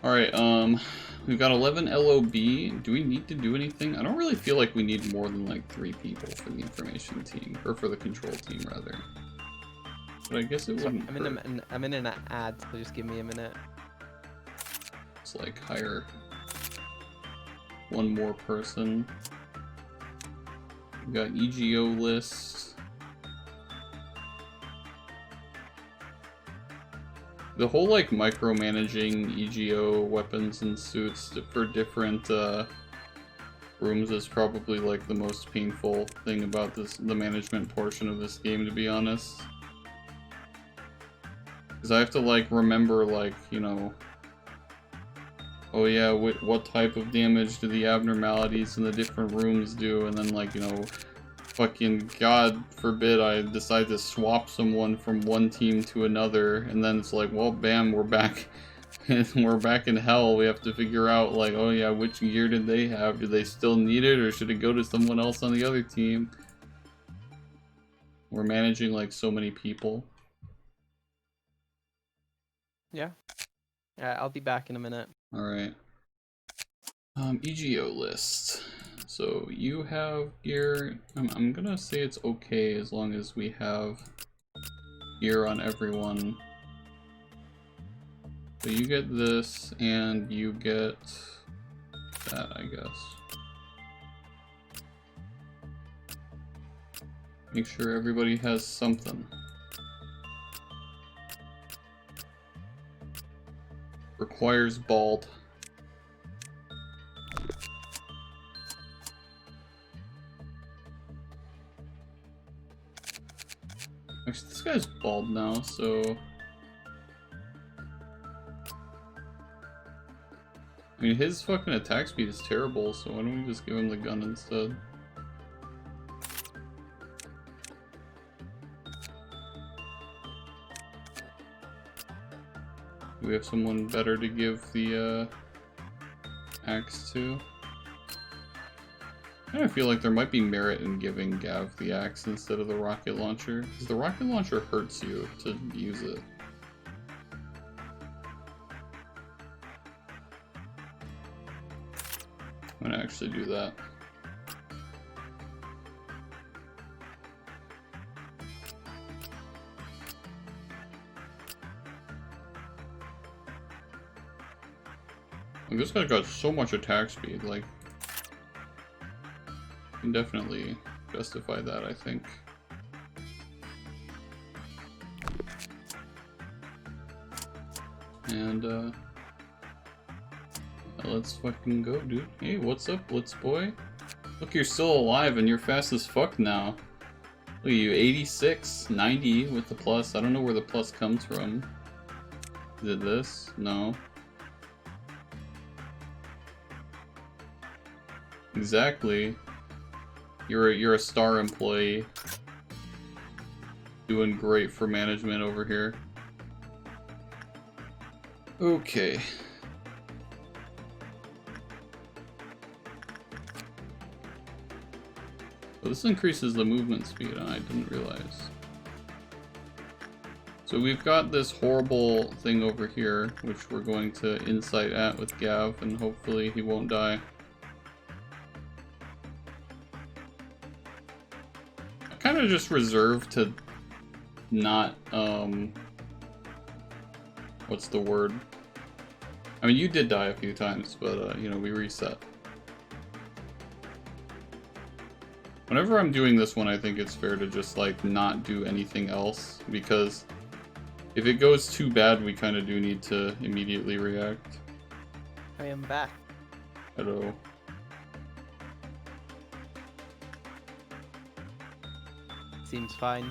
Alright, we've got 11 LOB. Do we need to do anything? I don't really feel like we need more than like 3 people for the information team, or for the control team rather. But I guess it wouldn't hurt. I'm in an ad, so just give me a minute. It's like hire one more person. We've got EGO list. The whole like micromanaging EGO weapons and suits for different rooms is probably like the most painful thing about the management portion of this game, to be honest. Because I have to like remember like, you know, oh yeah, what type of damage do the abnormalities in the different rooms do, and then like, you know, fucking God forbid I decide to swap someone from one team to another, and then it's like, well, bam, we're back. We're back in hell. We have to figure out, like, oh yeah, which gear did they have? Do they still need it, or should it go to someone else on the other team? We're managing, like, so many people. Yeah. I'll be back in a minute. Alright. EGO list. So you have gear. I'm gonna say it's okay as long as we have gear on everyone. So you get this, and you get that, I guess. Make sure everybody has something. Requires bald. Actually, this guy's bald now, so... I mean, his fucking attack speed is terrible, so why don't we just give him the gun instead? Do we have someone better to give the, axe to? I kind of feel like there might be merit in giving Gav the axe instead of the rocket launcher, because the rocket launcher hurts you to use it. I'm gonna actually do that. And this guy's got so much attack speed, like, can definitely justify that, I think. And, let's fucking go, dude. Hey, what's up, Blitz boy? Look, you're still alive and you're fast as fuck now. Look at you, 86, 90 with the plus. I don't know where the plus comes from. Is it this? No. Exactly. You're a star employee. Doing great for management over here. Okay. Well, this increases the movement speed, I didn't realize. So we've got this horrible thing over here, which we're going to insight at with Gav, and hopefully he won't die. I kind of just reserved to not, what's the word? I mean, you did die a few times, but, you know, we reset. Whenever I'm doing this one, I think it's fair to just, like, not do anything else, because if it goes too bad, we kind of do need to immediately react. I am back. Hello. Seems fine.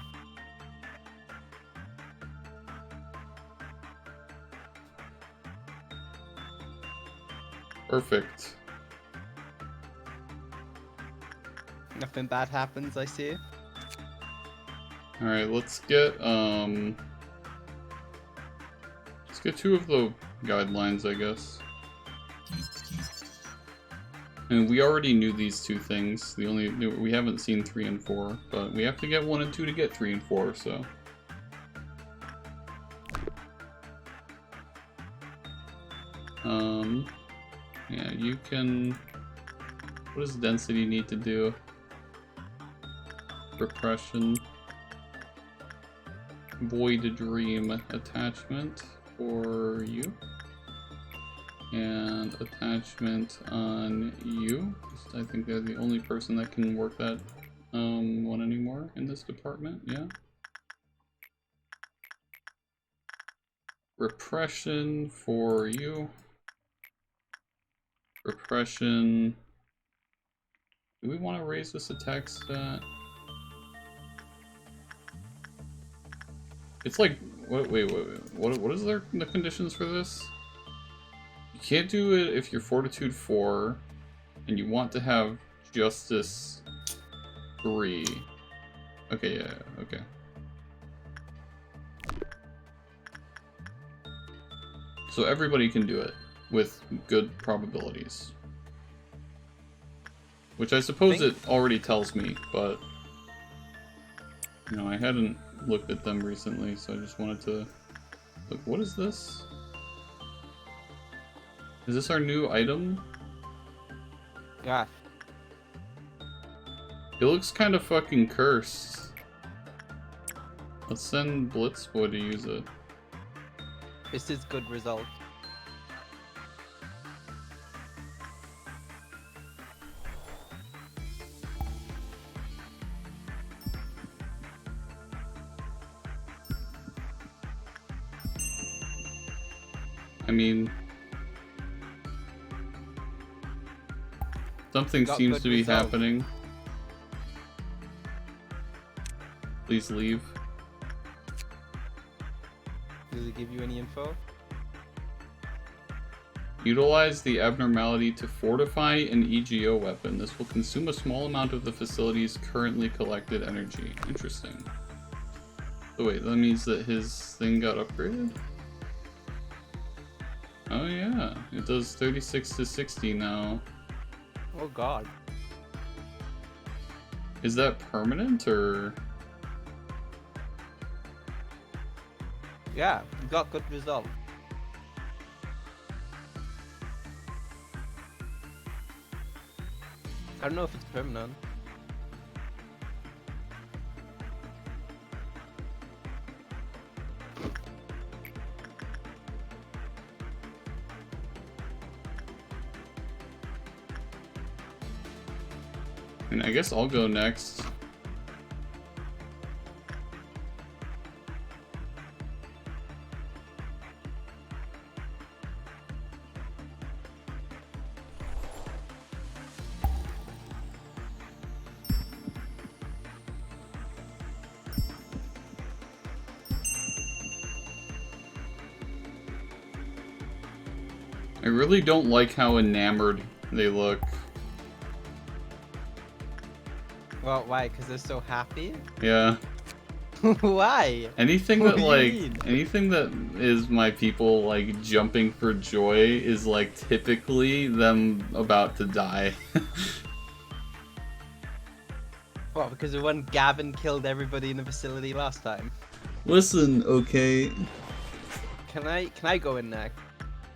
Perfect. Nothing bad happens, I see. Alright, let's get 2 of the guidelines, I guess. And we already knew these 2 things. We haven't seen 3 and 4, but we have to get 1 and 2 to get 3 and 4, so. Yeah, you can... What does density need to do? Repression. Void Dream attachment for you. And attachment on you. I think they're the only person that can work that one anymore in this department, yeah. Repression for you. Repression. Do we want to raise this attack stat? It's like, wait. What is the conditions for this? You can't do it if you're Fortitude 4, and you want to have Justice 3. Okay, yeah, okay. So everybody can do it with good probabilities. Which I suppose it already tells me, but... You know, I hadn't looked at them recently, so I just wanted to... Look, what is this? Is this our new item? Yeah. It looks kind of fucking cursed. Let's send Blitzboy to use it. This is good result. I mean... Something seems to be happening. Please leave. Does it give you any info? Utilize the abnormality to fortify an EGO weapon. This will consume a small amount of the facility's currently collected energy. Interesting. So wait, that means that his thing got upgraded? Oh yeah, it does 36 to 60 now. Oh god. Is that permanent, or...? Yeah, you got good result. I don't know if it's permanent. And I guess I'll go next. I really don't like how enamored they look. Well, why? Because they're so happy? Yeah. Why? Anything What that do you like mean? anything that is my people like jumping for joy is like typically them about to die. What? Because of when Gavin killed everybody in the facility last time? Listen, okay. Can I go in next?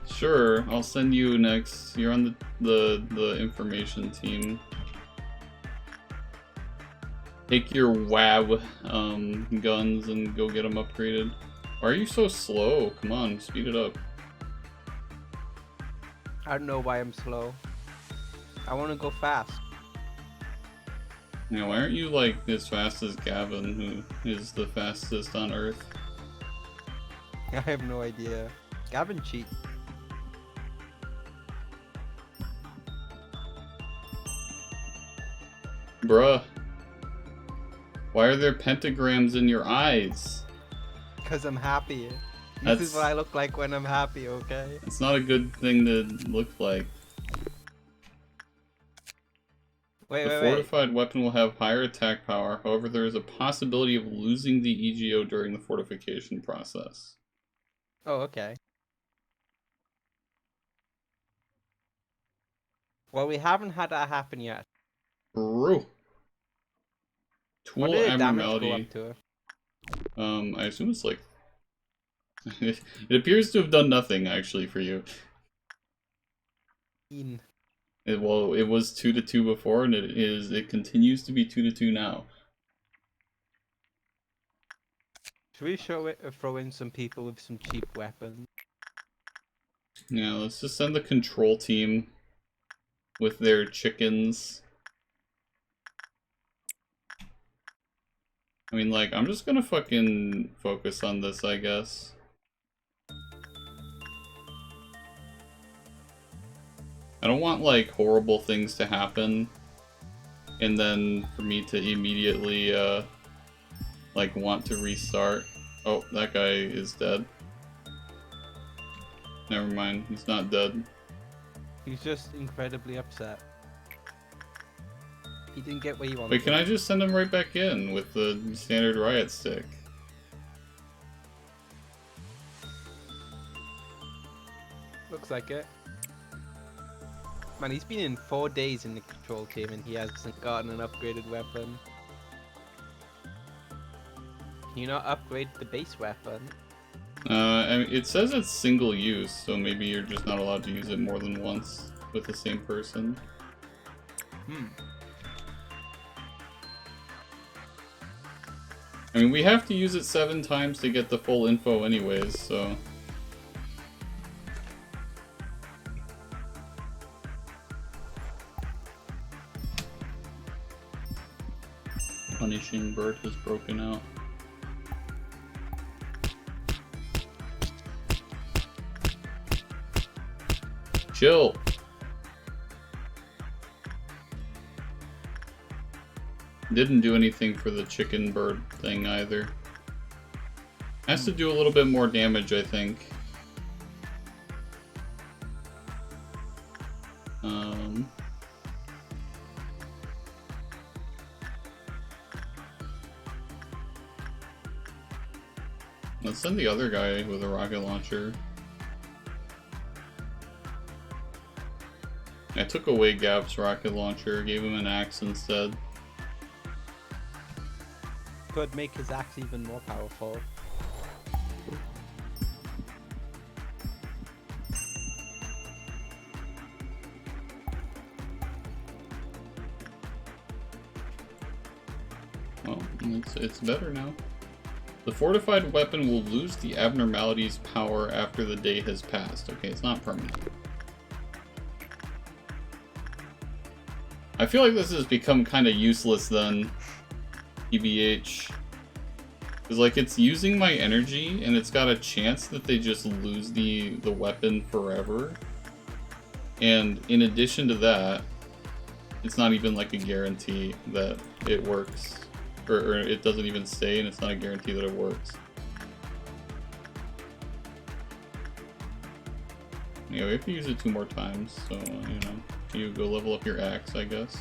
Sure, I'll send you next. You're on the information team. Take your WAB guns and go get them upgraded. Why are you so slow? Come on, speed it up. I don't know why I'm slow. I want to go fast. You know, why aren't you like as fast as Gavin, who is the fastest on Earth? I have no idea. Gavin cheat. Bruh. Why are there pentagrams in your eyes? Because I'm happy. This That's- is what I look like when I'm happy, okay? It's not a good thing to look like. Wait. The fortified weapon will have higher attack power, however there is a possibility of losing the EGO during the fortification process. Oh, okay. Well, we haven't had that happen yet. Bro. What Tool did the damage go abnormality. up to? I assume it's like... It appears to have done nothing, actually, for you. Well, it was 2-2 before, and it continues to be 2-2 now. Should we throw in some people with some cheap weapons? Yeah, let's just send the control team with their chickens. I mean, like, I'm just gonna fucking focus on this, I guess. I don't want, like, horrible things to happen, and then for me to immediately, like, want to restart. Oh, that guy is dead. Never mind, he's not dead. He's just incredibly upset. He didn't get what he wanted. Wait, can I just send him right back in with the standard riot stick? Looks like it. Man, he's been in 4 days in the control team and he hasn't gotten an upgraded weapon. Can you not upgrade the base weapon? I mean, it says it's single use, so maybe you're just not allowed to use it more than once with the same person. I mean, we have to use it 7 times to get the full info anyways, so... Punishing bird has broken out. Chill! Didn't do anything for the chicken bird thing either. Has to do a little bit more damage, I think. Let's send the other guy with a rocket launcher. I took away Gav's rocket launcher, gave him an axe instead. Could make his axe even more powerful. Well, it's better now. The fortified weapon will lose the abnormality's power after the day has passed. Okay, it's not permanent. I feel like this has become kind of useless then, EBH. Because, like, it's using my energy, and it's got a chance that they just lose the weapon forever. And in addition to that, it's not even, like, a guarantee that it works. Or it doesn't even stay, and it's not a guarantee that it works. Yeah, we have to use it 2 more times, so, you know, you go level up your axe, I guess.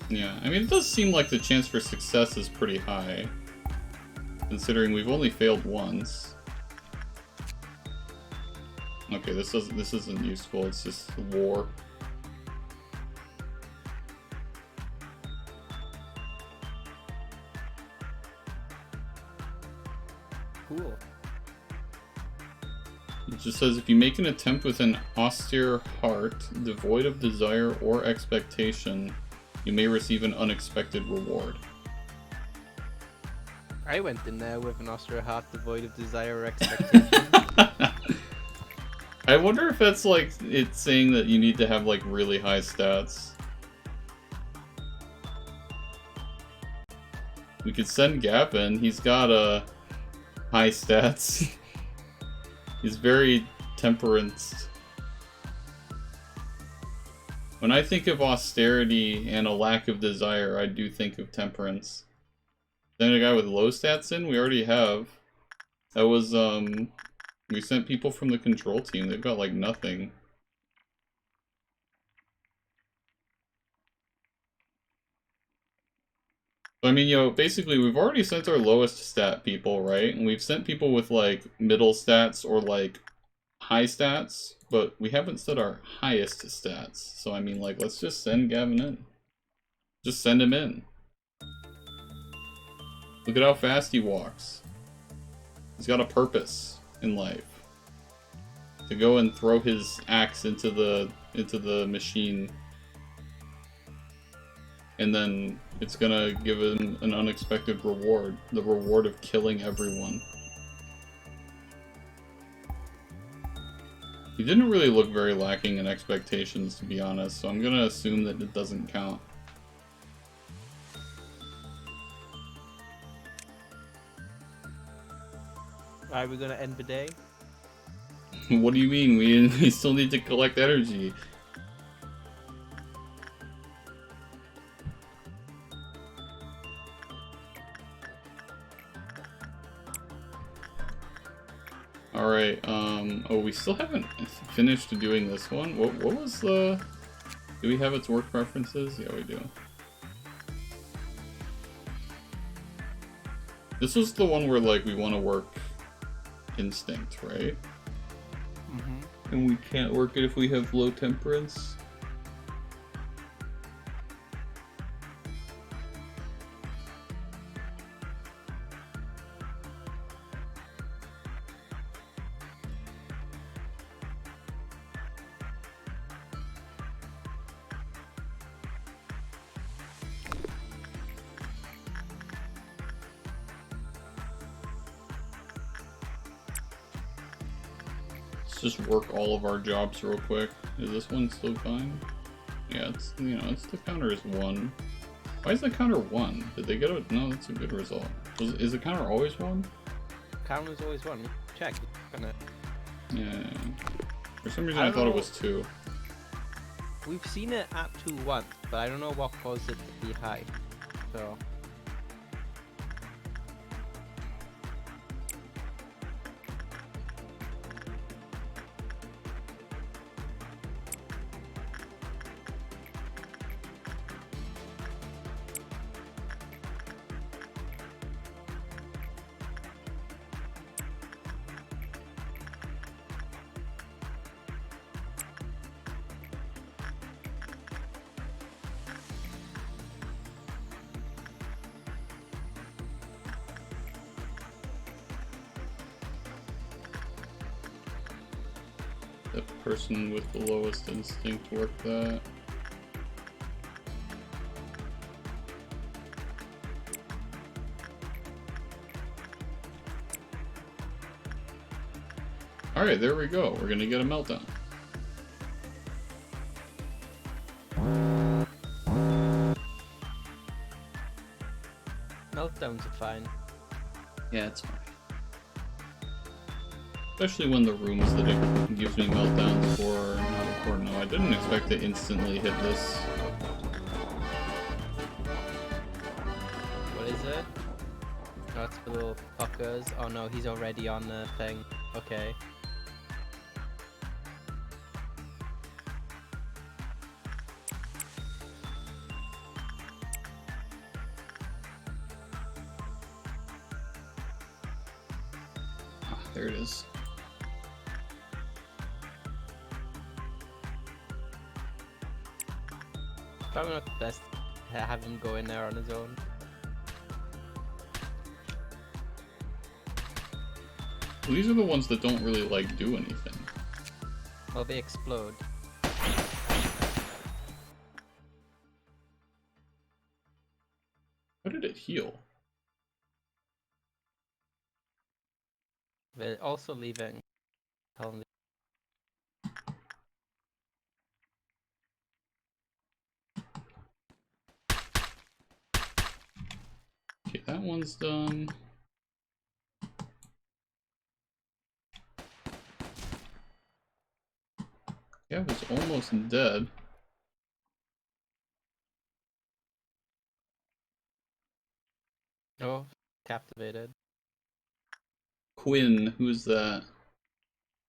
Yeah, I mean, it does seem like the chance for success is pretty high, considering we've only failed once. Okay, this isn't useful, it's just war. Cool. It just says, if you make an attempt with an austere heart, devoid of desire or expectation, you may receive an unexpected reward. I went in there with an austere heart devoid of desire or expectation. I wonder if that's like, it's saying that you need to have like really high stats. We could send Gavin, he's got high stats. He's very temperanced. When I think of austerity and a lack of desire, I do think of temperance. Send a guy with low stats in? We already have. That was, we sent people from the control team. They've got, like, nothing. I mean, you know, basically, we've already sent our lowest stat people, right? And we've sent people with, like, middle stats or, like, high stats, but we haven't set our highest stats. So, I mean, like, let's just send Gavin in. Just send him in. Look at how fast he walks. He's got a purpose. in life. To go and throw his axe into the machine. And then it's gonna give him an unexpected reward. The reward of killing everyone. He didn't really look very lacking in expectations, to be honest, so I'm gonna assume that it doesn't count. Are we gonna end the day? What do you mean? We still need to collect energy. Alright, oh, we still haven't finished doing this one. What was the... Do we have its work preferences? Yeah, we do. This was the one where, like, we want to work instinct, right? Mm-hmm. And we can't work it if we have low temperance. Let's just work all of our jobs real quick. Is this one still fine? Yeah, it's, you know, it's the counter is 1. Why is the counter 1? Did they get a... No, that's a good result. Is the counter always 1? Counter's always 1. Check. Yeah. For some reason I thought it was 2. We've seen it at 2 once, but I don't know what caused it to be high. So... The person with the lowest instinct work that. Alright, there we go. We're gonna get a meltdown. Meltdowns are fine. Yeah, it's fine. Especially when the rooms that it gives me meltdowns for are not important. No, I didn't expect to instantly hit this. What is it? Oh, it's the little fuckers. Oh no, he's already on the thing. Okay. Ah, there it is. Probably not the best to have him go in there on his own. Well, these are the ones that don't really, like, do anything. Well, they explode. How did it heal? They're also leaving. Okay, that one's done. Yeah, it was almost dead. Oh, captivated. Quinn, who's that?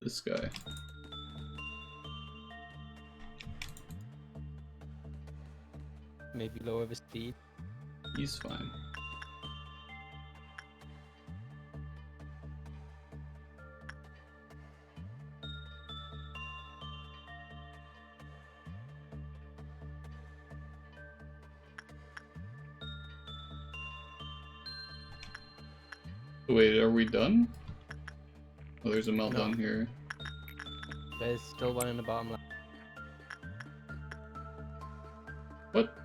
This guy. Maybe lower the speed. He's fine. Wait, are we done? Oh, there's a meltdown here. There's still one in the bottom left. What?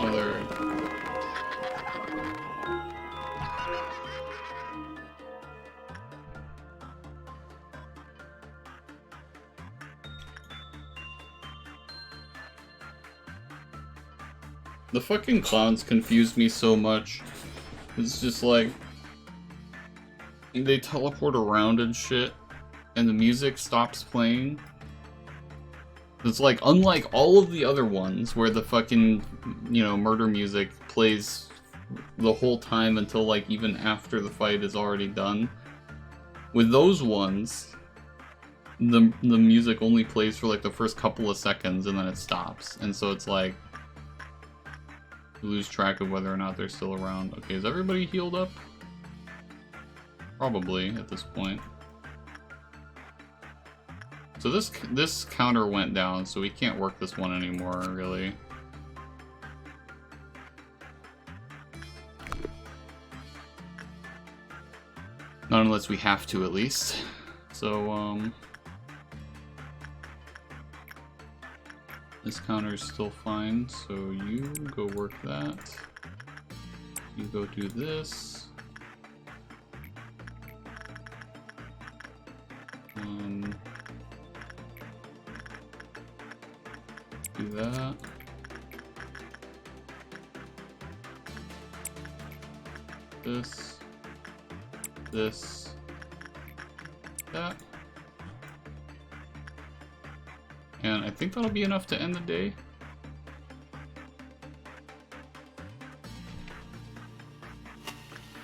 Oh, there. The fucking clowns confused me so much. It's just like they teleport around and shit, and the music stops playing. It's like, unlike all of the other ones where the fucking, you know, murder music plays the whole time until like even after the fight is already done. With those ones, the music only plays for like the first couple of seconds and then it stops. And so it's like you lose track of whether or not they're still around. Okay, is everybody healed up? Probably at this point. So this counter went down, so we can't work this one anymore, really. Not unless we have to, at least. So, this counter is still fine, so you go work that. You go do this. Do that. This. That. And I think that'll be enough to end the day.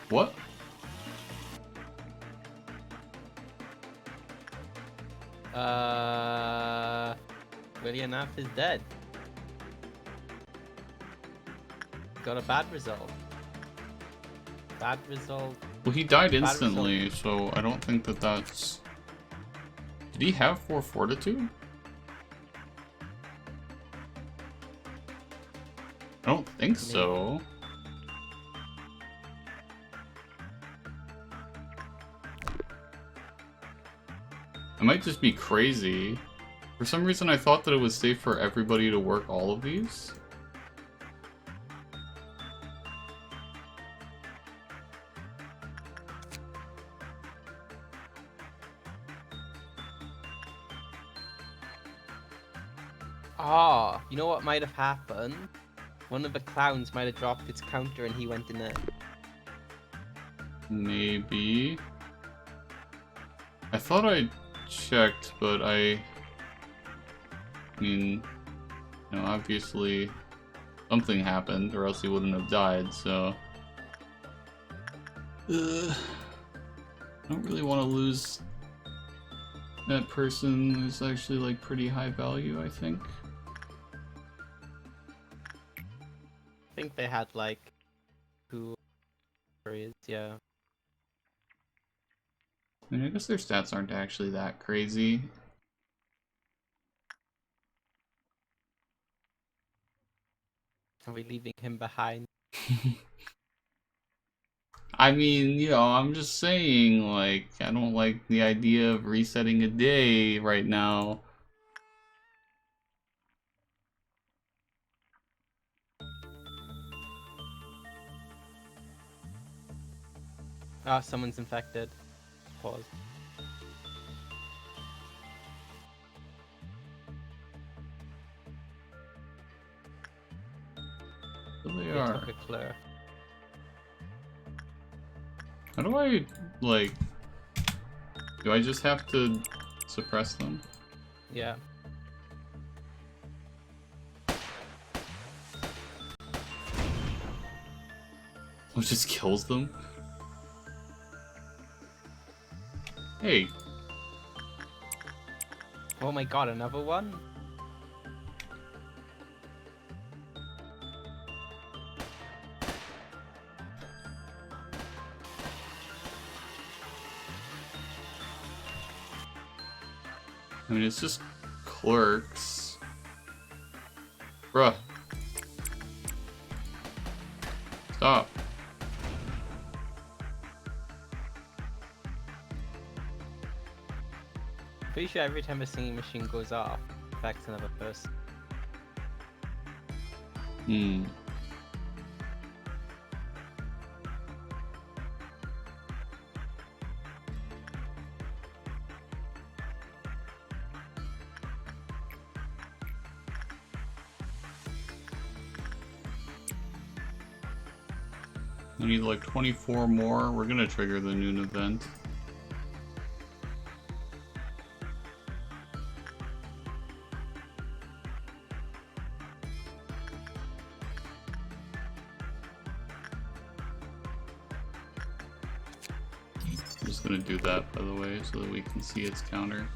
What? William Knapp is dead. Got a bad result. Bad result. Well, he died instantly, so I don't think that that's... Did he have 4 fortitude? I don't think so. I might just be crazy. For some reason I thought that it was safe for everybody to work all of these. Ah, you know what might have happened? One of the clowns might have dropped its counter and he went in there. Maybe. I thought I checked, but I mean, you know, obviously something happened or else he wouldn't have died, so... I don't really want to lose that person who's actually like pretty high value, I think. I think they had like 2 areas, yeah. I mean, I guess their stats aren't actually that crazy. Are we leaving him behind? I mean, you know, I'm just saying, like, I don't like the idea of resetting a day right now. Ah, someone's infected. Pause. So they They are. took a clear. How do I, like... Do I just have to suppress them? Yeah. It just kills them? Hey. Oh my god, another one? I mean, it's just clerks. Bruh. Stop. Pretty sure every time a singing machine goes off, it affects another person. Hmm. I need like 24 more. We're gonna trigger the noon event. I'm just gonna do that, by the way, so that we can see its counter.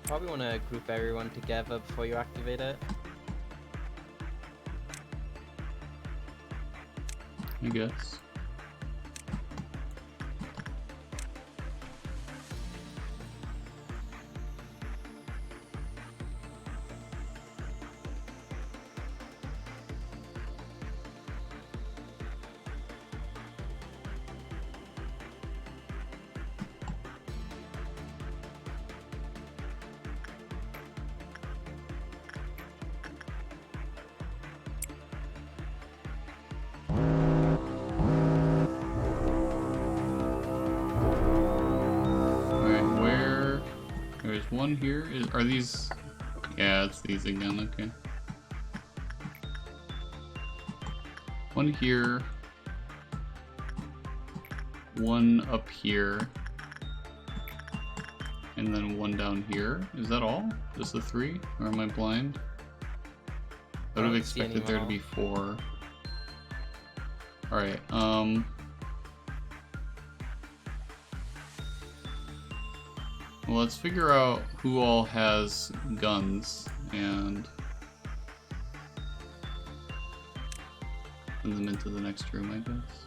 Probably want to group everyone together before you activate it. I guess. There's one here. Are these? Yeah, it's these again. Okay. One here. One up here. And then one down here. Is that all? Just the 3? Or am I blind? I would have expected there to be 4. Alright, well, let's figure out who all has guns and send them into the next room, I guess.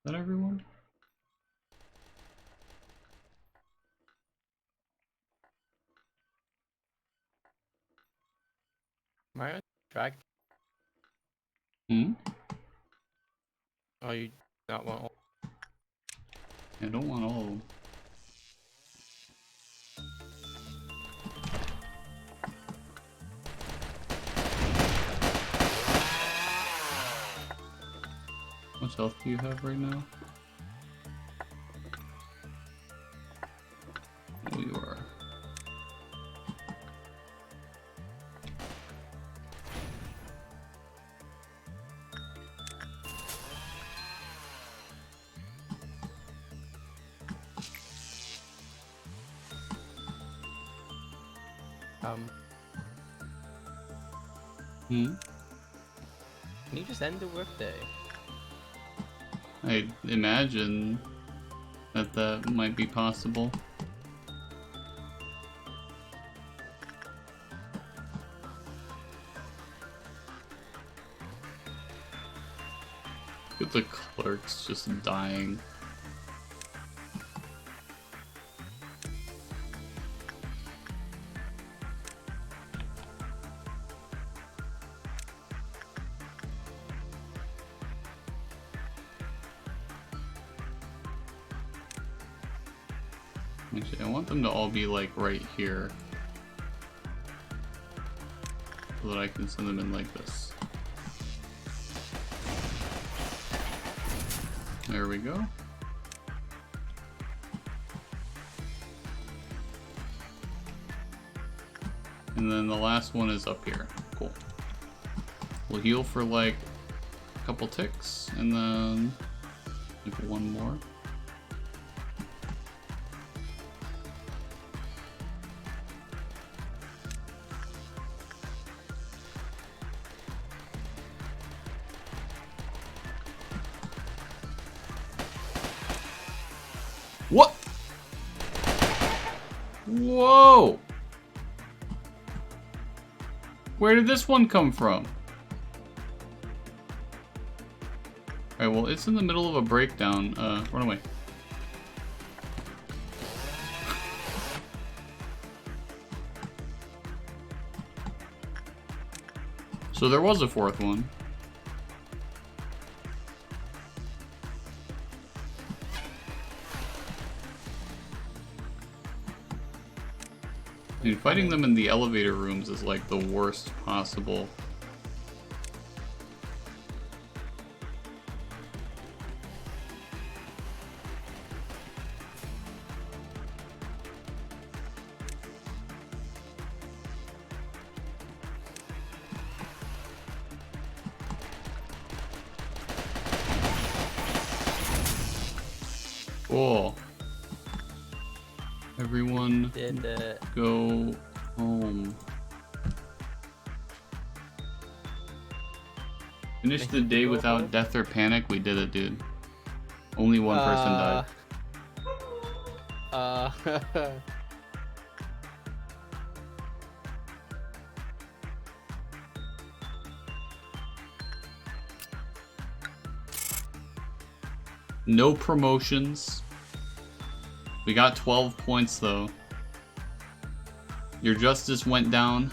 Is that everyone? Mario, drag. Hmm? Oh, you not want all? I don't want all of them. How much health do you have right now? Oh, you are. Hmm? Can you just end the workday? I imagine that that might be possible. Look at the clerks just dying. Actually, I want them to all be like right here so that I can send them in like this. There we go. And then the last one is up here. Cool. We'll heal for like a couple ticks, and then like one more. What? Whoa! Where did this one come from? Alright, well, it's in the middle of a breakdown. Run away. So there was a fourth one. Dude, fighting them in the elevator rooms is like the worst possible. Cool. Everyone go home. Finish the day without death or panic. We did it, dude. Only one person died. No promotions. We got 12 points though. Your justice went down.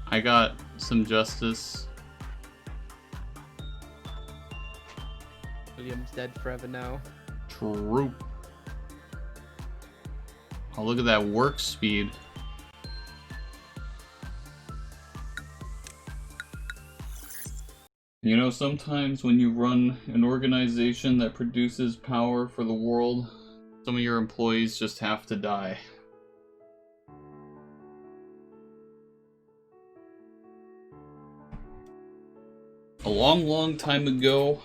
I got some justice. William's dead forever now. True. Oh, look at that work speed. You know, sometimes when you run an organization that produces power for the world, some of your employees just have to die. A long, long time ago,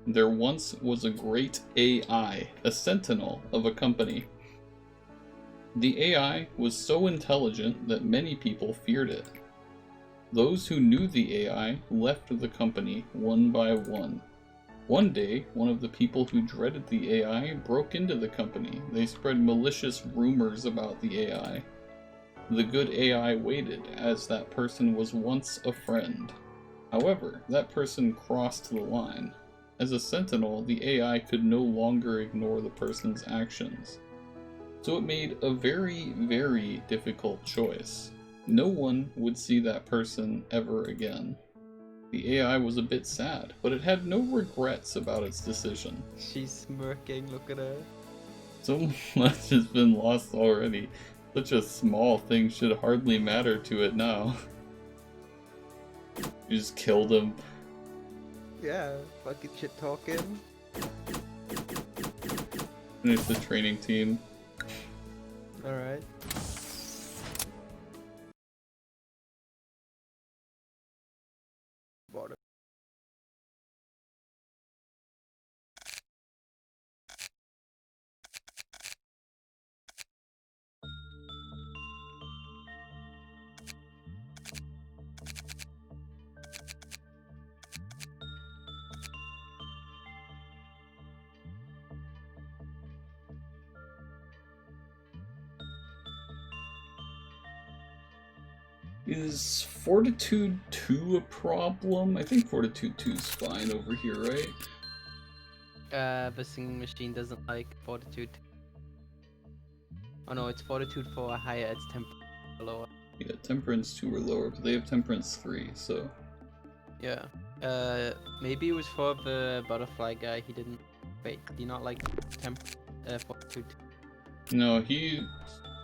there once was a great AI, a sentinel of a company. The AI was so intelligent that many people feared it. Those who knew the AI left the company one by one. One day, one of the people who dreaded the AI broke into the company. They spread malicious rumors about the AI. The good AI waited, as that person was once a friend. However, that person crossed the line. As a sentinel, the AI could no longer ignore the person's actions. So it made a very, very difficult choice. No one would see that person ever again. The AI was a bit sad, but it had no regrets about its decision. She's smirking, look at her. So much has been lost already. Such a small thing should hardly matter to it now. You just killed him. Yeah, fucking shit talking. Finish the training team. Alright. Water. Is Fortitude 2 a problem? I think Fortitude 2 is fine over here, right? The singing machine doesn't like Fortitude. Oh no, it's Fortitude 4 or higher, it's Temperance lower. Yeah, Temperance 2 or lower, but they have Temperance 3, so... Yeah. Maybe it was for the butterfly guy, he didn't... Wait, do you not like Fortitude 2? No, he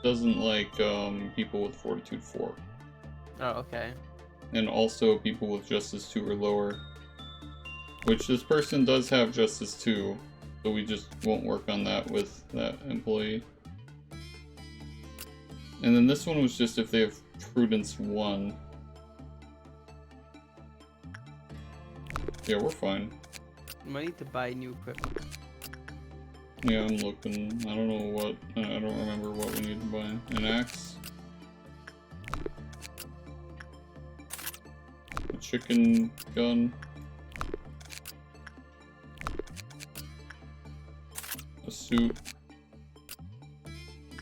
doesn't like, people with Fortitude 4. Oh, okay. and also people with Justice 2 or lower. Which this person does have Justice 2, so we just won't work on that with that employee. And then this one was just if they have Prudence 1. Yeah, we're fine. Might need to buy new equipment. Yeah, I'm looking. I don't know what. I don't remember what we need to buy. An axe. A chicken gun. A suit.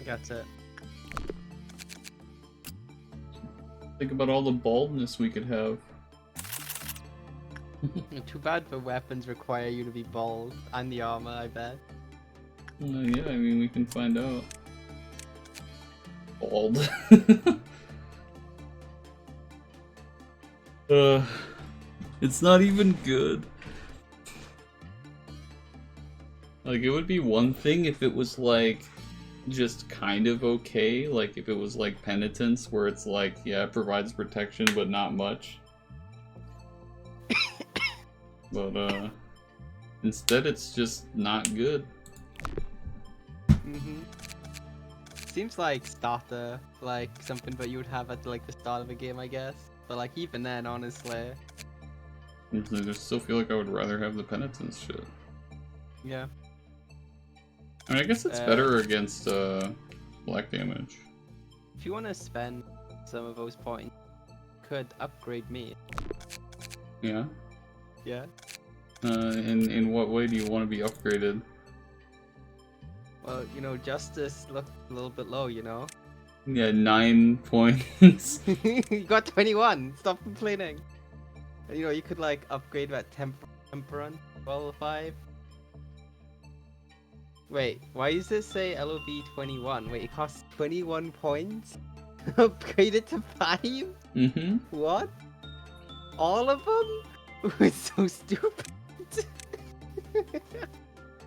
That's it. Think about all the baldness we could have. Too bad the weapons require you to be bald, and the armor, I bet. Yeah, I mean, we can find out. Bald. It's not even good. Like, it would be one thing if it was, like, just kind of okay. Like, if it was, like, Penitence, where it's like, yeah, it provides protection, but not much. But, instead it's just not good. Seems like starter, like something that you would have at like the start of a game, I guess. But like even then, honestly. I just still feel like I would rather have the Penitence shit. Yeah. I mean, I guess it's better against, black damage. If you want to spend some of those points, you could upgrade me. Yeah? Yeah. In what way do you want to be upgraded? Well, you know, Justice looked a little bit low, you know? Yeah, 9 points. You got 21! Stop complaining! You know, you could like upgrade that Temperance, level 5. Wait, why does it say LOB 21? Wait, it costs 21 points? Upgrade it to 5? Mm-hmm. What? All of them? It's so stupid.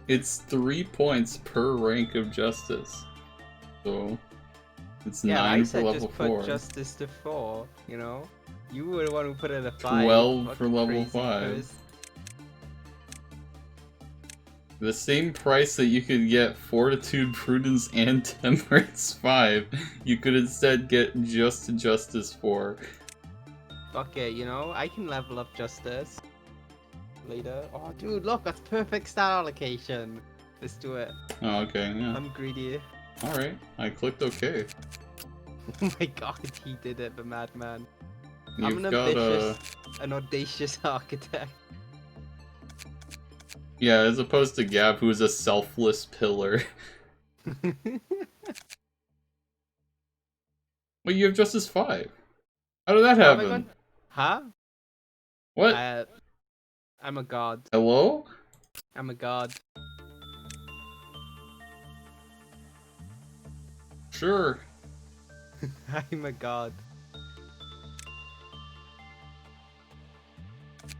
It's 3 points per rank of Justice. So, it's 9 for level 4. Put Justice to 4, you know? You were the one who put it at 5. 12 for level 5. The same price that you could get Fortitude, Prudence, and Temperance 5, you could instead get just Justice 4. Okay, you know, I can level up Justice later. Oh, dude, look, that's perfect stat allocation. Let's do it. Oh, okay, yeah. I'm greedy. Alright, I clicked OK. Oh my god, he did it, the madman. You've I'm an audacious architect. Yeah, as opposed to Gab, who is a selfless pillar. Wait, you have Justice 5. How did that happen? Huh? What? I'm a god. Hello? I'm a god. Sure. I'm a god.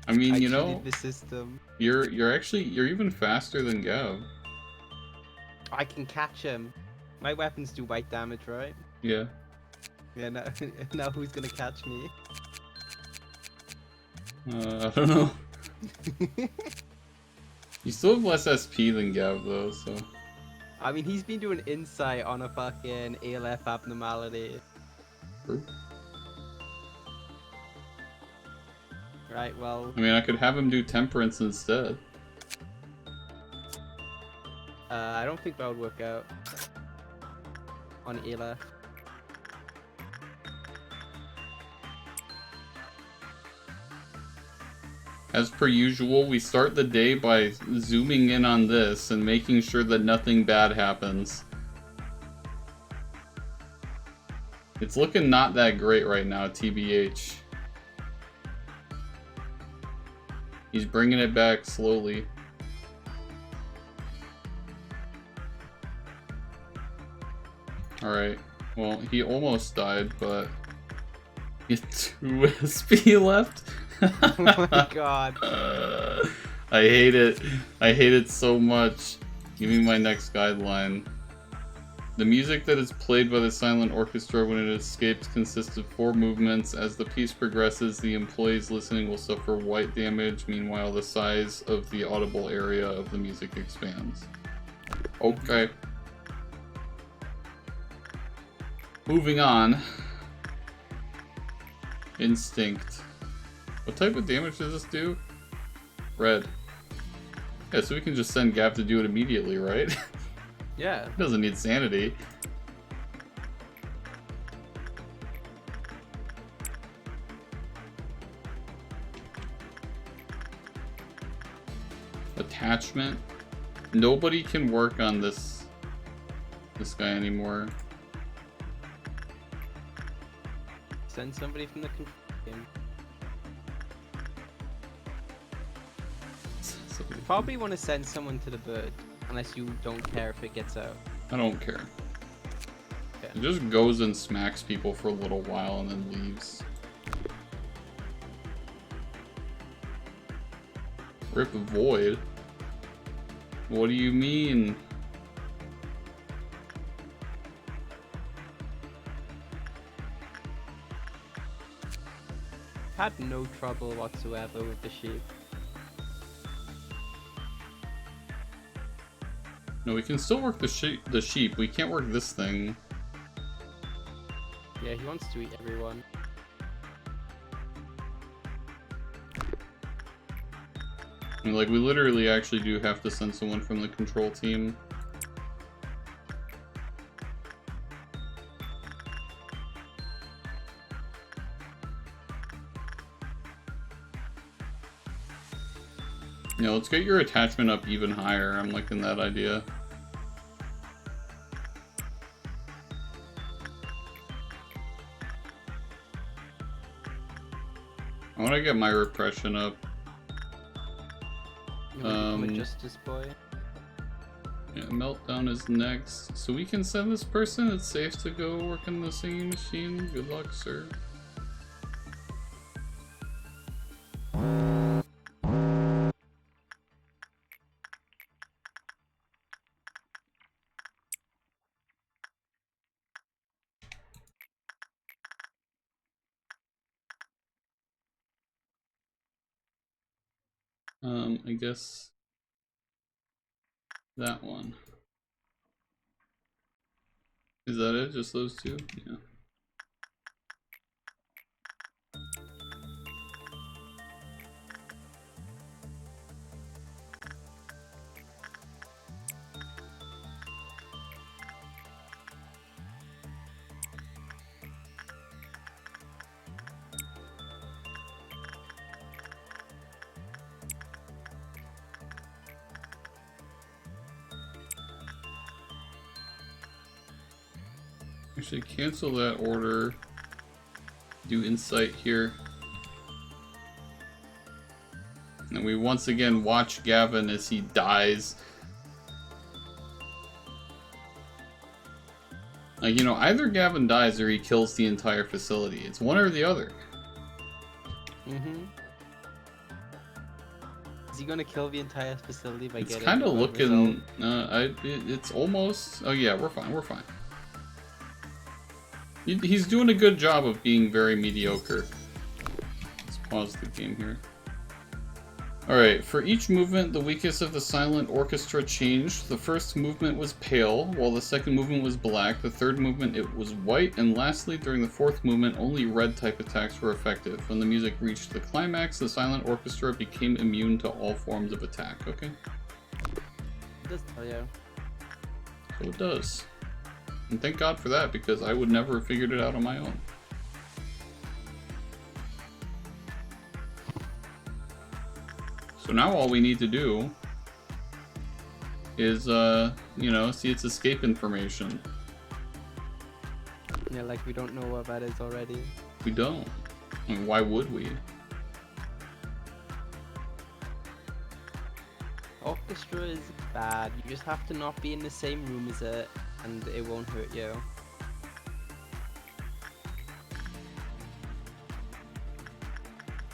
I mean, you I know, cheated the system. you're even faster than Gav. I can catch him. My weapons do bite damage, right? Yeah. Yeah, now who's gonna catch me? I don't know. You still have less SP than Gav though, so. I mean, he's been doing insight on a fucking ALF abnormality. True. Right, well... I mean, I could have him do Temperance instead. I don't think that would work out. On ALF. As per usual, we start the day by zooming in on this and making sure that nothing bad happens. It's looking not that great right now, TBH. He's bringing it back slowly. Alright, well, he almost died, but... He has 2 SP left? Oh my god. I hate it. I hate it so much. Give me my next guideline. The music that is played by the silent orchestra when it escapes consists of 4 movements. As the piece progresses, the employees listening will suffer white damage. Meanwhile, the size of the audible area of the music expands. Okay. Moving on. Instinct. What type of damage does this do? Red. Yeah, so we can just send Gav to do it immediately, right? Yeah. Doesn't need sanity. Attachment. Nobody can work on this guy anymore. Send somebody from the control team. You probably want to send someone to the bird, unless you don't care if it gets out. I don't care. Okay. It just goes and smacks people for a little while and then leaves. Rip Void? What do you mean? Had no trouble whatsoever with the sheep. No, we can still work the sheep. We can't work this thing. Yeah, he wants to eat everyone. I mean, like, we literally actually do have to send someone from the control team. Yeah, let's get your attachment up even higher. I'm liking that idea. I want to get my repression up. You want to become a justice boy? Yeah, Meltdown is next. So we can send this person. It's safe to go work in the singing machine. Good luck, sir. I guess that one. Is that it? Just those two? Yeah. Actually, cancel that order. Do insight here. And we once again watch Gavin as he dies. Like, you know, either Gavin dies or he kills the entire facility. It's one or the other. Mm-hmm. Is he gonna kill the entire facility by getting? It's kind of looking. It's almost. Oh yeah, we're fine. We're fine. He's doing a good job of being very mediocre. Let's pause the game here. Alright, for each movement, the weakest of the silent orchestra changed. The first movement was pale, while the second movement was black. The third movement, it was white. And lastly, during the fourth movement, only red type attacks were effective. When the music reached the climax, the silent orchestra became immune to all forms of attack. Okay? It does tell you. So it does. And thank God for that, because I would never have figured it out on my own. So now all we need to do is, you know, see its escape information. Yeah, like we don't know what that is already. We don't. I mean, why would we? Orchestra is bad. You just have to not be in the same room as it, and it won't hurt you.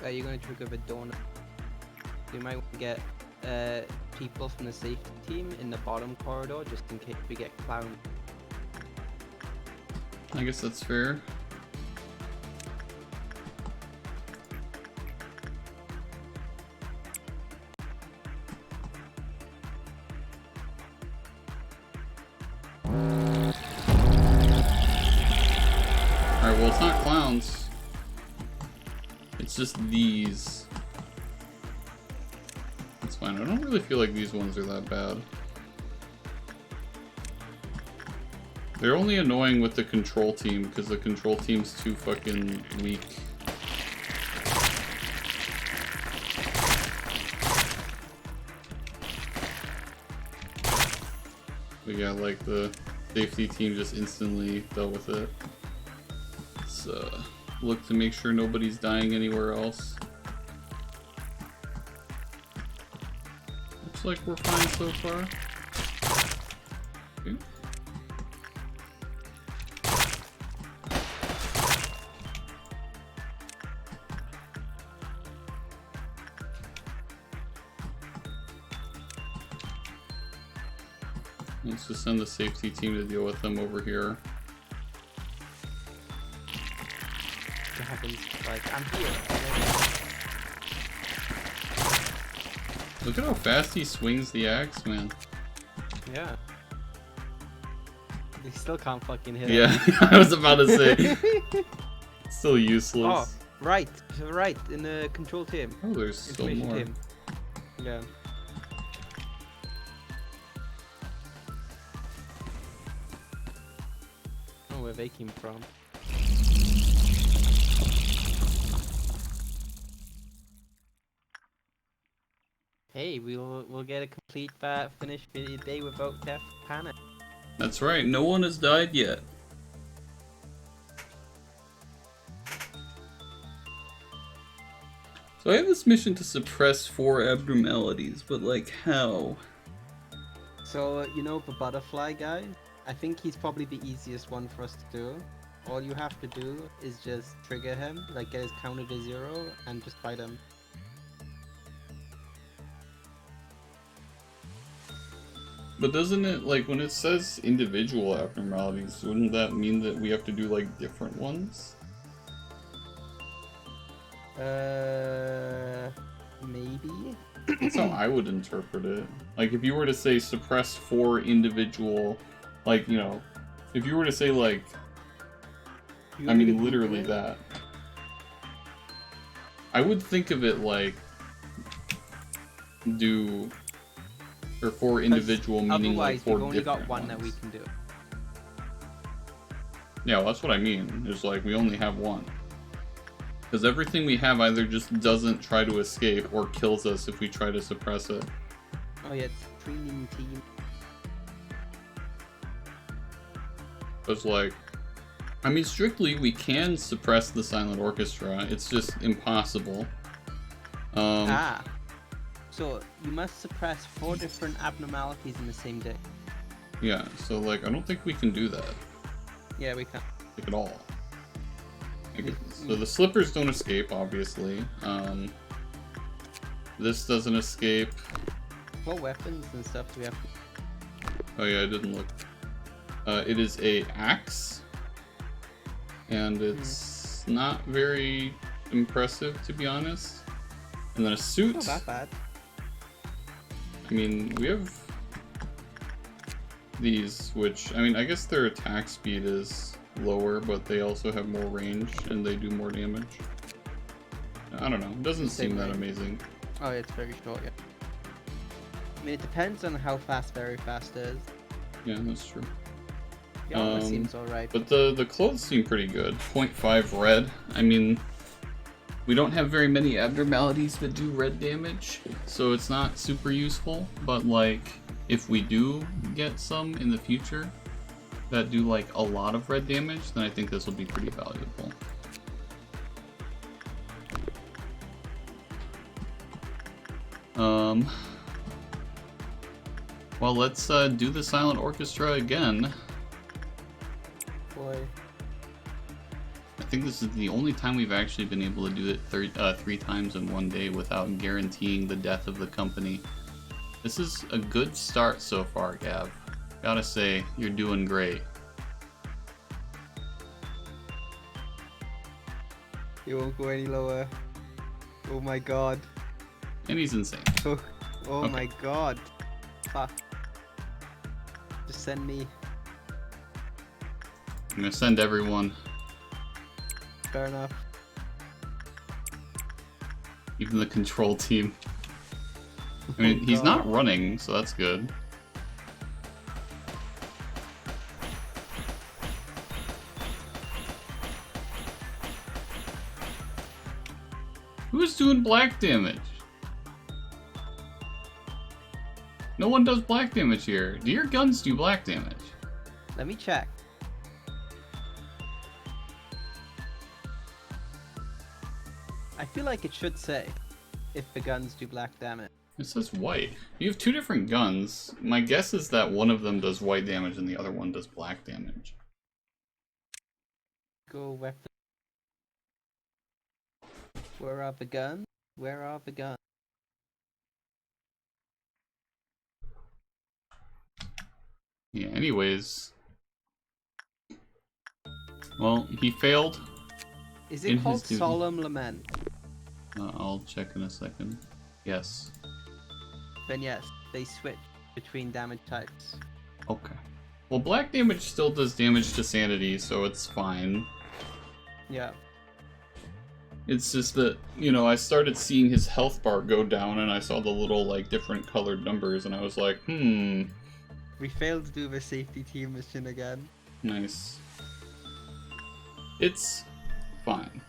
You're gonna trigger the donut. You might want to get people from the safety team in the bottom corridor, just in case we get clowned. I guess that's fair. Alright, well, it's not clowns. It's just these. That's fine. I don't really feel like these ones are that bad. They're only annoying with the control team because the control team's too fucking weak. But yeah, like the safety team just instantly dealt with it. Let's look to make sure nobody's dying anywhere else. Looks like we're fine so far. Okay. Let's just send the safety team to deal with them over here. Like, I'm here. Look at how fast he swings the axe, man. Yeah. They still can't fucking hit Yeah, him. I was about to say. Still useless. Oh, right, in the control team. Oh, there's still Information more. team. Yeah. Oh, where they came from. Hey, we'll get a complete finished day without death panic. That's right, no one has died yet. So I have this mission to suppress 4 abnormalities, but like how? So, you know the butterfly guy? I think he's probably the easiest one for us to do. All you have to do is just trigger him, like get his counter to 0, and just fight him. But doesn't it, like, when it says individual abnormalities, wouldn't that mean that we have to do, like, different ones? Maybe? That's how I would interpret it. Like, if you were to say suppress 4 individual, like, you know, if you were to say, like, I mean, literally that. I would think of it like, do, or 4 individual meaning like 4 we've only different got one ones. that we can do. Yeah, well, that's what I mean. It's like, we only have one. Because everything we have either just doesn't try to escape or kills us if we try to suppress it. Oh yeah, it's training team. It's like, I mean, strictly, we can suppress the silent orchestra. It's just impossible. So you must suppress 4 different abnormalities in the same day. Yeah, so like, I don't think we can do that. Yeah, we can. Like, at all. Like, so the slippers don't escape, obviously. This doesn't escape. What weapons and stuff do we have? Oh yeah, I didn't look. It is a axe. And it's not very impressive, to be honest. And then a suit. Not that bad. I mean, we have these, which, I mean, I guess their attack speed is lower, but they also have more range and they do more damage. I don't know, it doesn't seem that amazing. Oh, yeah, it's very short, yeah. I mean, it depends on how fast very fast is. Yeah, that's true. The armor seems alright. But the clothes seem pretty good. 0.5 red. I mean, we don't have very many abnormalities that do red damage, so it's not super useful, but like, if we do get some in the future that do like a lot of red damage, then I think this will be pretty valuable. Well, let's do the silent orchestra again. Boy. I think this is the only time we've actually been able to do it 3 times in one day without guaranteeing the death of the company. This is a good start so far, Gav. Gotta say, you're doing great. It won't go any lower. Oh my god. And he's insane. Oh, Okay. my god. Fuck. Just send me. I'm gonna send everyone. Fair enough. Even the control team. I mean, he's not running, so that's good. Who's doing black damage? No one does black damage here. Do your guns do black damage? Let me check. I feel like it should say if the guns do black damage. It says white. You have two different guns. My guess is that one of them does white damage and the other one does black damage. Go weapon. Where are the guns? Where are the guns? Yeah, anyways. Well, he failed. Is it called Solemn Lament? I'll check in a second. Yes. Then yes, they switch between damage types. Okay. Well, black damage still does damage to sanity, so it's fine. Yeah. It's just that, you know, I started seeing his health bar go down and I saw the little, like, different colored numbers and I was like, We failed to do the safety team mission again. Nice. It's fine.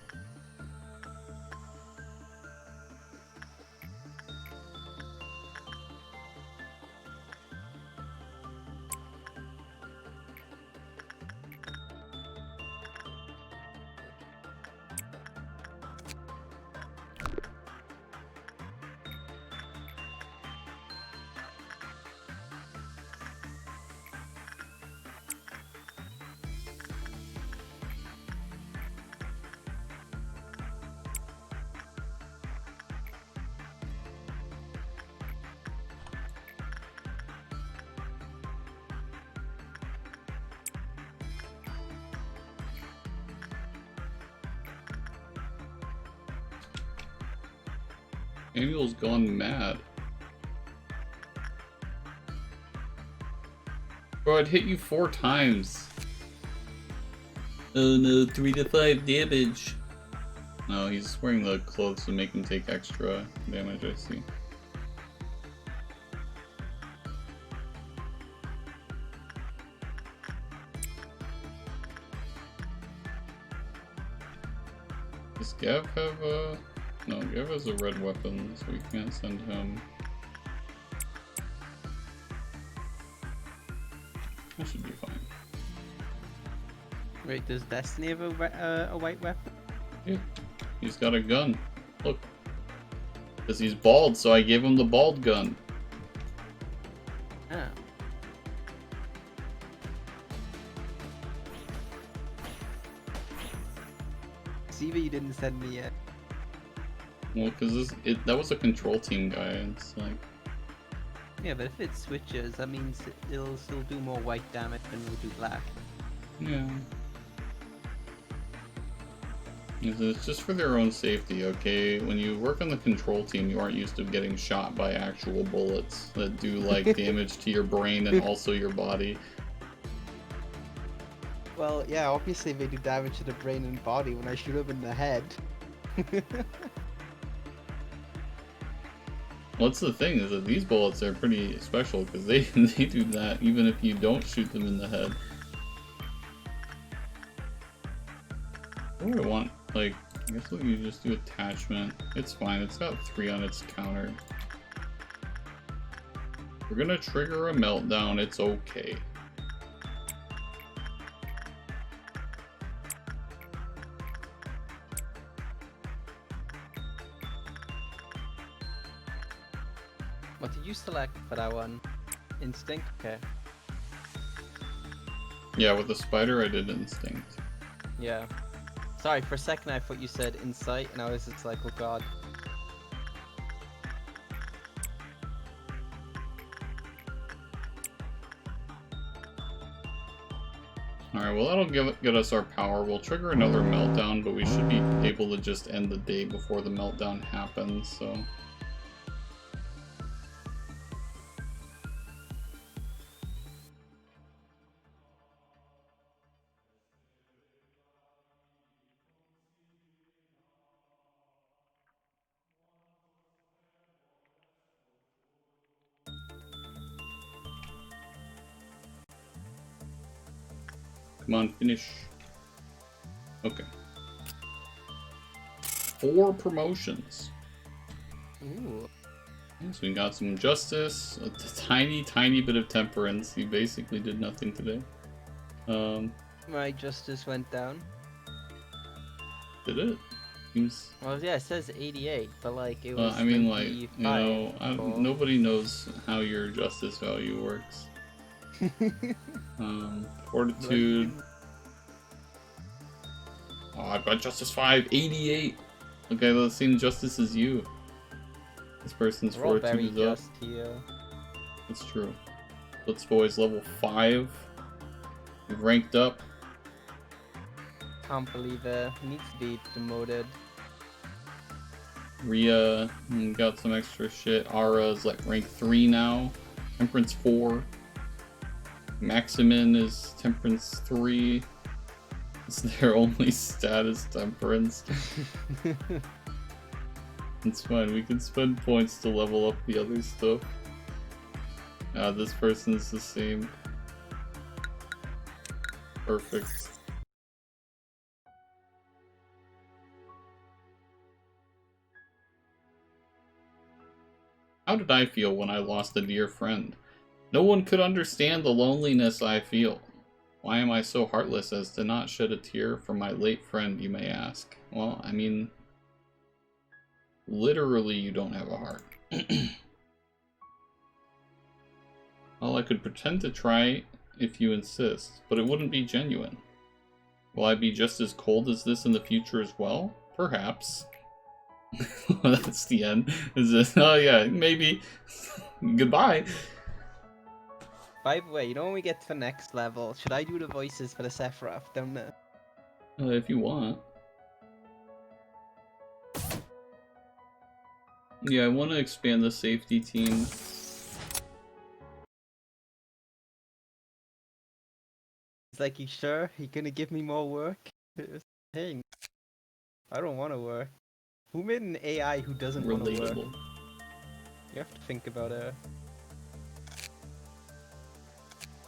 Samuel's gone mad. Bro, I'd hit you 4 times. Oh no, 3 to 5 damage. No, he's wearing the clothes to make him take extra damage, I see. Does Gav have a... No, Gav has a red weapon, so we can't send him. That should be fine. Wait, does Destiny have a white weapon? Yeah, he's got a gun. Look. Because he's bald, so I gave him the bald gun. Ah. See that you didn't send me yet. Well, because that was a control team guy, it's like... Yeah, but if it switches, that means it'll still do more white damage than it'll do black. Yeah. It's just for their own safety, okay? When you work on the control team, you aren't used to getting shot by actual bullets that do, like, damage to your brain and also your body. Well, yeah, obviously they do damage to the brain and body when I shoot them in the head. Well, that's the thing, is that these bullets are pretty special, because they do that even if you don't shoot them in the head. What do I want? Like, I guess we can just do attachment. It's fine, it's got 3 on its counter. We're gonna trigger a meltdown, it's okay. What did you select for that one? Instinct? Okay. Yeah, with the spider I did instinct. Yeah. Sorry, for a second I thought you said insight, and I was just like, oh god. Alright, Alright, well that'll get us our power. We'll trigger another meltdown, but we should be able to just end the day before the meltdown happens, so... Come on, finish. Okay. 4 promotions. Ooh. So we got some justice, a tiny bit of temperance. He basically did nothing today. My justice went down. Did it? Seems... Well, yeah, it says 88, but like it was. I mean, like, you 95 know, before. nobody knows how your justice value works. Fortitude. Oh, I've got justice 5, 88. Okay, the same justice as you. This person's We're all very fortitude is up. just here. That's true. Let's boys level 5. We've ranked up. Can't believe it. Needs to be demoted. Rhea got some extra shit. Ara's like rank 3 now. Temperance 4. Maximin is temperance 3. It's their only status, temperance. It's fine, we can spend points to level up the other stuff. This person's the same. Perfect. How did I feel when I lost a dear friend? No one could understand the loneliness I feel. Why am I so heartless as to not shed a tear for my late friend, you may ask? Well, I mean, literally you don't have a heart. Well, I could pretend to try if you insist, but it wouldn't be genuine. Will I be just as cold as this in the future as well? Perhaps. That's the end. Is this? Oh yeah, maybe. Goodbye. By the way, you know when we get to the next level, should I do the voices for the Sephiroth down there? If you want. Yeah, I want to expand the safety team. It's like, you sure? You gonna give me more work? Hey, I don't want to work. Who made an AI who doesn't want to work? Relatable. You have to think about it.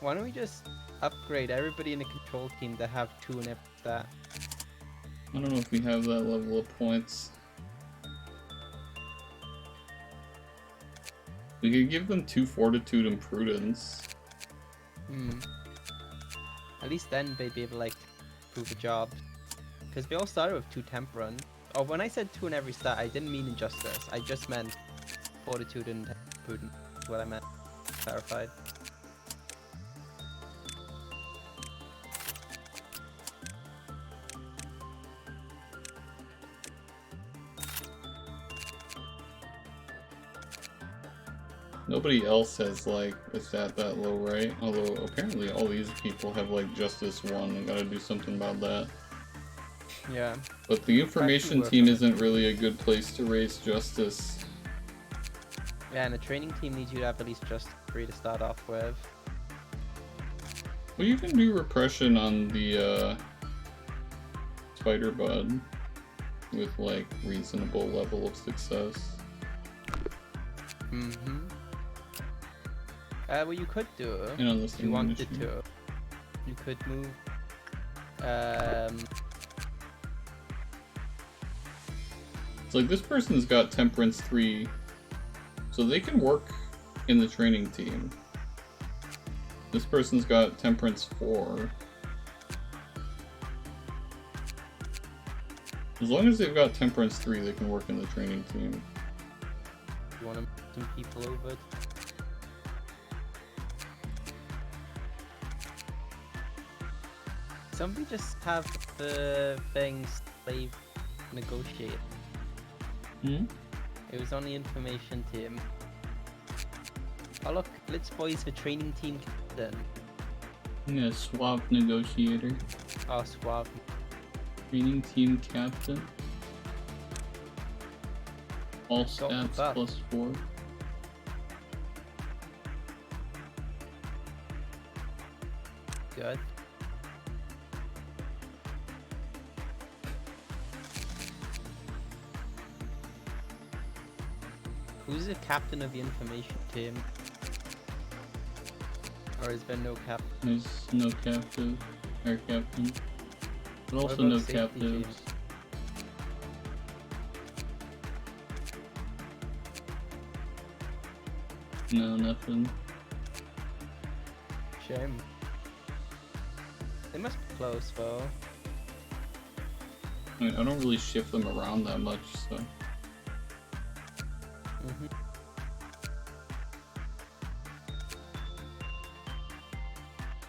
Why don't we just upgrade everybody in the control team to have 2 in every stat? I don't know if we have that level of points. We could give them 2 fortitude and prudence. At least then they'd be able to, like, prove a job. Because we all started with 2 temperance. Oh, when I said 2 in every stat, I didn't mean injustice. I just meant fortitude and prudence. That's what I meant. Clarified. Nobody else has, like, a stat that low, right? Although, apparently all these people have, like, Justice 1. We gotta do something about that. Yeah. But the information team isn't really a good place to raise justice. Yeah, and the training team needs you to have at least just 3 to start off with. Well, you can do repression on the, Spider Bud with, like, reasonable level of success. Well, you could do it if you wanted to. You could move. It's like this person's got Temperance 3, so they can work in the training team. This person's got Temperance 4. As long as they've got Temperance 3, they can work in the training team. You want to move some people over? Somebody just have the things slave negotiate. It was on the information team. Oh look, let's voice the training team captain. Yeah, swap negotiator. Oh, swap. Training team captain. All stats buff. +4. Good. Who's the captain of the information team? Or has been no captain? There's no captive, air captain. But What also about no safety captives. team? No, nothing. Shame. They must be close though. I mean, I don't really shift them around that much, so.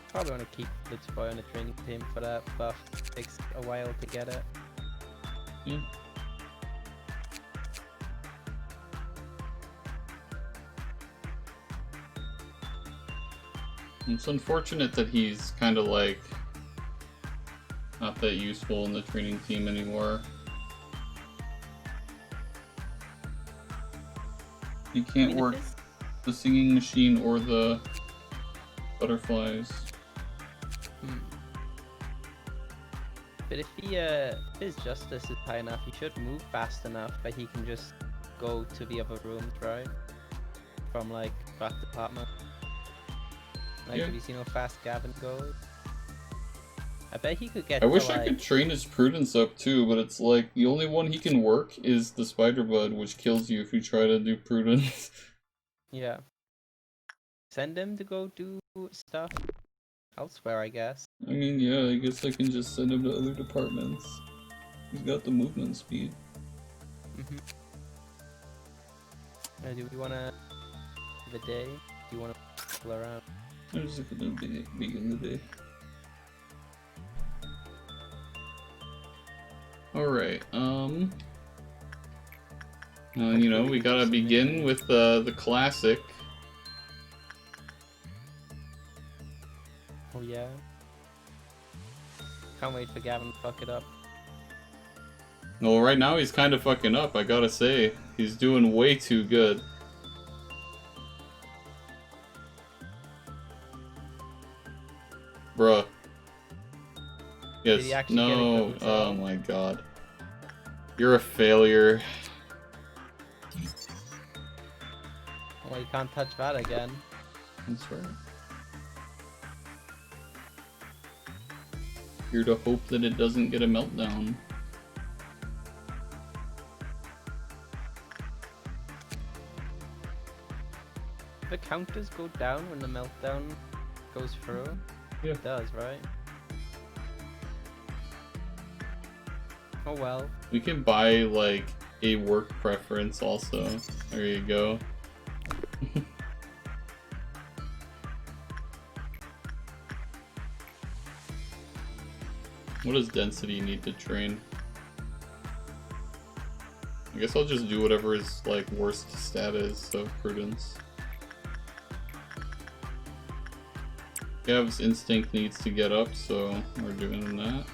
Probably want to keep Blitz Boy on the training team for that buff. Takes a while to get it. Yeah. It's unfortunate that he's kind of like not that useful in the training team anymore. You can't work the singing machine or the butterflies. But if his justice is high enough, he should move fast enough that he can just go to the other rooms, right? From like that department. Like, Yeah. have you seen how fast Gavin goes? I bet he could get I wish to, I could train his prudence up too, but it's like the only one he can work is the spider bud, which kills you if you try to do prudence. Yeah. Send him to go do stuff elsewhere, I guess. I mean, yeah, I guess I can just send him to other departments. He's got the movement speed. Do we want to the day? Do you want to pull around? I'm just gonna begin the day. Alright, you know, we gotta begin with the classic. Oh yeah. Can't wait for Gavin to fuck it up. Well, right now he's kind of fucking up, I gotta say. He's doing way too good. Bruh. Yes, no, oh my god. You're a failure. Well, you can't touch that again. That's right. Here to hope that it doesn't get a meltdown. The counters go down when the meltdown goes through? Yeah. It does, right? Oh well. We can buy, like, a work preference also. There you go. What does density need to train? I guess I'll just do whatever his, like, worst stat is, so prudence. Gav's instinct needs to get up, so we're doing that.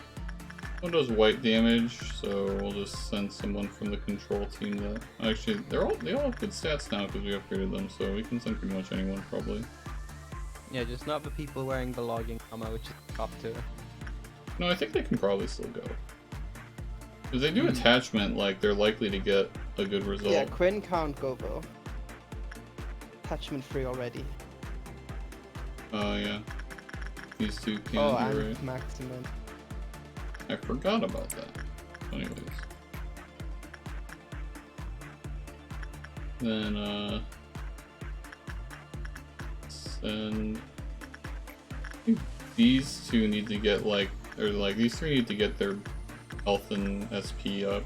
One does white damage, so we'll just send someone from the control team that... Actually, they all have good stats now because we upgraded them, so we can send pretty much anyone, probably. Yeah, just not the people wearing the logging armor, which is top 2. No, I think they can probably still go. If they do attachment, like, they're likely to get a good result. Yeah, Quinn can't go though. Attachment free already. Oh, yeah. These two can, oh, and right? maximum. I forgot about that. Anyways. Then, send... I think these two need to get, like, or, like, these three need to get their health and SP up.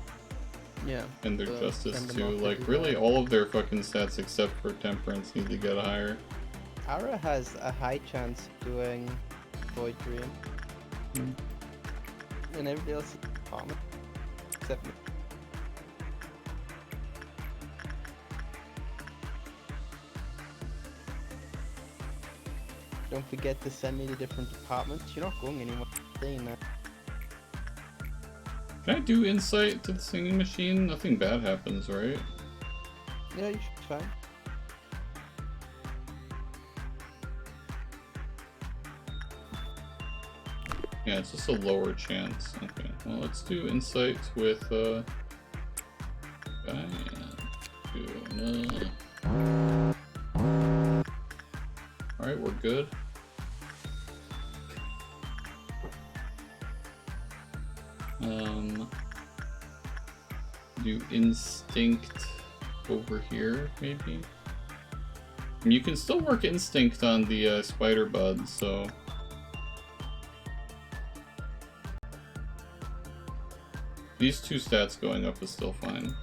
Yeah. And their justice, too. Like, to really, all of their fucking stats except for temperance need to get higher. Ara has a high chance of doing Void Dream. And everybody else is common. Except me. Don't forget to send me the different departments. You're not going anywhere. Staying there. Can I do insight to the singing machine? Nothing bad happens, right? Yeah, you should be fine. Yeah, it's just a lower chance. Okay, well, let's do insight with, Alright, we're good. Do instinct over here, maybe? And you can still work instinct on the spider bud, so... These two stats going up is still fine.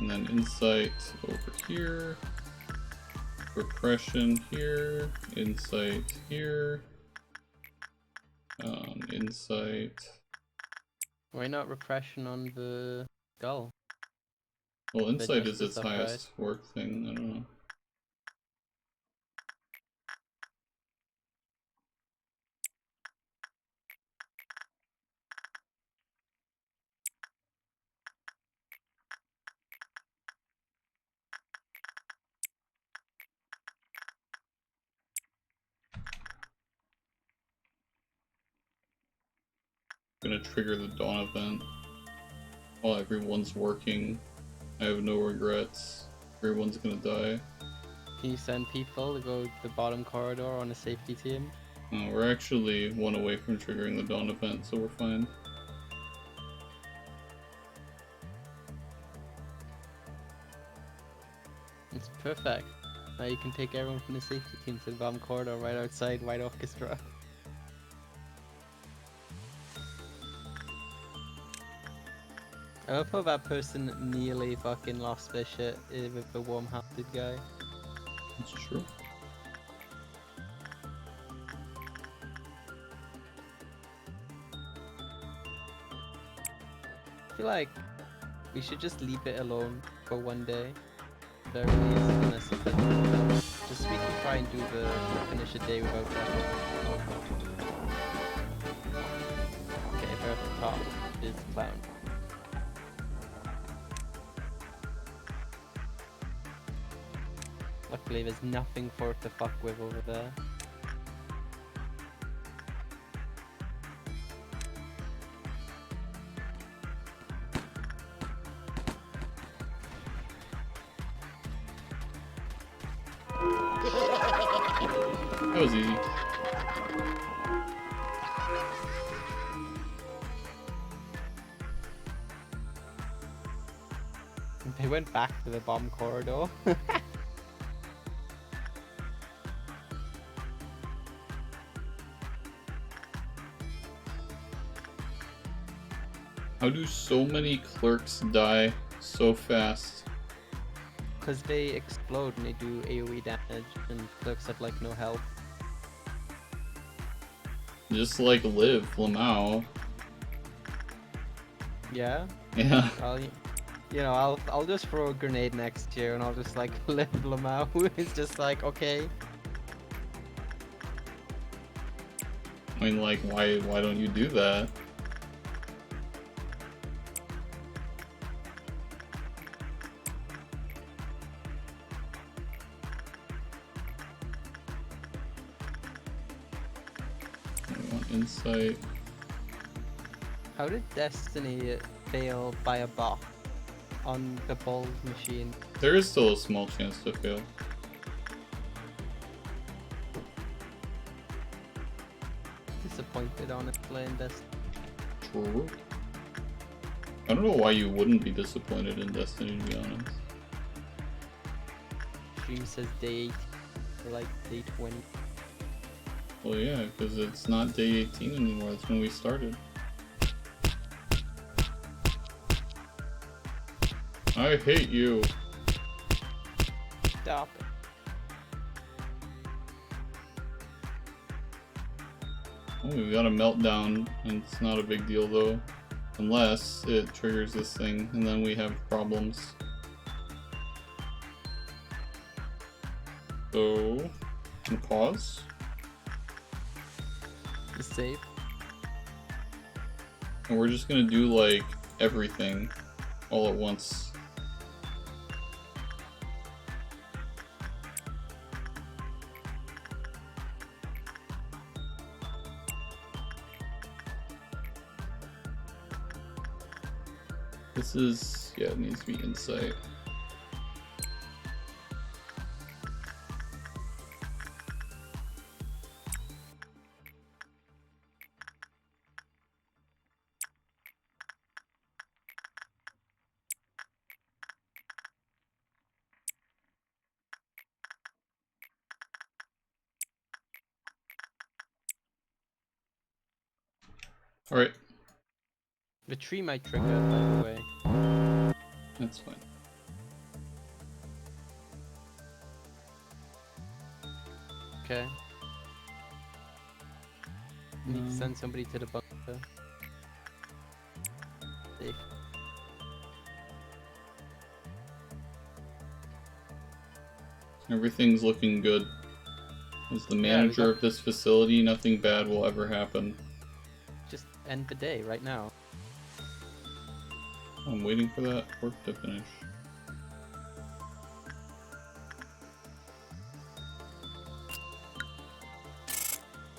And then insight over here. Repression here. Insight here. Insight. Why not repression on the skull? Well, insight is its highest work thing, I don't know. Gonna trigger the dawn event while everyone's working. I have no regrets. Everyone's gonna die. Can you send people to go to the bottom corridor on a safety team? We're actually one away from triggering the dawn event, so we're fine. It's perfect. Now you can take everyone from the safety team to the bottom corridor right outside White Orchestra. I love how that person nearly fucking lost their shit with the warm-hearted guy. That's true. I feel like we should just leave it alone for one day. Very easy just so we can try and do the finish a day without that. Okay, there at the top is the clown. Luckily there's nothing for it to fuck with over there. That was easy. They went back to the bomb corridor. How do so many clerks die so fast? Because they explode and they do AoE damage and clerks have like no health. Just like live, Lamau. Yeah? Yeah. I'll just throw a grenade next to you and I'll just like live Lamau. It's just like, okay. I mean, like, why don't you do that? Insight. How did Destiny fail by a bot on the bold machine? There is still a small chance to fail. Disappointed honestly in Destiny. True. I don't know why you wouldn't be disappointed in Destiny, to be honest. Stream says day 8 or like day 20. Well, yeah, because it's not day 18 anymore. That's when we started. I hate you. Stop it. Oh, we got a meltdown, and it's not a big deal though. Unless it triggers this thing, and then we have problems. So, I'm gonna pause. The safe. And we're just gonna do, like, everything all at once. This is, yeah, it needs to be insight. Alright. The tree might trigger it, by the way. That's fine. Okay. Need to send somebody to the bunker. Safe. Everything's looking good. As the manager of this facility, nothing bad will ever happen. Just end the day right now. I'm waiting for that work to finish.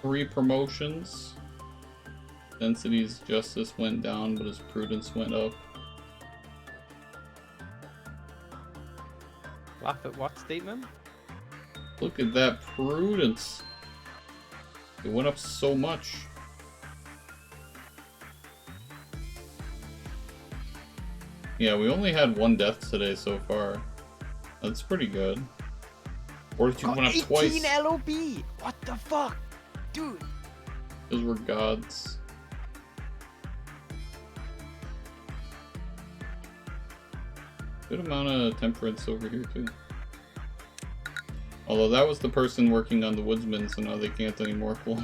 Three promotions. Density's justice went down, but his prudence went up. Laugh at what statement? Look at that prudence. It went up so much. Yeah, we only had one death today so far. That's pretty good. Fortitude went up twice. 18 LOB! What the fuck? Dude! Because we're gods. Good amount of temperance over here too. Although that was the person working on the woodsman, so now they can't anymore. Cool.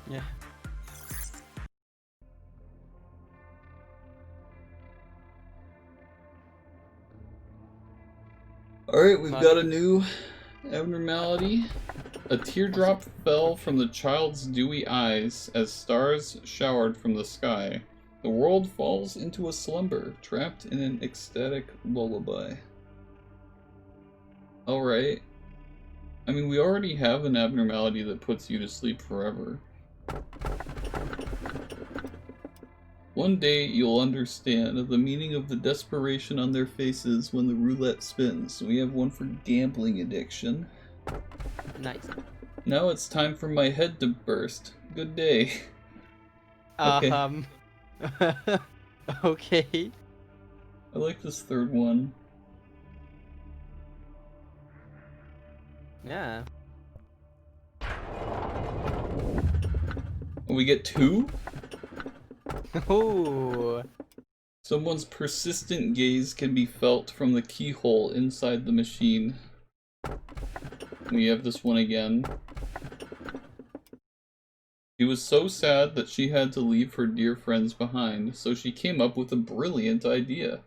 Yeah. Alright, we've got a new abnormality. A teardrop fell from the child's dewy eyes as stars showered from the sky. The world falls into a slumber, trapped in an ecstatic lullaby. Alright. I mean, we already have an abnormality that puts you to sleep forever. One day you'll understand the meaning of the desperation on their faces when the roulette spins. We have one for gambling addiction. Nice. Now it's time for my head to burst. Good day. Okay. Okay. I like this third one. Yeah. We get two? Oh. Someone's persistent gaze can be felt from the keyhole inside the machine. We have this one again. She was so sad that she had to leave her dear friends behind, so she came up with a brilliant idea.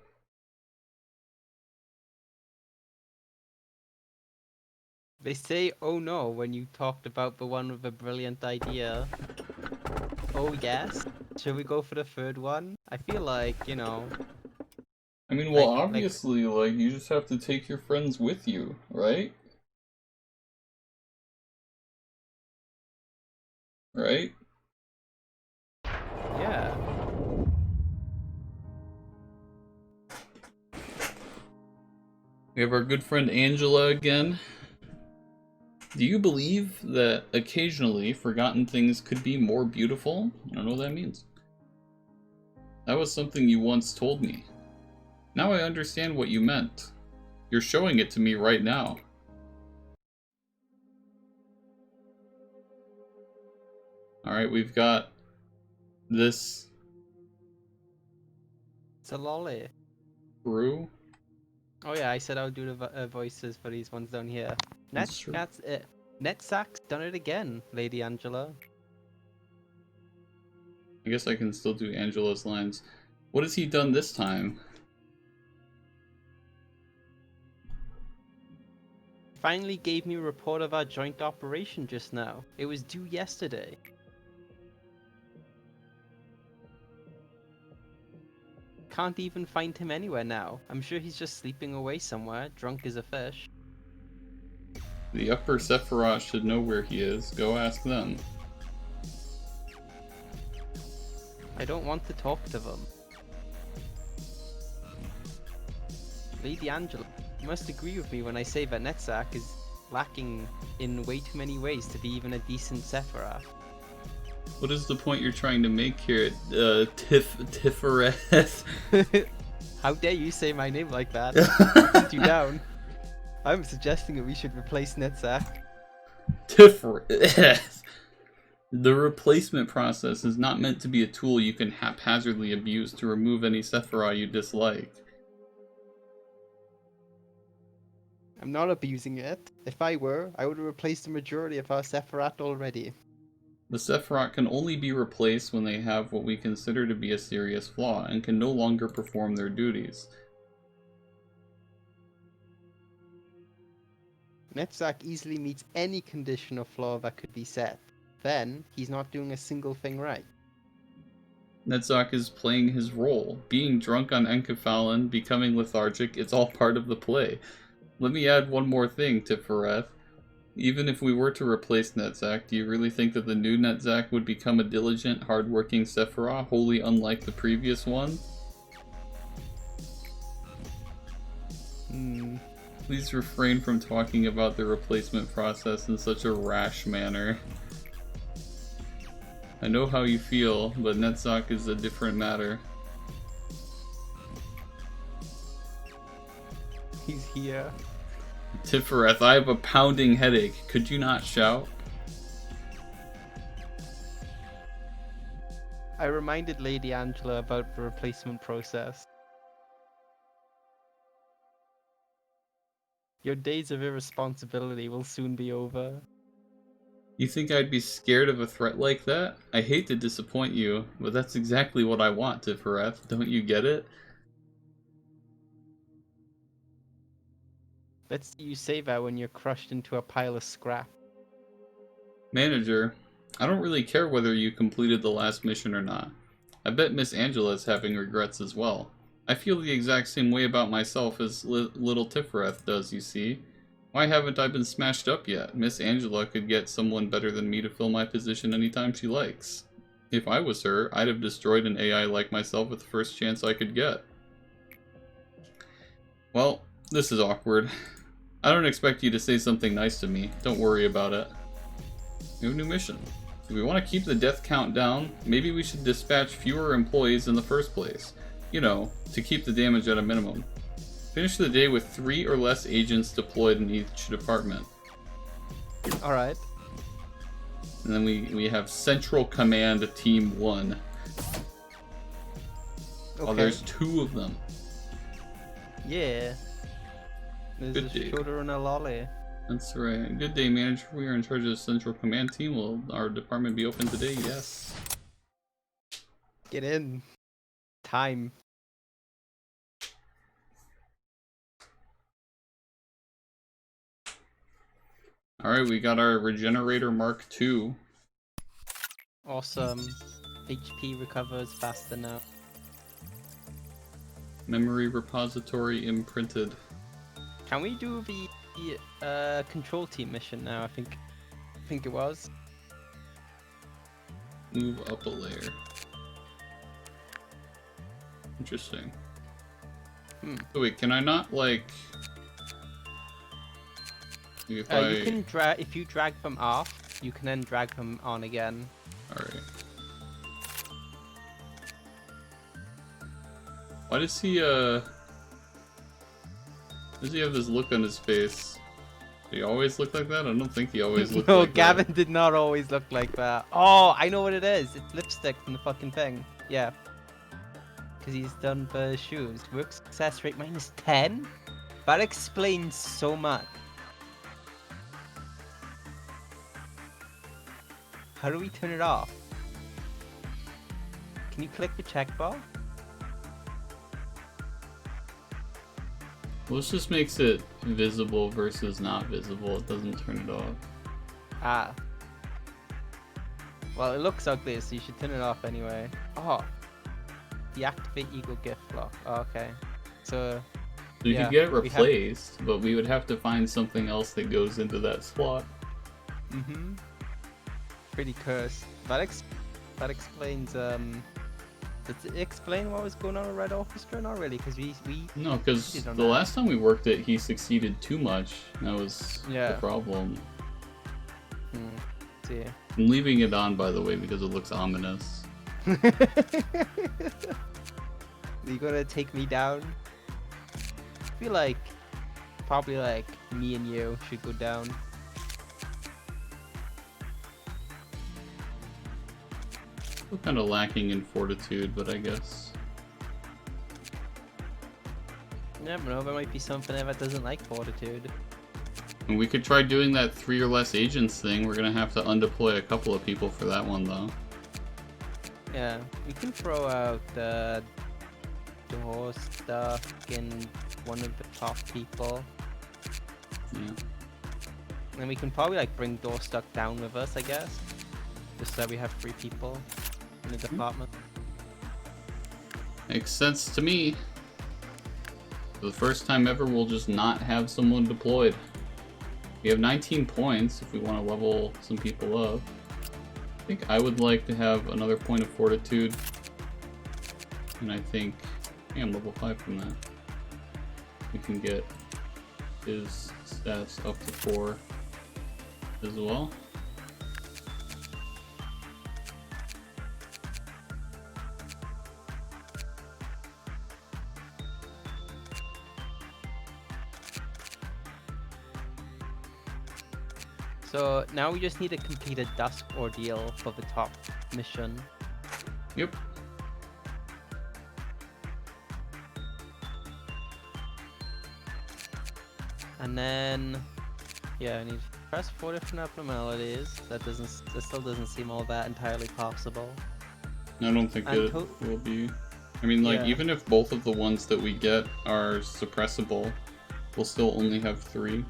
They say, oh no, when you talked about the one with a brilliant idea. Oh yes? Should we go for the third one? I feel like, you know... I mean, well, obviously, like, you just have to take your friends with you, right? Right? Yeah. We have our good friend Angela again. Do you believe that occasionally forgotten things could be more beautiful? I don't know what that means. That was something you once told me. Now I understand what you meant. You're showing it to me right now. Alright, we've got this. It's a lolly. Brew. Oh yeah, I said I would do the voices for these ones down here. That's true. Netsack's done it again, Lady Angela. I guess I can still do Angela's lines. What has he done this time? Finally gave me a report of our joint operation just now. It was due yesterday. Can't even find him anywhere now. I'm sure he's just sleeping away somewhere, drunk as a fish. The upper Sephiroth should know where he is. Go ask them. I don't want to talk to them. Lady Angela, you must agree with me when I say that Netzach is lacking in way too many ways to be even a decent Sephiroth. What is the point you're trying to make here, Tiferet? How dare you say my name like that? I'll put you down. I'm suggesting that we should replace Netzach. Tiferet. The replacement process is not meant to be a tool you can haphazardly abuse to remove any Sephiroth you dislike. I'm not abusing it. If I were, I would have replaced the majority of our Sephiroth already. The Sephiroth can only be replaced when they have what we consider to be a serious flaw and can no longer perform their duties. Netzach easily meets any condition or flaw that could be set. Then, he's not doing a single thing right. Netzach is playing his role. Being drunk on enkephalin, becoming lethargic, it's all part of the play. Let me add one more thing, Tiferet. Even if we were to replace Netzach, do you really think that the new Netzach would become a diligent, hard-working Sephiroth, wholly unlike the previous one? Please refrain from talking about the replacement process in such a rash manner. I know how you feel, but Netzach is a different matter. He's here. Tiferet, I have a pounding headache. Could you not shout? I reminded Lady Angela about the replacement process. Your days of irresponsibility will soon be over. You think I'd be scared of a threat like that? I hate to disappoint you, but that's exactly what I want, Tiferet. Don't you get it? Let's see you say that when you're crushed into a pile of scrap. Manager, I don't really care whether you completed the last mission or not. I bet Miss Angela's having regrets as well. I feel the exact same way about myself as little Tiferet does, you see. Why haven't I been smashed up yet? Miss Angela could get someone better than me to fill my position anytime she likes. If I was her, I'd have destroyed an AI like myself at the first chance I could get. Well, this is awkward. I don't expect you to say something nice to me. Don't worry about it. We have a new mission. If we want to keep the death count down, maybe we should dispatch fewer employees in the first place. You know, to keep the damage at a minimum. Finish the day with 3 or less agents deployed in each department. Alright. And then we have Central Command Team 1. Okay. Oh, there's 2 of them. Yeah. There's Good a day. shoulder and a lolly. That's right. Good day, Manager. We are in charge of the Central Command Team. Will our department be open today? Yes. Get in. Time. Alright, we got our Regenerator Mark II. Awesome. HP recovers faster now. Memory repository imprinted. Can we do the control team mission now? I think it was. Move up a layer. Interesting. So wait, can I not like... You can if you drag them off, you can then drag them on again. Alright. Why does he have this look on his face? Did he always look like that? I don't think he always looked no, like Gavin that. did not always look like that. Oh, I know what it is. It's lipstick from the fucking thing. Yeah. Because he's done the shoes. Work success rate -10? That explains so much. How do we turn it off? Can you click the checkbox? Well, this just makes it visible versus not visible. It doesn't turn it off. Ah. Well, it looks ugly, so you should turn it off anyway. Oh. Deactivate Eagle gift lock. Oh, okay. So You yeah, could get it we have. replaced, but we would have to find something else that goes into that slot. Pretty cursed. That explains. Does it explain what was going on with Red Orchestra? Not really, because we. No, because cheated on the that. last time we worked it, he succeeded too much. That was Yeah. the problem. See. I'm leaving it on, by the way, because it looks ominous. You gonna take me down? I feel like probably like me and you should go down. We're kind of lacking in fortitude, but I guess. You never know, there might be something there that doesn't like fortitude. And we could try doing that 3 or less agents thing. We're gonna have to undeploy a couple of people for that one, though. Yeah, we can throw out the door stuff in one of the top people. Yeah. And we can probably like bring door stuck down with us, I guess. Just so we have 3 people in the department. Makes sense to me. For the first time ever, we'll just not have someone deployed. We have 19 points if we want to level some people up. I think I would like to have another point of fortitude. And I think I'm level 5 from that. We can get his stats up to 4 as well. So now we just need to complete a dusk ordeal for the top mission. Yep. And then, yeah, I need to press 4 different abnormalities. That still doesn't seem all that entirely possible. I don't think it will be. I mean, like, Yeah. even if both of the ones that we get are suppressible, we'll still only have 3.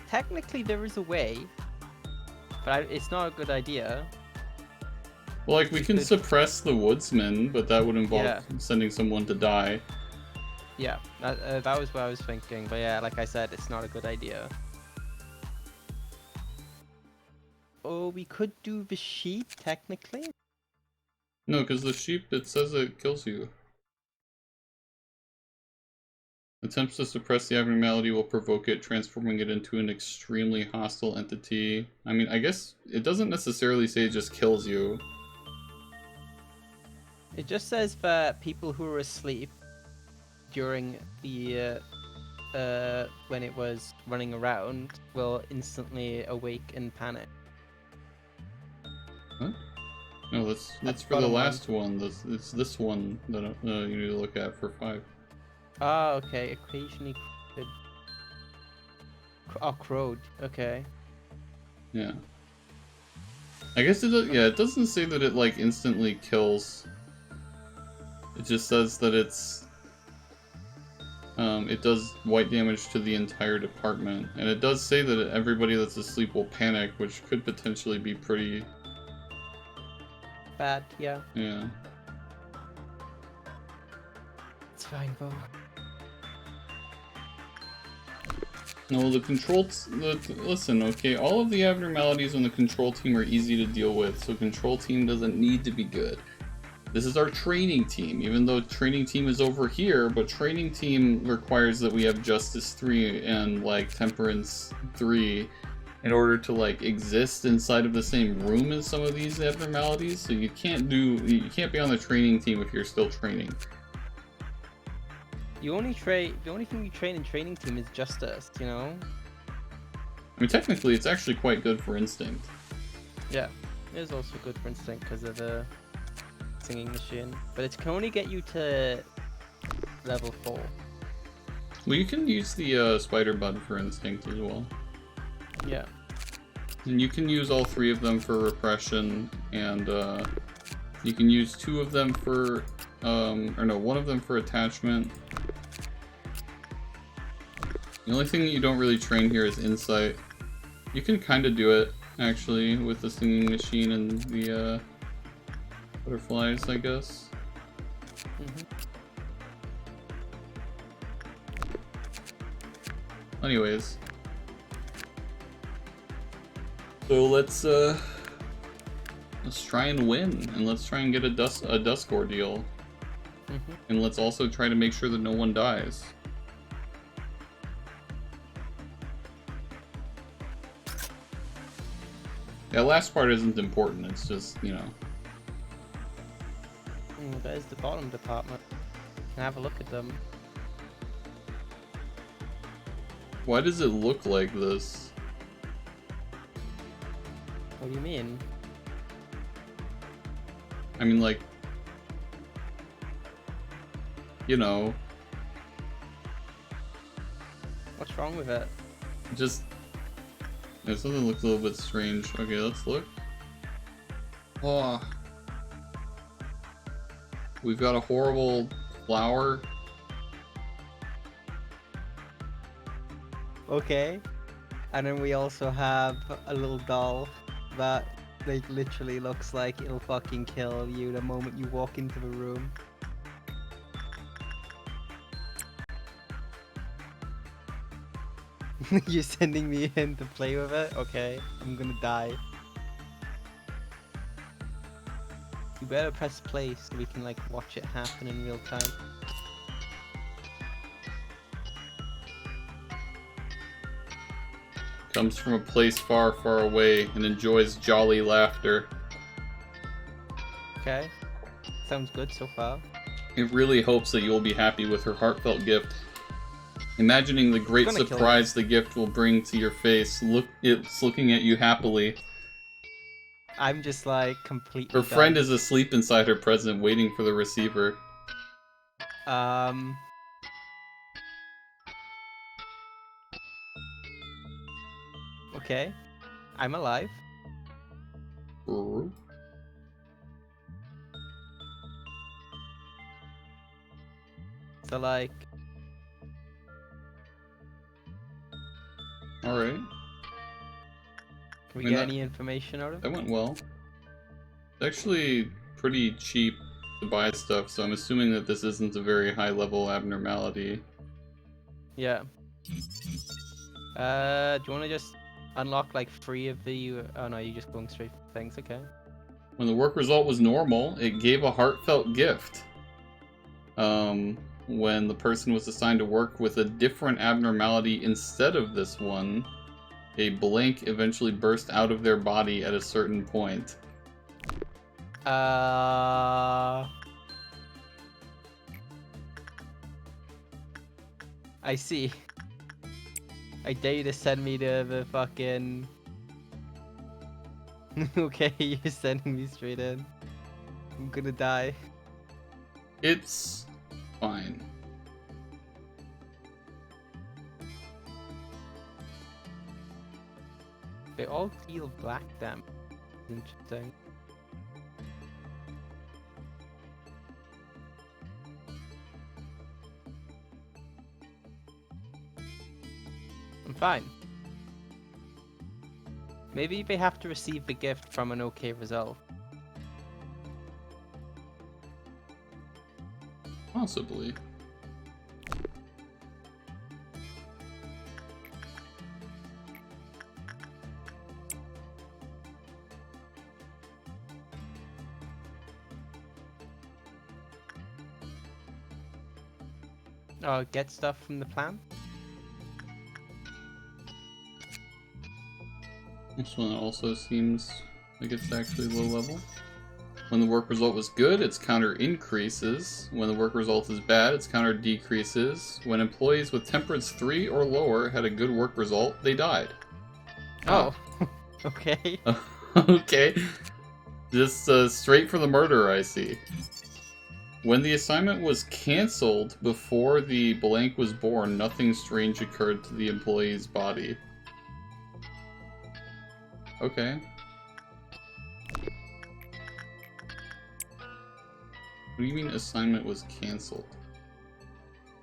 Technically, there is a way, but it's not a good idea. Well, like, we can suppress the woodsman, but that would involve Yeah. sending someone to die. Yeah, that was what I was thinking. But yeah, like I said, it's not a good idea. Oh, we could do the sheep, technically. No, because the sheep, it says it kills you. Attempts to suppress the abnormality will provoke it, transforming it into an extremely hostile entity. I mean, I guess it doesn't necessarily say it just kills you. It just says that people who were asleep during the when it was running around will instantly awake in panic. Huh? No, that's for the last one. It's this one that you need to look at for 5. Ah, okay. Occasionally crowed. Oh, crowed. Okay. Yeah. I guess it does, yeah, it doesn't say that it like instantly kills. It just says that it does white damage to the entire department, and it does say that everybody that's asleep will panic, which could potentially be pretty Bad, yeah. Yeah. It's fine, though. No, the control... listen, okay, all of the abnormalities on the control team are easy to deal with, so control team doesn't need to be good. This is our training team, even though training team is over here, but training team requires that we have Justice 3 and, like, Temperance 3 in order to, like, exist inside of the same room as some of these abnormalities, so you can't be on the training team if you're still training. The only thing you train in training team is justice, you know? I mean, technically, it's actually quite good for instinct. Yeah, it is also good for instinct because of the singing machine, but it can only get you to level 4. Well, you can use the spider bud for instinct as well. Yeah. And you can use all 3 of them for repression, and you can use 2 of them for, or no, 1 of them for attachment. The only thing that you don't really train here is insight. You can kind of do it, actually, with the singing machine and the butterflies, I guess. Anyways. So let's try and win, and let's try and get a dusk ordeal. And let's also try to make sure that no one dies. That last part isn't important, it's just, you know. There's the bottom department. Can have a look at them. Why does it look like this? What do you mean? I mean, like, you know. What's wrong with it? Just, there's something that looks a little bit strange. Okay, let's look. Oh. We've got a horrible flower. Okay. And then we also have a little doll that like literally looks like it'll fucking kill you the moment you walk into the room. You're sending me in to play with it? Okay, I'm gonna die. You better press play so we can like watch it happen in real time. Comes from a place far, far away and enjoys jolly laughter. Okay, sounds good so far. It really hopes that you'll be happy with her heartfelt gift. Imagining the great surprise the gift will bring to your face, it's looking at you happily. I'm just like completely Her friend done. is asleep inside her present, waiting for the receiver. Okay. I'm alive. Ooh. So like... Alright. Can we get any information out of it? That went well. It's actually pretty cheap to buy stuff, so I'm assuming that this isn't a very high level abnormality. Yeah. Do you want to just unlock like 3 of the... Oh no, you're just going straight for things, okay. When the work result was normal, it gave a heartfelt gift. When the person was assigned to work with a different abnormality instead of this one, a blank eventually burst out of their body at a certain point. I see. I dare you to send me to the fucking... Okay, you're sending me straight in. I'm gonna die. It's fine. They all deal black damage. Interesting. I'm fine. Maybe they have to receive the gift from an okay result. Possibly. Get stuff from the plant? This one also seems like it's actually low level. When the work result was good, its counter increases. When the work result is bad, its counter decreases. When employees with temperance 3 or lower had a good work result, they died. Oh, okay. Okay. Just straight for the murder, I see. When the assignment was cancelled before the blank was born, nothing strange occurred to the employee's body. Okay. What do you mean assignment was cancelled?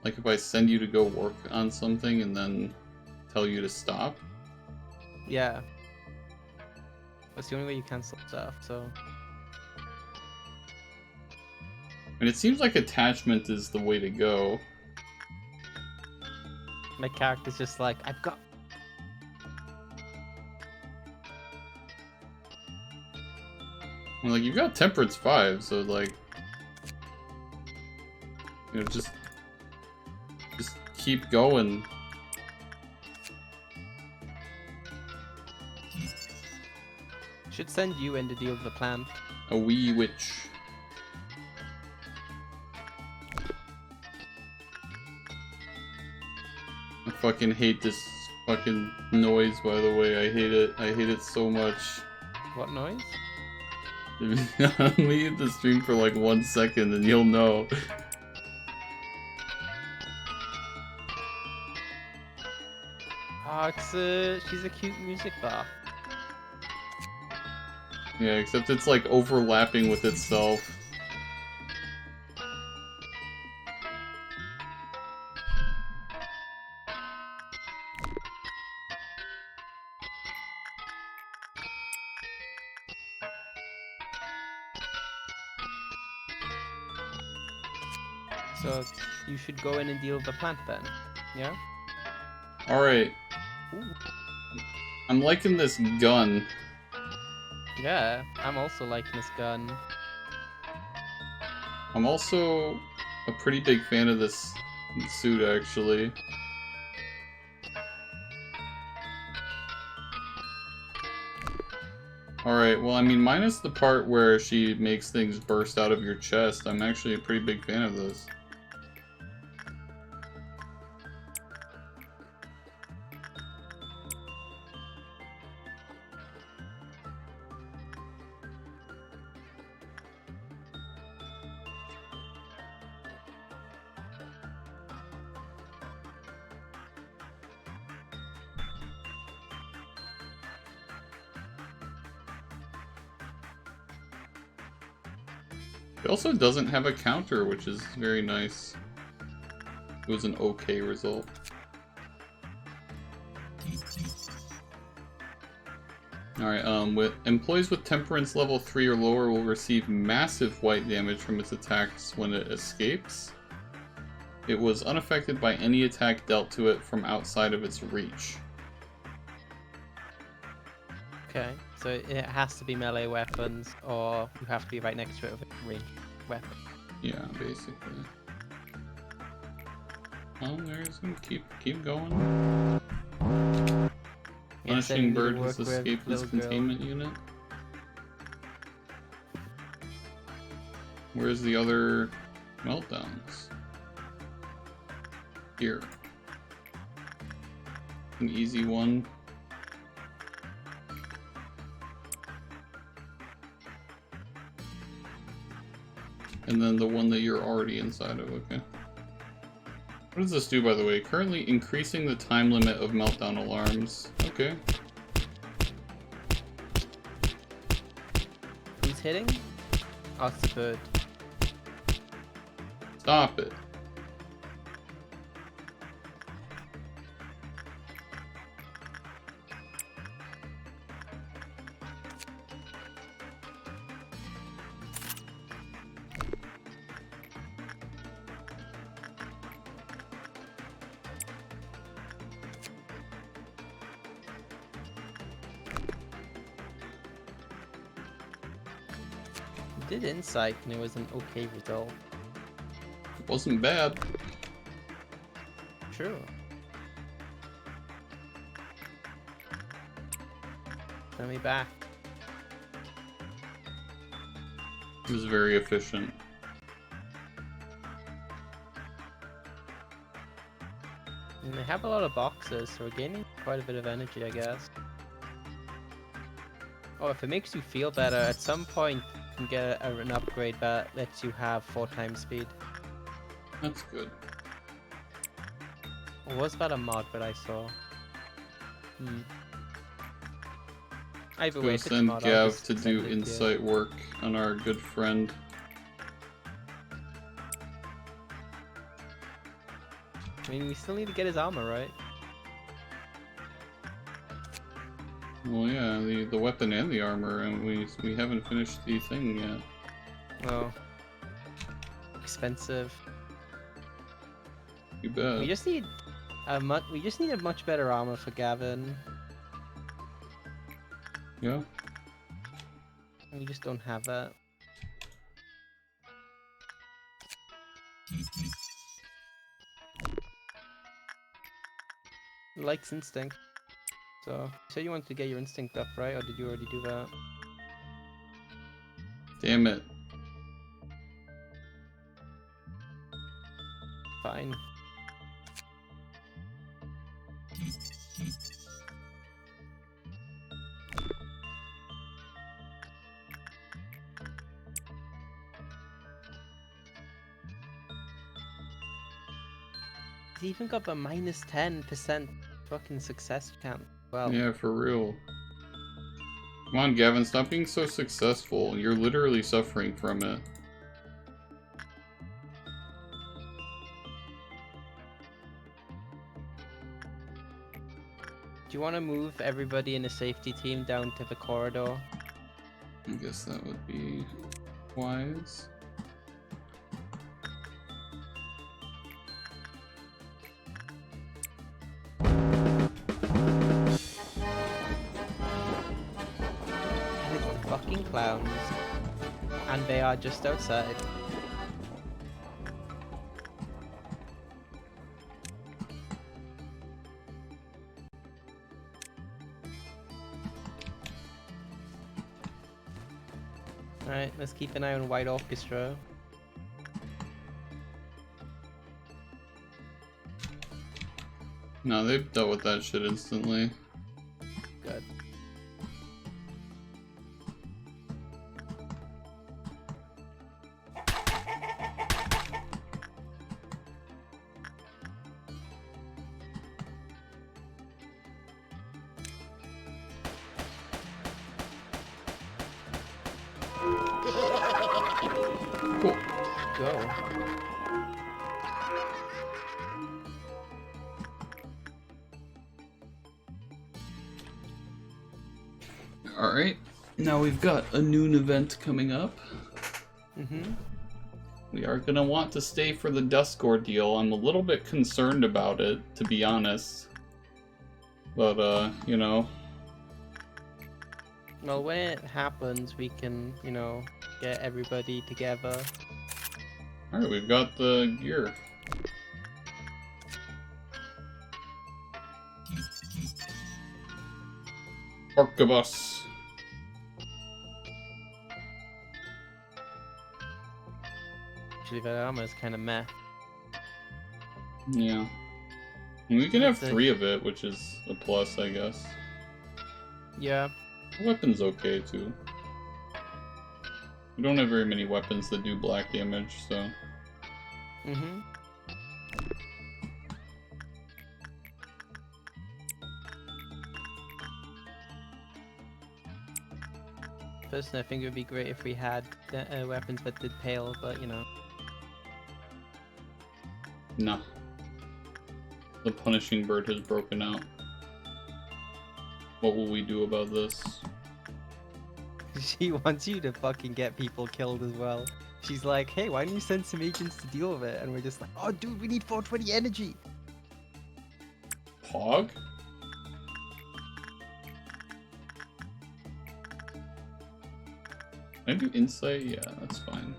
Like if I send you to go work on something and then tell you to stop? Yeah. That's the only way you cancel stuff, so... And it seems like attachment is the way to go. My character's just like, I've got... I mean, like, you've got Temperance 5, so, like... You know, just keep going. Should send you in to deal with the plant. A wee witch. I fucking hate this fucking noise, by the way. I hate it. I hate it so much. What noise? Leave the stream for like 1 second and you'll know. Oh, she's a cute music bar. Yeah, except it's like overlapping with itself. So you should go in and deal with the plant then. Yeah? Alright. Ooh. I'm liking this gun. Yeah, I'm also liking this gun. I'm also a pretty big fan of this suit, actually. Alright, well, I mean, minus the part where she makes things burst out of your chest, I'm actually a pretty big fan of this. It also doesn't have a counter, which is very nice. It was an okay result. Alright, with employees with temperance level 3 or lower will receive massive white damage from its attacks when it escapes. It was unaffected by any attack dealt to it from outside of its reach. Okay, so it has to be melee weapons, or you have to be right next to it with a ranged weapon. Yeah, basically. Oh, there's gonna keep going. Punishing bird has escaped this containment unit. Where's the other meltdowns? Here. An easy one. And then the one that you're already inside of, okay. What does this do, by the way? Currently increasing the time limit of meltdown alarms. Okay. Who's hitting? Oh, it's the bird. Stop it. Did insight and it was an okay result. It wasn't bad. True. Send me back. It was very efficient. And they have a lot of boxes, so we're gaining quite a bit of energy, I guess. Oh, if it makes you feel better, at some point you can get an upgrade that lets you have 4 times speed. That's good. Or was that a mod that I saw? Either way, Go if it's a send mod, I'll Gav just to send do it, yeah. insight work on our good friend. I mean, we still need to get his armor, right? Well, yeah, the weapon and the armor, and we haven't finished the thing yet. Oh. expensive. You bet. We just need a much better armor for Gavin. Yeah. We just don't have that. Likes instinct. So, you said you wanted to get your instinct up, right? Or did you already do that? Damn it. Fine. He's even got the minus 10% fucking success chance. Well, Yeah, for real. Come on, Gavin, stop being so successful. You're literally suffering from it. do you want to move everybody in the safety team down to the corridor? I guess that would be wise. And it's the fucking clowns. And they are just outside. Alright, let's keep an eye on White Orchestra. No, they've dealt with that shit instantly. Good. Cool. Go. Alright. Now we've got a noon event coming up. Mm-hmm. We are gonna want to stay for the dusk ordeal. I'm a little bit concerned about it, to be honest. But, you know. Well, when it happens, we can, you know, get everybody together. Alright, we've got the gear. Arquebus. Actually, that armor is kind of meh. Yeah. We can have That's it. 3 of it, which is a plus, I guess. Yeah. Weapon's okay, too. We don't have very many weapons that do black damage, so... Mm-hmm. Personally, I think it would be great if we had weapons that did pale, but you know. Nah. The punishing bird has broken out. What will we do about this? She wants you to fucking get people killed as well. She's like, hey, why don't you send some agents to deal with it? And we're just like, oh, dude, we need 420 energy. Pog? Can I do insight? Yeah, that's fine.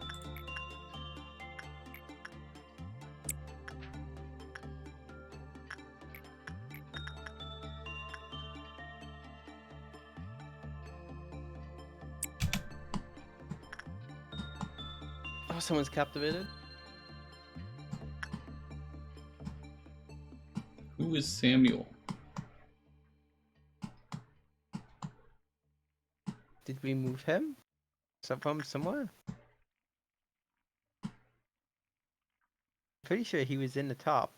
Oh, someone's captivated. Who is Samuel? Did we move him? From somewhere? Pretty sure he was in the top.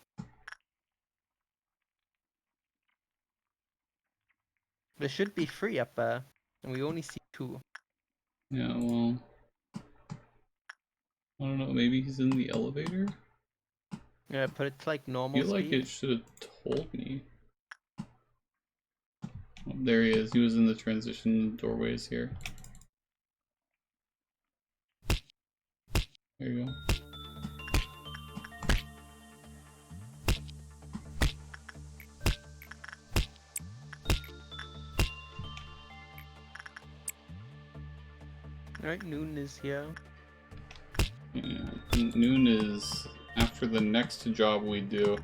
There should be 3 up there, and we only see 2. Yeah, well... I don't know, maybe he's in the elevator? Yeah, put it to like I normal feel like speed. it should have told me. Oh, there he is. He was in the transition doorways here. There you go. Alright, noon is here. Yeah, noon is after the next job we do.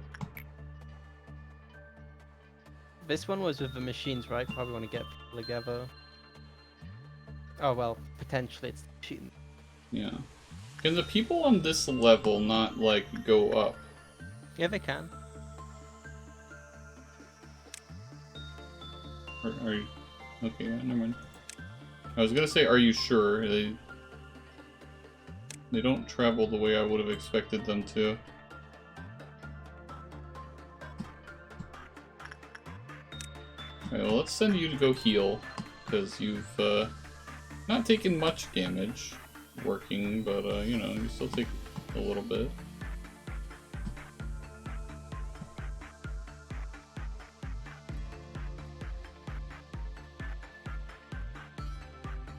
This one was with the machines, right? Probably want to get people together. Oh well, potentially it's the machine. Yeah. Can the people on this level not, like, go up? Yeah, they can. Are you... Okay, yeah, never mind. I was gonna say, are you sure? They don't travel the way I would have expected them to. Alright, well, let's send you to go heal, because you've, not taken much damage working, but, you know, you still take a little bit.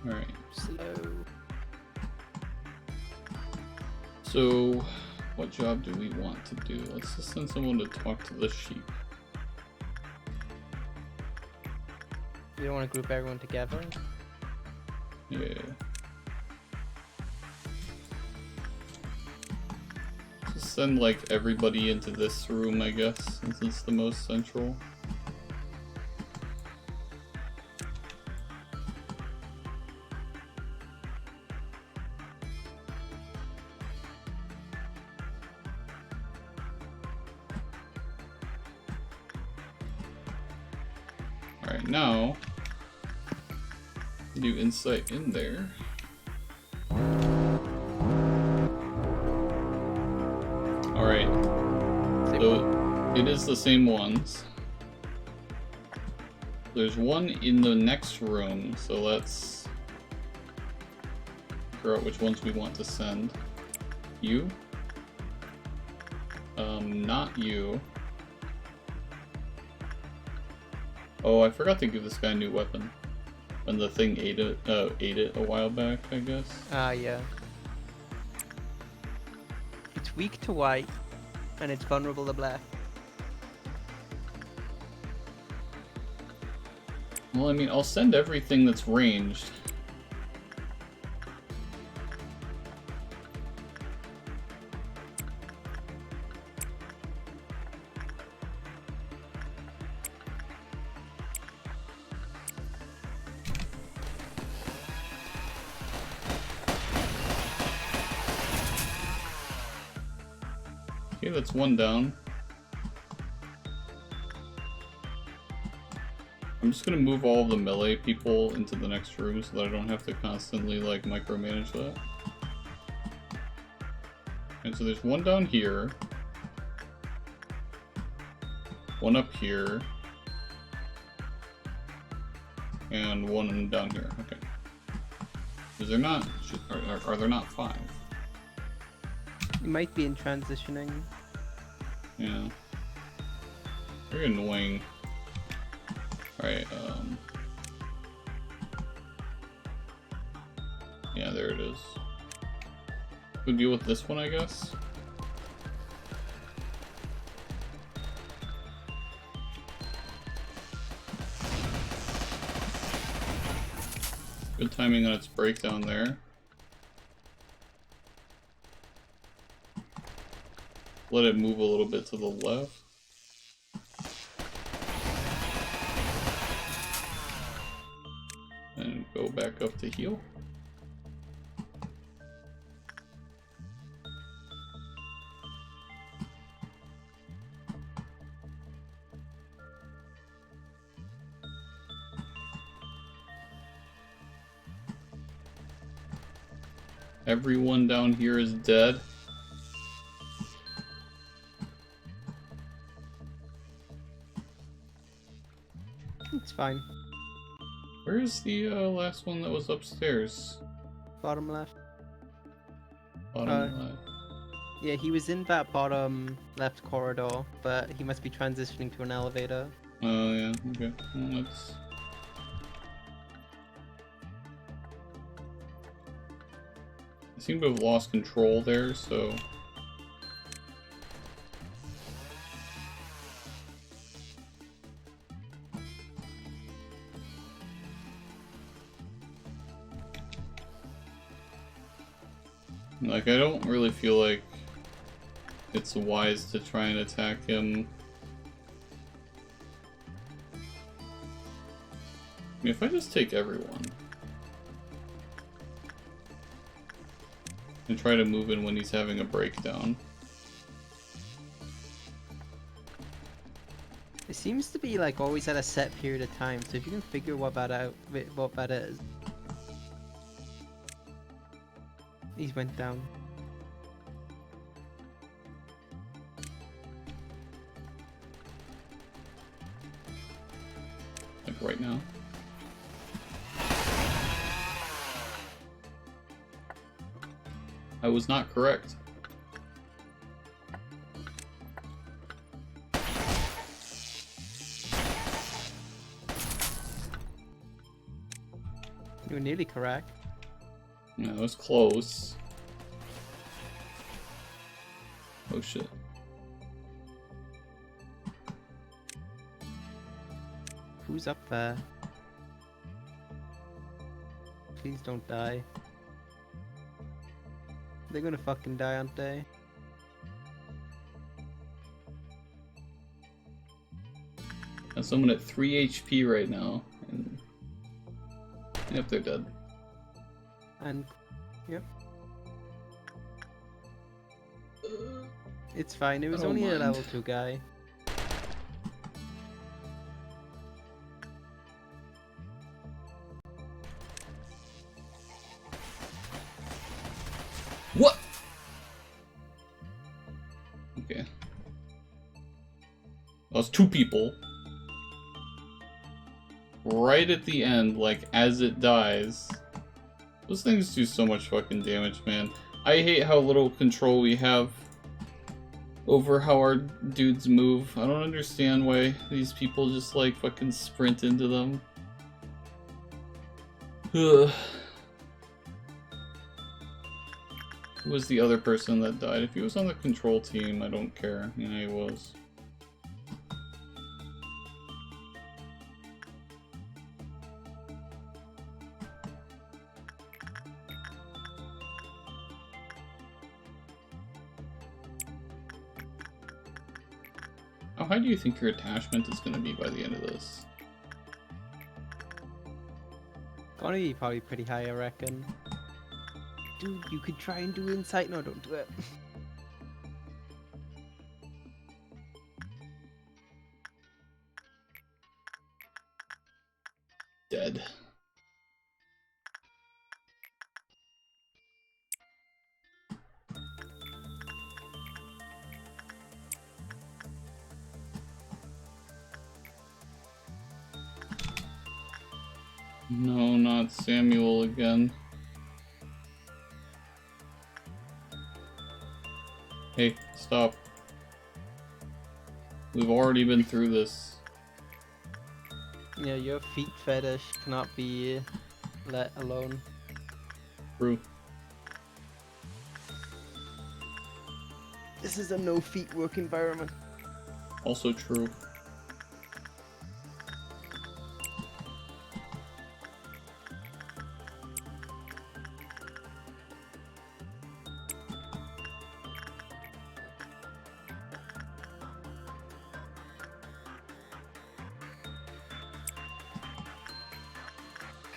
Alright. Slow. So, what job do we want to do? Let's just send someone to talk to the sheep. You don't want to group everyone together? Yeah. Just send, like, everybody into this room, I guess, since it's the most central. Alright, now, do insight in there. Alright, so it is the same ones. There's one in the next room, so let's figure out which ones we want to send. You? Not you. Oh, I forgot to give this guy a new weapon. When the thing ate it a while back, I guess. Ah, yeah. It's weak to white, and it's vulnerable to black. Well, I mean, I'll send everything that's ranged. Okay, that's one down. I'm just gonna move all of the melee people into the next room so that I don't have to constantly, like, micromanage that. And so there's one down here. One up here. And one down here. Okay. Is there not... Are there not 5? You might be in transitioning. Yeah. Very annoying. Alright, yeah, there it is. We'll deal with this one, I guess. Good timing on its breakdown there. Let it move a little bit to the left. And go back up to heal. Everyone down here is dead. It's fine. Where is the last one that was upstairs? Bottom left. Bottom left. Yeah, he was in that bottom left corridor, but he must be transitioning to an elevator. Oh yeah, okay. Well, that's... I seem to have lost control there, so... Like, I don't really feel like it's wise to try and attack him. I mean, if I just take everyone and try to move in when he's having a breakdown. It seems to be like always at a set period of time, so if you can figure what that is. These went down. Like right now. I was not correct. You were nearly correct. Yeah, that was close. Oh shit. Who's up there? Please don't die. They're gonna fucking die, aren't they? Got someone at 3 HP right now. And... Yep, they're dead. And, yep. It's fine, it was I don't only a mind. level 2 guy. What? Okay. That was 2 people. Right at the end, like, as it dies. Those things do so much fucking damage, man. I hate how little control we have over how our dudes move. I don't understand why these people just, like, fucking sprint into them. Ugh. Who was the other person that died? If he was on the control team, I don't care. Yeah, he was. How high do you think your attachment is going to be by the end of this? Gonna be probably pretty high, I reckon. Dude, you could try and do insight. No, don't do it. Dead. No, not Samuel again. Hey, stop. We've already been through this. Yeah, your feet fetish cannot be let alone. True. This is a no feet work environment. Also true.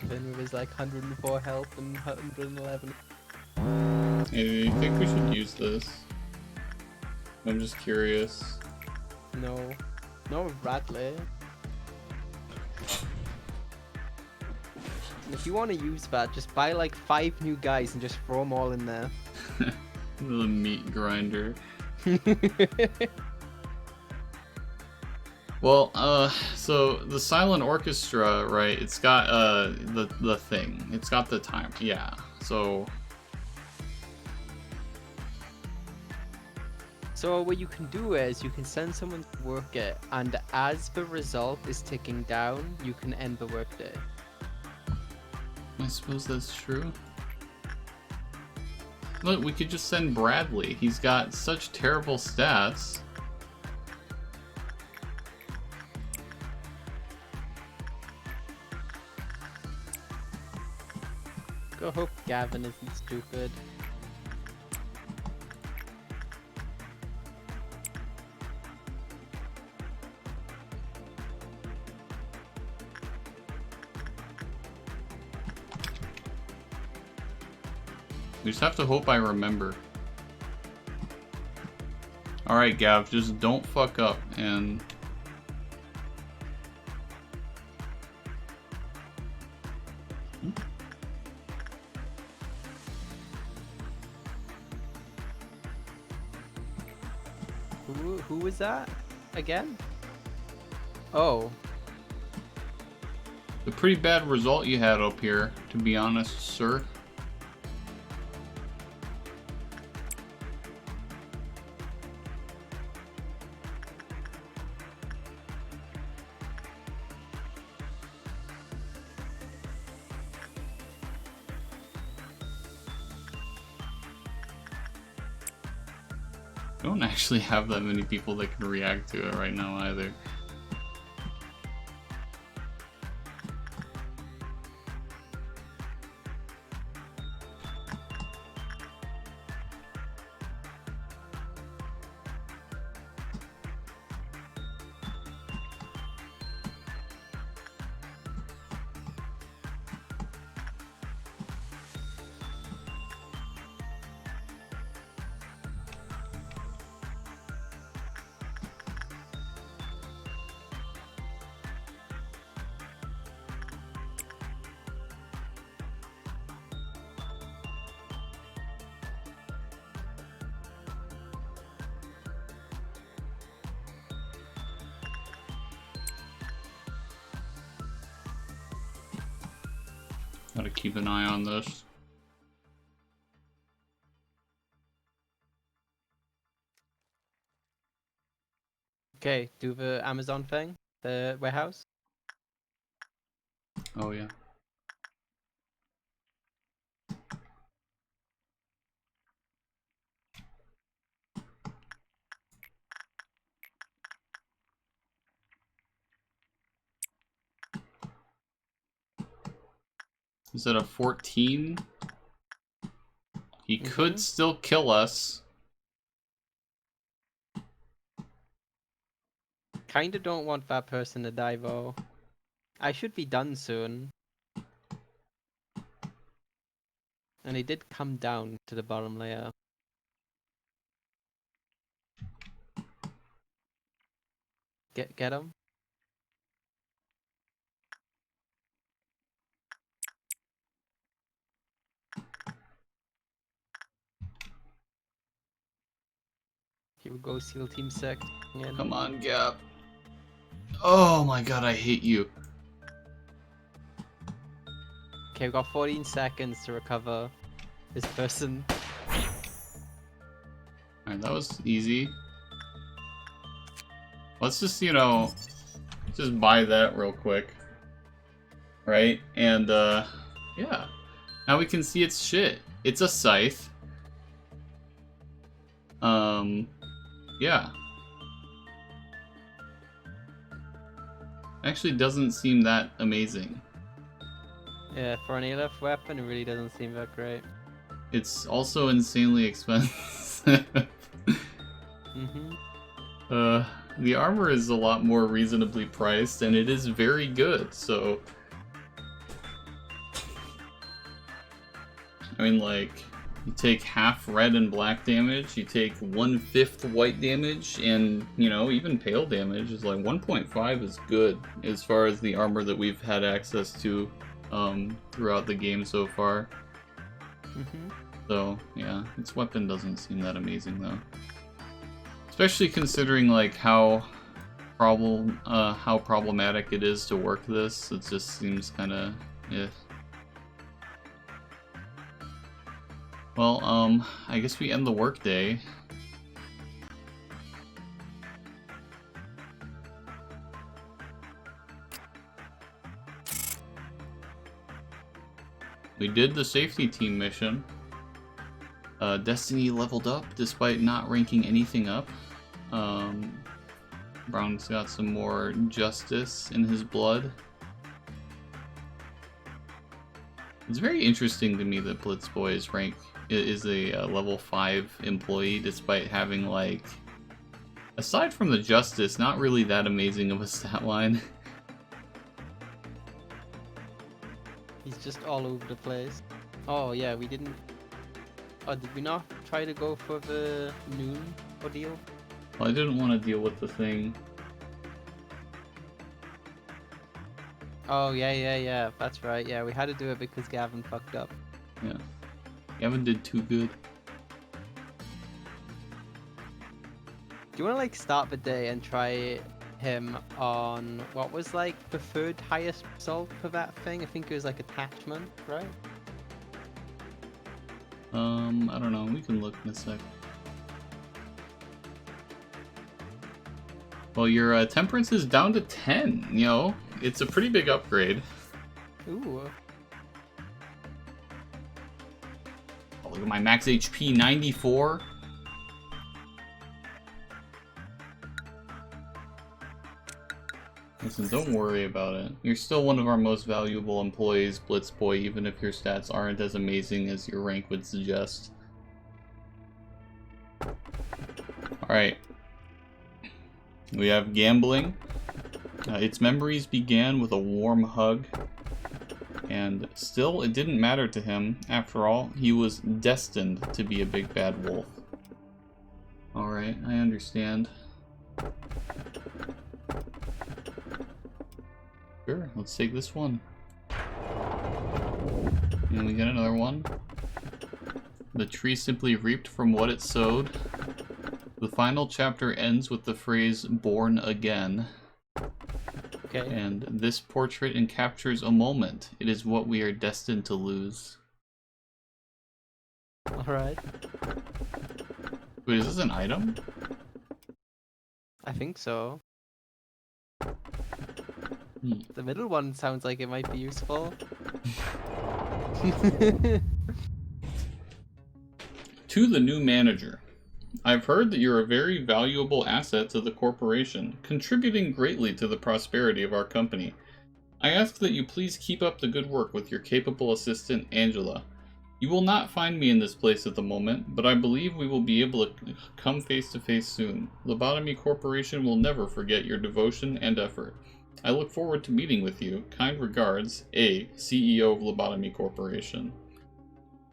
Then with his like 104 health and 111. Hey, do you think we should use this? I'm just curious. No. Not with Bradley. If you want to use that, just buy like 5 new guys and just throw them all in there. The meat grinder. Well, so the silent orchestra, right? It's got the thing. It's got the time. Yeah. So So what you can do is you can send someone to work it, and as the result is ticking down, you can end the workday. I suppose that's true. Look, we could just send Bradley. He's got such terrible stats. Go hope Gavin isn't stupid. We just have to hope I remember. Alright, Gav, just don't fuck up and... Who was that again? Oh. A pretty bad result you had up here, to be honest, sir. Don't actually have that many people that can react to it right now either. Gotta keep an eye on this. Okay, do the Amazon thing, the warehouse. Oh yeah. Is it a 14? He could still kill us. Kinda don't want that person to die though. I should be done soon. And he did come down to the bottom layer. Get him. Here we go, SEAL Team 6. Again. Come on, Gap. Oh my god, I hate you. Okay, we've got 14 seconds to recover this person. Alright, that was easy. Let's just, you know, just buy that real quick. Right? And, yeah. Now we can see its shit. It's a scythe. Yeah. Actually doesn't seem that amazing. Yeah, for an ALF weapon, it really doesn't seem that great. It's also insanely expensive. The armor is a lot more reasonably priced, and it is very good, so... I mean, like, you take half red and black damage, you take 1/5 white damage, and, you know, even pale damage is like 1.5 is good as far as the armor that we've had access to throughout the game so far. So, yeah, its weapon doesn't seem that amazing, though. Especially considering, like, how problematic it is to work this. It just seems kind of, eh. Well, I guess we end the workday. We did the safety team mission. Destiny leveled up despite not ranking anything up. Brown's got some more justice in his blood. It's very interesting to me that Blitzboy's rank is a level 5 employee despite having, like, aside from the justice, not really that amazing of a stat line. He's just all over the place. Oh yeah, we didn't Oh, did we not try to go for the noon ordeal? Well, I didn't want to deal with the thing. Oh, yeah. That's right. Yeah, we had to do it because Gavin fucked up. Yeah. Gavin did too good. Do you want to like start the day and try him on what was like the third highest result for that thing? I think it was like attachment, right? I don't know. We can look in a sec. Well, your temperance is down to 10, you know? It's a pretty big upgrade. Ooh. Oh, look at my max HP, 94. Listen, don't worry about it. You're still one of our most valuable employees, Blitzboy, even if your stats aren't as amazing as your rank would suggest. Alright. We have gambling. Its memories began with a warm hug. And still, it didn't matter to him. After all, he was destined to be a big bad wolf. Alright, I understand. Sure, let's take this one. And we get another one. The tree simply reaped from what it sowed. The final chapter ends with the phrase, "born again." Okay. And this portrait encaptures a moment. It is what we are destined to lose. Alright. Wait, is this an item? I think so. Hmm. The middle one sounds like it might be useful. To the new manager. I've heard that you're a very valuable asset to the corporation, contributing greatly to the prosperity of our company. I ask that you please keep up the good work with your capable assistant, Angela. You will not find me in this place at the moment, but I believe we will be able to come face to face soon. Lobotomy Corporation will never forget your devotion and effort. I look forward to meeting with you. Kind regards, A, CEO of Lobotomy Corporation.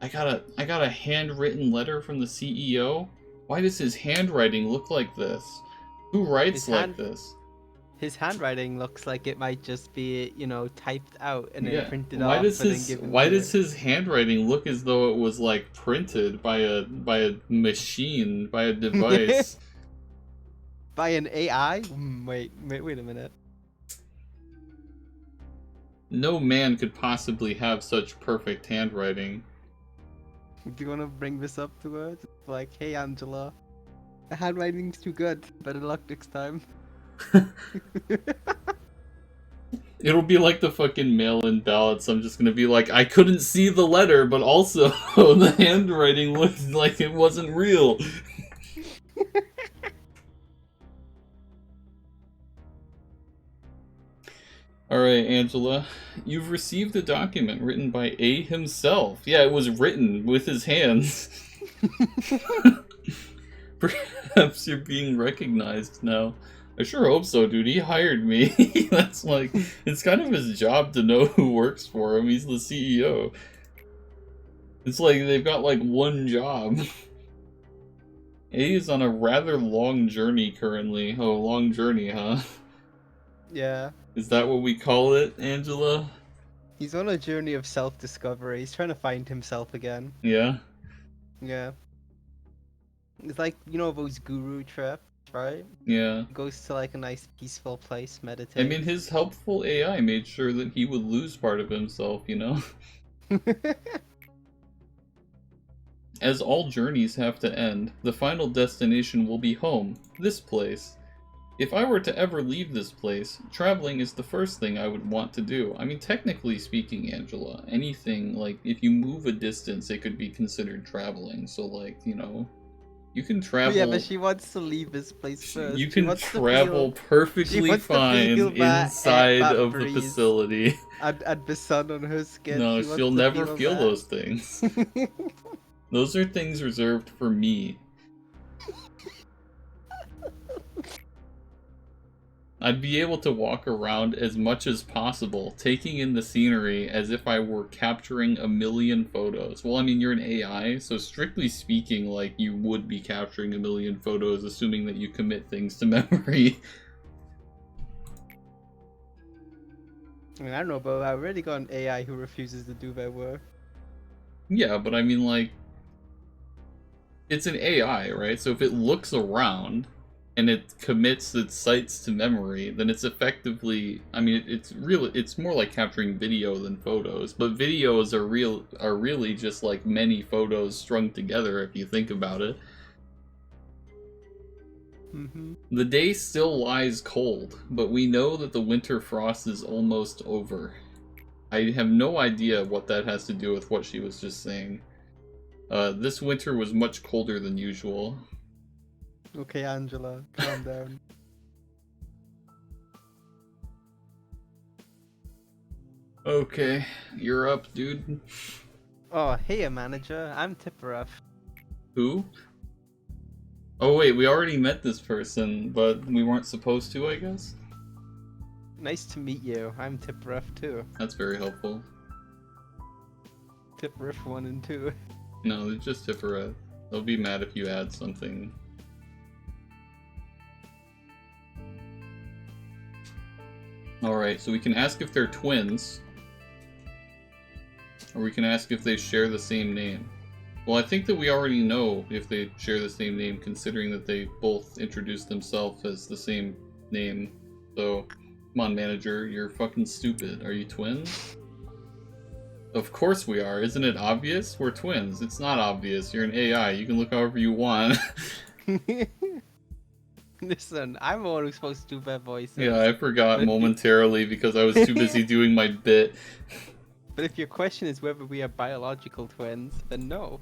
I got a handwritten letter from the CEO? Why does his handwriting look like this? Who writes like this? His handwriting looks like it might just be, you know, typed out and then printed why off does and his then given why to does his handwriting look as though it was like printed by a machine, by a device? By an AI? Wait a minute. No man could possibly have such perfect handwriting. Do you want to bring this up to her? Like, hey Angela, the handwriting's too good. Better luck next time. It'll be like the fucking mail-in ballots. I'm just gonna be like, I couldn't see the letter, but also the handwriting looked like it wasn't real. Alright, Angela. You've received a document written by A himself. Yeah, it was written with his hands. Perhaps you're being recognized now. I sure hope so, dude. He hired me. That's like, it's kind of his job to know who works for him. He's the CEO. It's like they've got like one job. A is on a rather long journey currently. Oh, long journey, huh? Yeah. Is that what we call it, Angela? He's on a journey of self-discovery. He's trying to find himself again. Yeah? Yeah. It's like, you know, those guru trips, right? Yeah. He goes to like a nice peaceful place, meditate. I mean, his helpful AI made sure that he would lose part of himself, you know? As all journeys have to end, the final destination will be home, this place. If I were to ever leave this place, traveling is the first thing I would want to do. I mean, technically speaking, Angela, anything, like, if you move a distance, it could be considered traveling. So, like, you know, you can travel... Yeah, but she wants to leave this place first. You can travel perfectly fine inside of the facility. And the sun on her skin. No, she'll never feel those things. Those are things reserved for me. I'd be able to walk around as much as possible, taking in the scenery as if I were capturing a million photos. Well, I mean, you're an AI, so strictly speaking, like, you would be capturing a million photos, assuming that you commit things to memory. I mean, I don't know, but I've already got an AI who refuses to do their work. Yeah, but I mean, like, it's an AI, right? So if it looks around and it commits its sites to memory, then it's effectively, I mean, it's more like capturing video than photos, but videos are really just like many photos strung together if you think about it. Mm-hmm. The day still lies cold, but we know that the winter frost is almost over. I have no idea what that has to do with what she was just saying. This winter was much colder than usual. Okay, Angela, calm down. Okay, you're up, dude. Oh, hey, manager. I'm Tipperef. Who? Oh wait, we already met this person, but we weren't supposed to, I guess? Nice to meet you. I'm Tipperef too. That's very helpful. Tipperef 1 and 2. No, it's just Tippereth. They'll be mad if you add something. Alright, so we can ask if they're twins. Or we can ask if they share the same name. Well, I think that we already know if they share the same name, considering that they both introduced themselves as the same name. So, come on, manager, you're fucking stupid. Are you twins? Of course we are. Isn't it obvious? We're twins. It's not obvious. You're an AI. You can look however you want. Listen, I'm the one who's supposed to do their voices. Yeah, I forgot momentarily because I was too busy doing my bit. But if your question is whether we are biological twins, then no.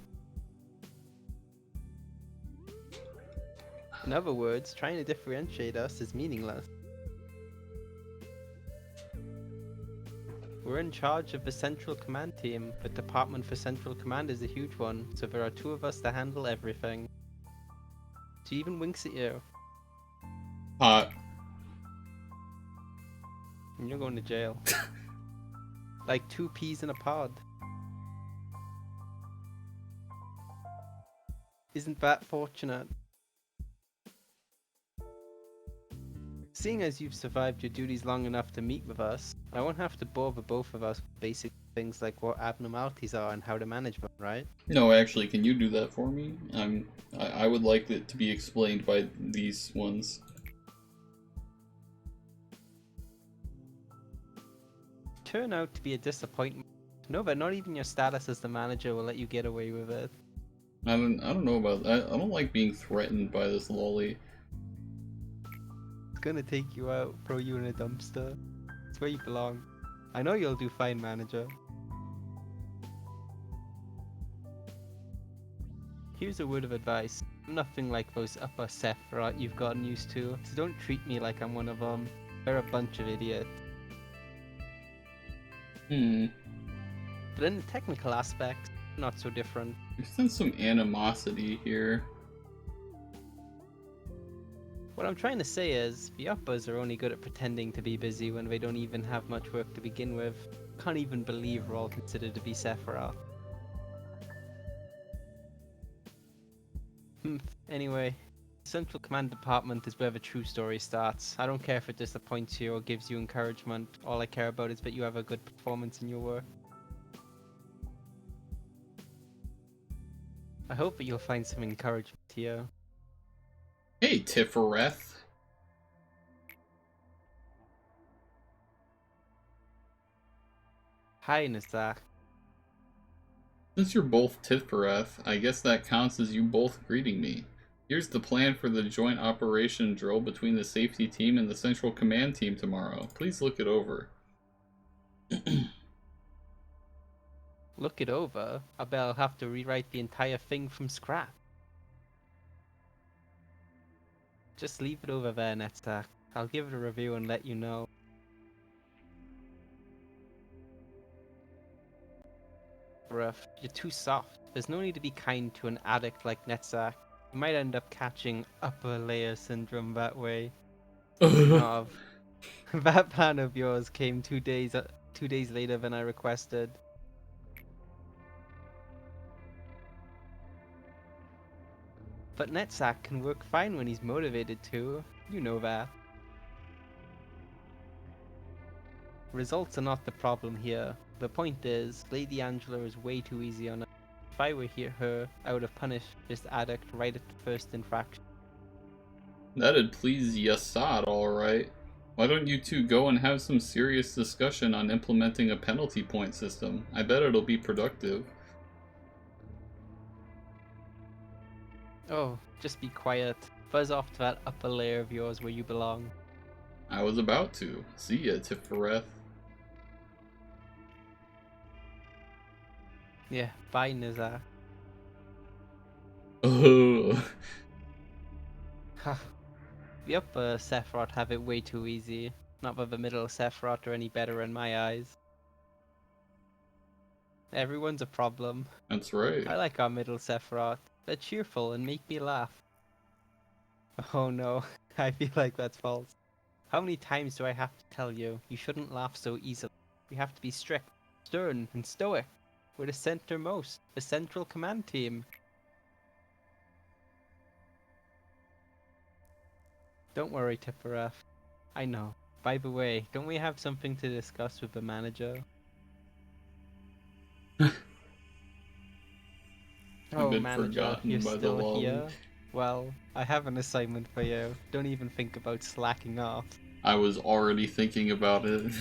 In other words, trying to differentiate us is meaningless. We're in charge of the Central Command team. The Department for Central Command is a huge one, so there are 2 of us to handle everything. She even winks at you. Hot. And you're going to jail. Like 2 peas in a pod. Isn't that fortunate? Seeing as you've survived your duties long enough to meet with us, I won't have to bother both of us with basic things like what abnormalities are and how to manage them, right? No, actually, can you do that for me? I would like it to be explained by these ones. Turn out to be a disappointment. No, but not even your status as the manager will let you get away with it. I don't know about that. I don't like being threatened by this lolly. It's gonna take you out, throw you in a dumpster. It's where you belong. I know you'll do fine, manager. Here's a word of advice. I'm nothing like those upper Sephiroth you've gotten used to, so don't treat me like I'm one of them. They're a bunch of idiots. But in the technical aspects, not so different. I sense some animosity here. What I'm trying to say is, the uppers are only good at pretending to be busy when they don't even have much work to begin with. Can't even believe we're all considered to be Sephiroth. Anyway, Central Command Department is where the true story starts. I don't care if it disappoints you or gives you encouragement. All I care about is that you have a good performance in your work. I hope that you'll find some encouragement here. Hey, Tiffereth. Hi, Nizak. Since you're both Tiffereth, I guess that counts as you both greeting me. Here's the plan for the joint operation drill between the safety team and the Central Command team tomorrow. Please look it over. Look it over. I bet I'll have to rewrite the entire thing from scratch. Just leave it over there, Netzak. I'll give it a review and let you know. Rough, you're too soft. There's no need to be kind to an addict like Netzak. You might end up catching upper layer syndrome that way. Speaking of, That plan of yours came 2 days later than I requested. But Netsack can work fine when he's motivated to. You know that. Results are not the problem here. The point is, Lady Angela is way too easy on us. If I were her, I would have punished this addict right at the first infraction. That'd please Yassad, alright. Why don't you two go and have some serious discussion on implementing a penalty point system? I bet it'll be productive. Oh, just be quiet. Buzz off to that upper layer of yours where you belong. I was about to. See ya, Tifareth. Yeah, bye, Nizar. Oh. The upper Sephiroth have it way too easy. Not that the middle Sephiroth are any better in my eyes. Everyone's a problem. That's right. I like our middle Sephiroth. They're cheerful and make me laugh. Oh no, I feel like that's false. How many times do I have to tell you, you shouldn't laugh so easily? We have to be strict, stern, and stoic. We're the centermost, the central command team. Don't worry, Tifareth. I know. By the way, don't we have something to discuss with the manager? Oh, manager, you're still here? Well, I have an assignment for you. Don't even think about slacking off. I was already thinking about it.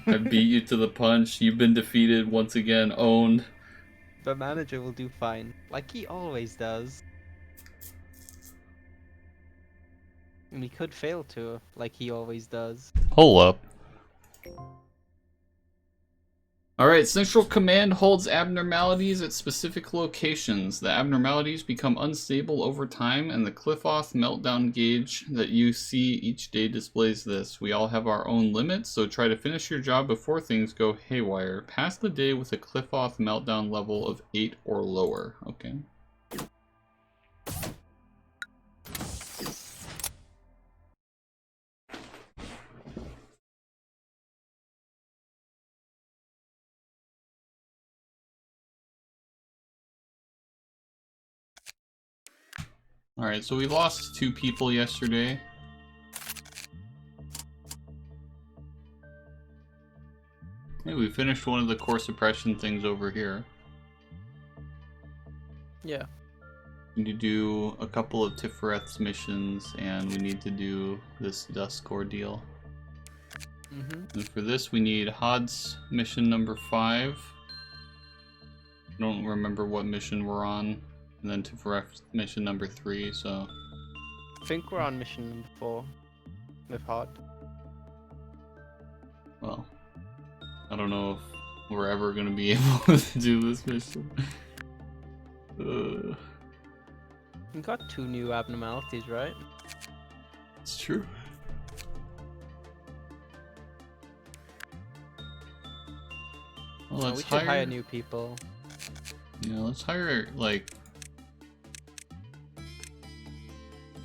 I beat you to the punch. You've been defeated once again. Owned. The manager will do fine, like he always does. And we could fail to, like he always does. Hold up. Alright, Central Command holds abnormalities at specific locations. The abnormalities become unstable over time, and the Cliffoth meltdown gauge that you see each day displays this. We all have our own limits, so try to finish your job before things go haywire. Pass the day with a Cliffoth meltdown level of 8 or lower. Okay. Alright, so we lost 2 people yesterday. Hey, we finished one of the core suppression things over here. Yeah. We need to do a couple of Tifareth's missions, and we need to do this Dusk Ordeal. And for this, we need Hod's mission number 5. I don't remember what mission we're on. And then Tifareth's mission number 3, so... I think we're on mission number 4 with Hod. Well, I don't know if we're ever going to be able to do this mission. We got 2 new abnormalities, right? It's true. Well, We should hire new people. Yeah, let's hire, like...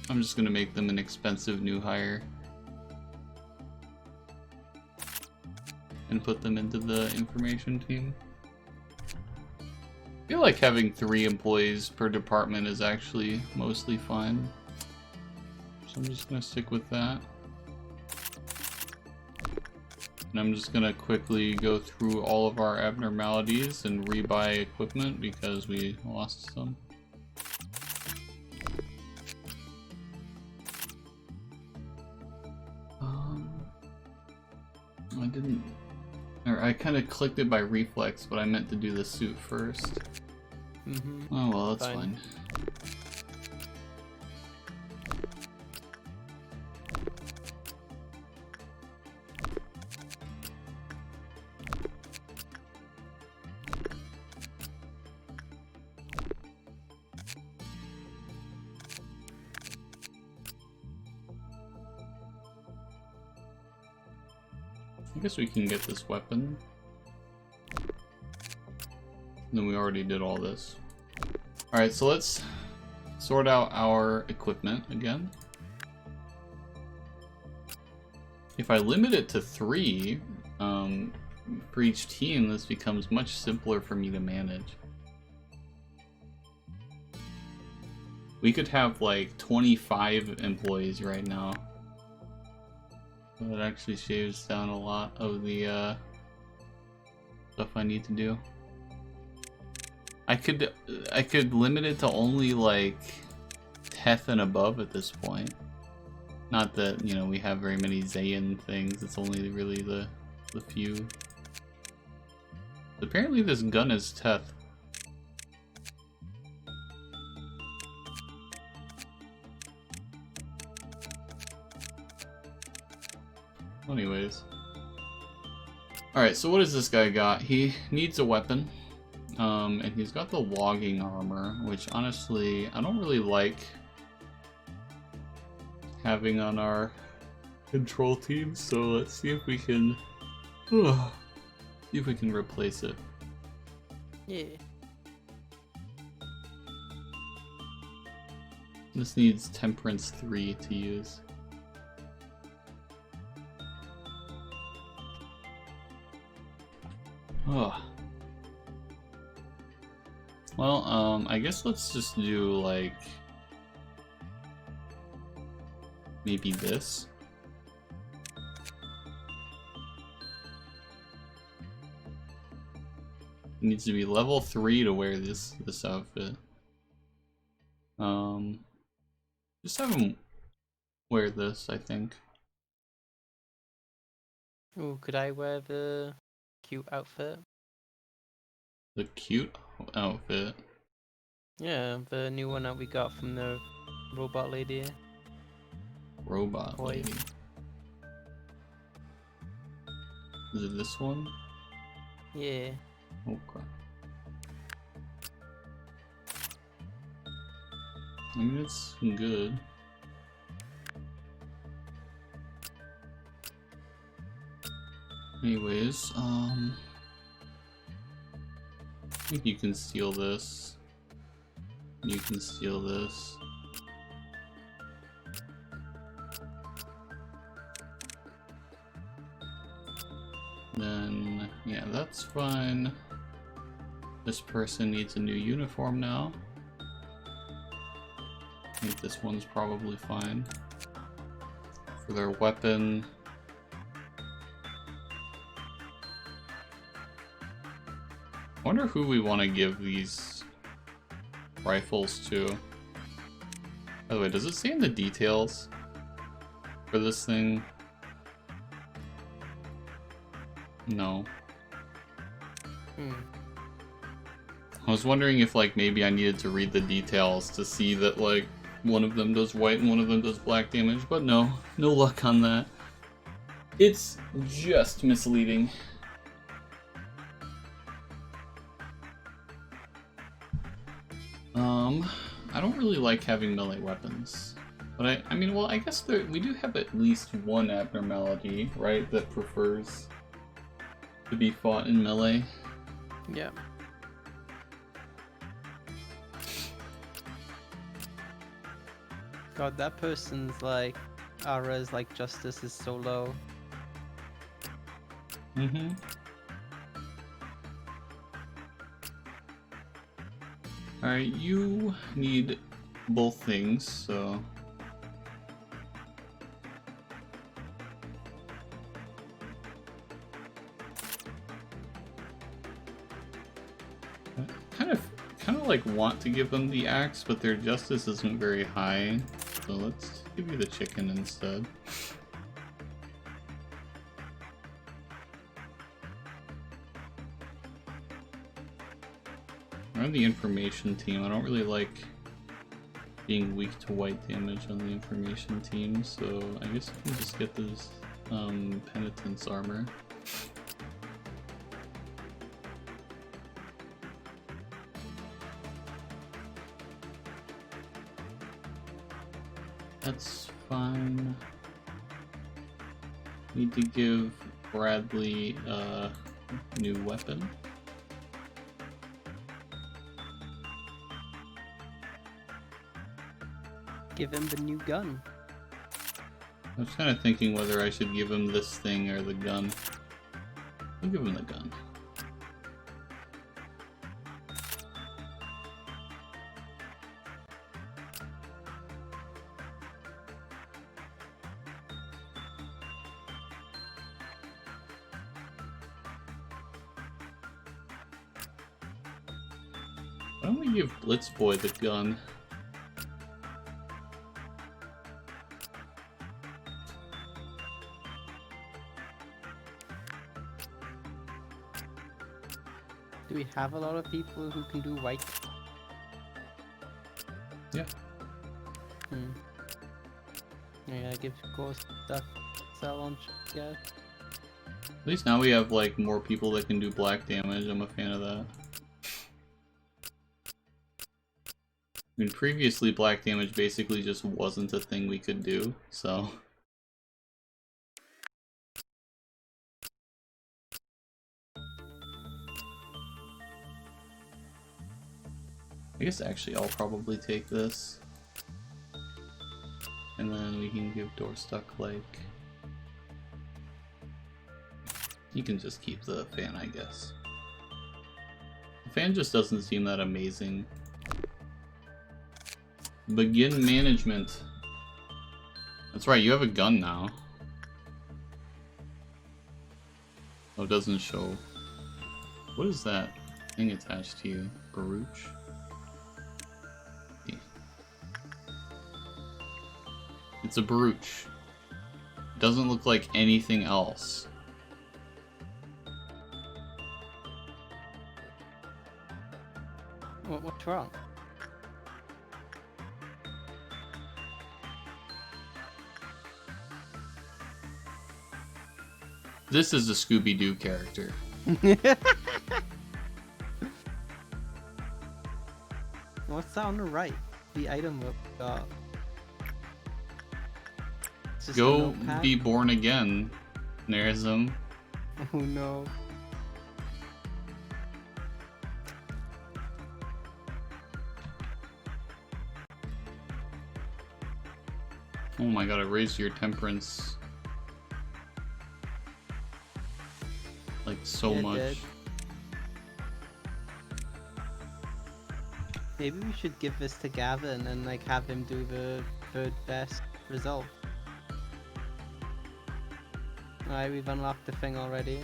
I'm just gonna make them an expensive new hire. And put them into the information team. I feel like having 3 employees per department is actually mostly fine. So I'm just gonna stick with that. And I'm just gonna quickly go through all of our abnormalities and rebuy equipment because we lost some. I didn't... Or I kind of clicked it by reflex, but I meant to do the suit first. Oh well, that's fine. I guess we can get this weapon. Then we already did all this. Alright, so let's sort out our equipment again. If I limit it to 3 for each team, this becomes much simpler for me to manage. We could have like 25 employees right now. That actually shaves down a lot of the stuff I need to do. I could limit it to only like 10th and above at this point. Not that, you know, we have very many Zayn things, it's only really the few. Apparently this gun is Teth. Anyways. Alright, so what does this guy got? He needs a weapon. And he's got the logging armor, which honestly, I don't really like having on our control team, so let's see if we can see if we can replace it. Yeah. This needs Temperance 3 to use. Oh. Well, I guess let's just do like maybe this. It needs to be level 3 to wear this outfit. Just have him wear this, I think. Oh, could I wear the cute outfit? The cute outfit. Yeah, the new one that we got from the robot lady. Robot Boy. lady. Is it this one? Yeah. Okay. I mean, it's good. Anyways, I think you can steal this. You can steal this. Then, yeah, that's fine. This person needs a new uniform now. I think this one's probably fine. For their weapon. I wonder who we want to give these rifles to. By the way, does it say in the details for this thing? No. I was wondering if like maybe I needed to read the details to see that like one of them does white and one of them does black damage, but no luck on that. It's just misleading. I don't really like having melee weapons, but I mean, well, I guess we do have at least one abnormality, right, that prefers to be fought in melee. Yeah. God, that person's like aura's like justice is so low. Mm-hmm. Alright, you need both things, so... kind of like want to give them the axe, but their justice isn't very high, so let's give you the chicken instead. I'm on the information team. I don't really like being weak to white damage on the information team, so I guess I can just get this penitence armor. That's fine. Need to give Bradley a new weapon. Give him the new gun. I was kind of thinking whether I should give him this thing or the gun. I'll give him the gun. Why don't we give Blitzboy the gun? Do we have a lot of people who can do white? Yeah. Yeah, give Ghost stuff cell launch, yeah. At least now we have like more people that can do black damage. I'm a fan of that. I mean, previously black damage basically just wasn't a thing we could do, so... I guess actually I'll probably take this. And then we can give Doorstuck like... You can just keep the fan, I guess. The fan just doesn't seem that amazing. Begin management. That's right, you have a gun now. Oh, it doesn't show. What is that thing attached to you? Baruch? It's a Baruch. It doesn't look like anything else. What's wrong? This is a Scooby-Doo character. What's that on the right? The item we got. It's just a Go notepad? be born again, Nerism. Oh no. Oh my god, I raised your temperance. Like so Yeah, much. did. Maybe we should give this to Gavin and like have him do the third best result. Alright, we've unlocked the thing already.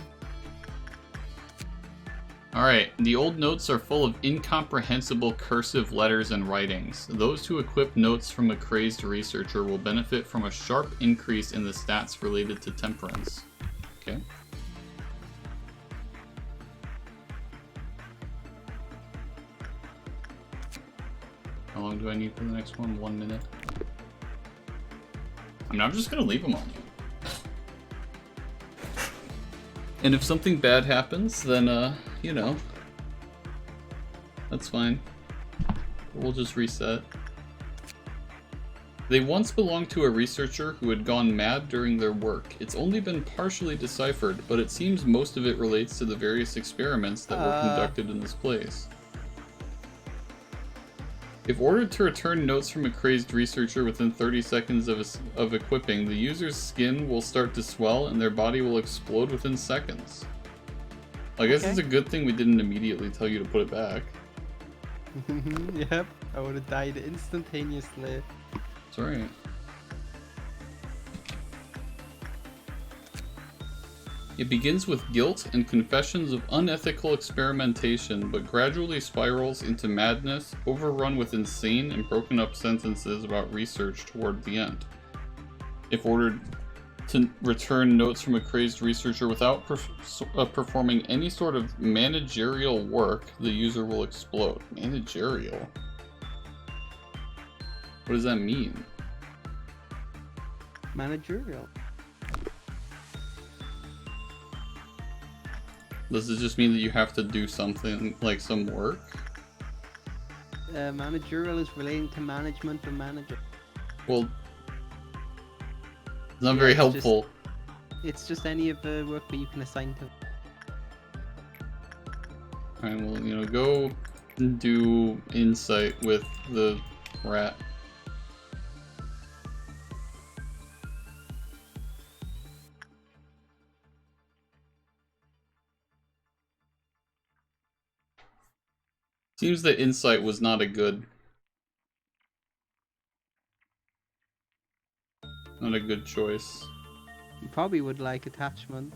Alright, the old notes are full of incomprehensible cursive letters and writings. Those who equip notes from a crazed researcher will benefit from a sharp increase in the stats related to temperance. Okay. How long do I need for the next one? 1 minute. I mean, I'm just gonna leave them on. And if something bad happens, then, you know, that's fine. We'll just reset. They once belonged to a researcher who had gone mad during their work. It's only been partially deciphered, but it seems most of it relates to the various experiments that were conducted in this place. If ordered to return notes from a crazed researcher within 30 seconds of equipping, the user's skin will start to swell and their body will explode within seconds. I guess it's a good thing we didn't immediately tell you to put it back. Yep, I would have died instantaneously. It's alright. It begins with guilt and confessions of unethical experimentation, but gradually spirals into madness, overrun with insane and broken up sentences about research toward the end. If ordered to return notes from a crazed researcher without performing any sort of managerial work, the user will explode. Managerial? What does that mean? Managerial. Does it just mean that you have to do something, like some work? Managerial is relating to management or manager. Well, it's not very helpful. It's just any of the work that you can assign to. Alright, well, you know, go do insight with the rat. Seems that insight was not a good choice. You probably would like attachment.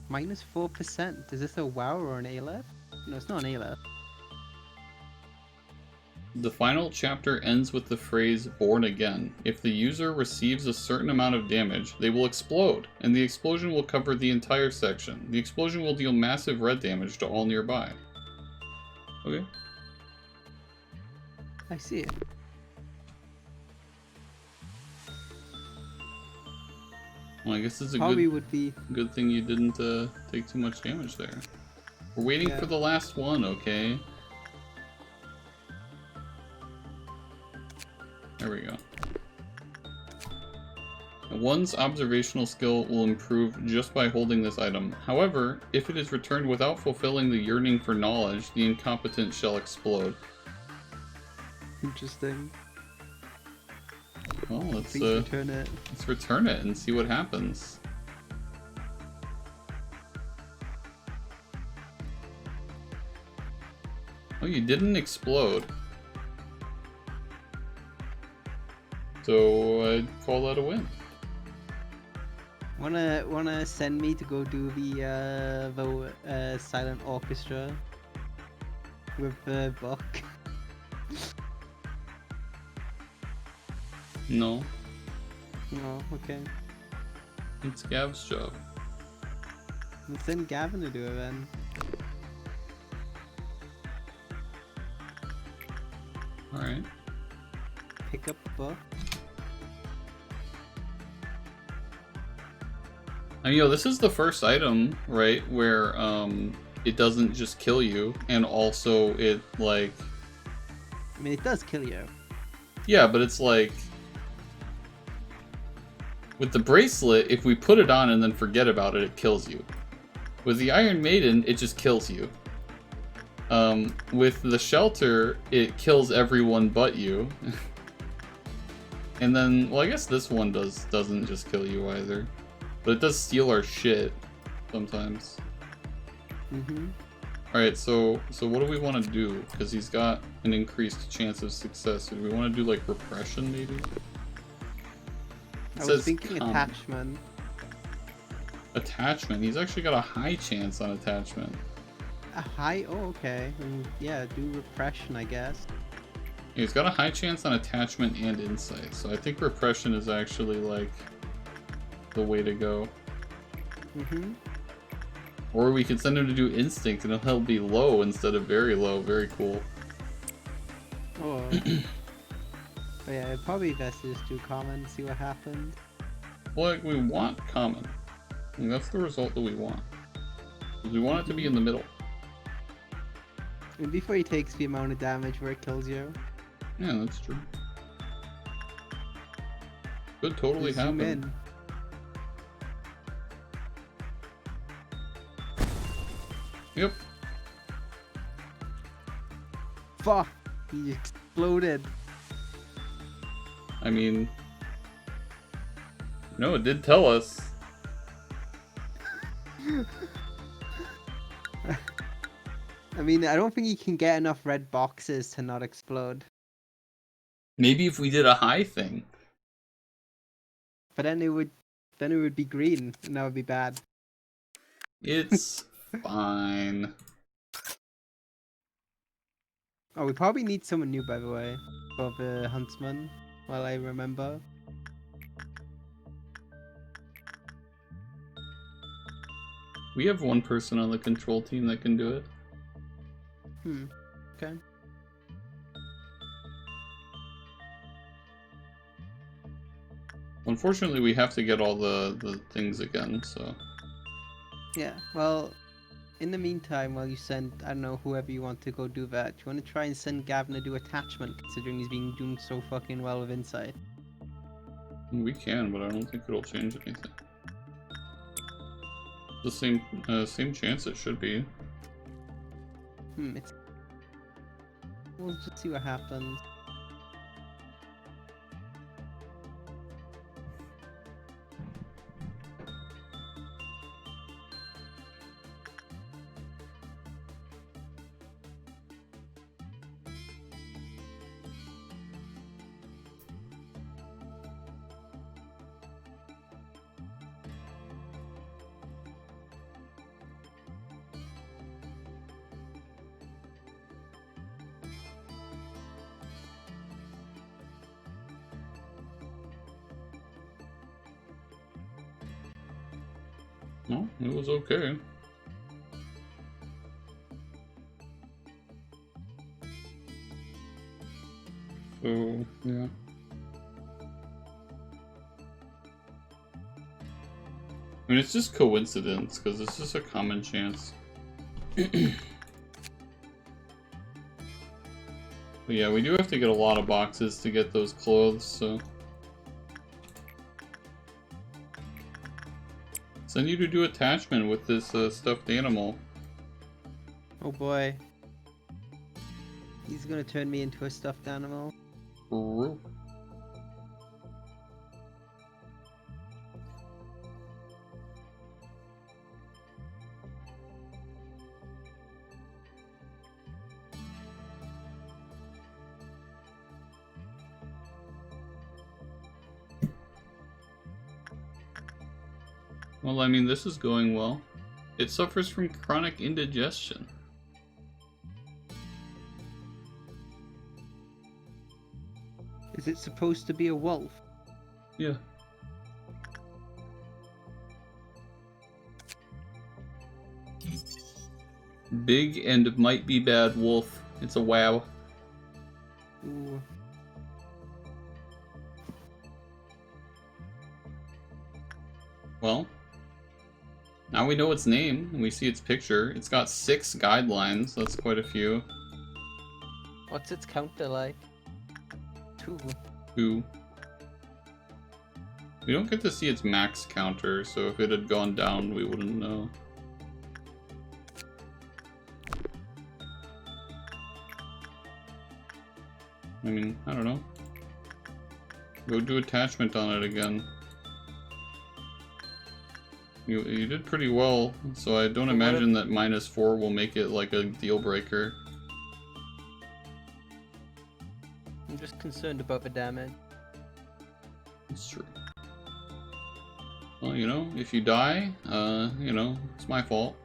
-4%. Is this a WoW or an ALF? No, it's not an ALF. The final chapter ends with the phrase "born again." If the user receives a certain amount of damage, they will explode, and the explosion will cover the entire section. The explosion will deal massive red damage to all nearby. Okay. I see it. Well, I guess it's a Probably would be. good thing you didn't take too much damage there. We're waiting for the last one, okay? There we go. One's observational skill will improve just by holding this item. However, if it is returned without fulfilling the yearning for knowledge, the incompetent shall explode. Interesting. Well, let's return it. Let's return it and see what happens. Oh, you didn't explode. So I'd call that a win. Wanna send me to go do the silent orchestra with the book? No. No, okay. It's Gav's job. Let's send Gavin to do it then. Alright. Pick up the book. I mean, this is the first item, right, where it doesn't just kill you, and also it, like... I mean, it does kill you. Yeah, but it's like... With the bracelet, if we put it on and then forget about it, it kills you. With the Iron Maiden, it just kills you. With the shelter, it kills everyone but you. And then, well, I guess this one doesn't just kill you either. But it does steal our shit sometimes. Mm-hmm. Alright, so what do we want to do? Because he's got an increased chance of success. Do we want to do, like, repression, maybe? I was thinking attachment. Attachment? He's actually got a high chance on attachment. A high? Oh, okay. Yeah, do repression, I guess. Yeah, he's got a high chance on attachment and insight, so I think repression is actually, like, the way to go. Mm-hmm. Or we could send him to do instinct and he'll be low instead of very low. Very cool. Oh. But yeah, it'd probably best to just do common, see what happens. Well, like, we want common. I mean, that's the result that we want. Because we want it to be in the middle. And before he takes the amount of damage where it kills you. Yeah, that's true. Could totally zoom happen. In. Yep. Fuck! He exploded. I mean... No, it did tell us. I mean, I don't think you can get enough red boxes to not explode. Maybe if we did a high thing. But then it would be green, and that would be bad. It's fine. Oh, we probably need someone new, by the way, for the huntsman, while I remember. We have one person on the control team that can do it. Okay. Unfortunately, we have to get all the things again, so... Yeah, well, in the meantime, while you send, I don't know, whoever you want to go do that, you want to try and send Gavin to do attachment, considering he's been doing so fucking well with insight. We can, but I don't think it'll change anything. The same chance it should be. We'll just see what happens. No, it was okay. So, yeah. I mean, it's just coincidence, because it's just a common chance. But yeah, we do have to get a lot of boxes to get those clothes, so... Send you to do attachment with this stuffed animal. Oh boy. He's gonna turn me into a stuffed animal. Ooh. Well, I mean, this is going well. It suffers from chronic indigestion. Is it supposed to be a wolf? Yeah. Big and might be bad wolf. It's a wow. Ooh. Well, now we know its name, and we see its picture. It's got 6 guidelines, that's quite a few. What's its counter like? 2. 2. We don't get to see its max counter, so if it had gone down, we wouldn't know. I mean, I don't know. Go do attachment on it again. You did pretty well, so I don't imagine that -4 will make it like a deal breaker. I'm just concerned about the damage. It's true. Well, you know, if you die, you know, it's my fault.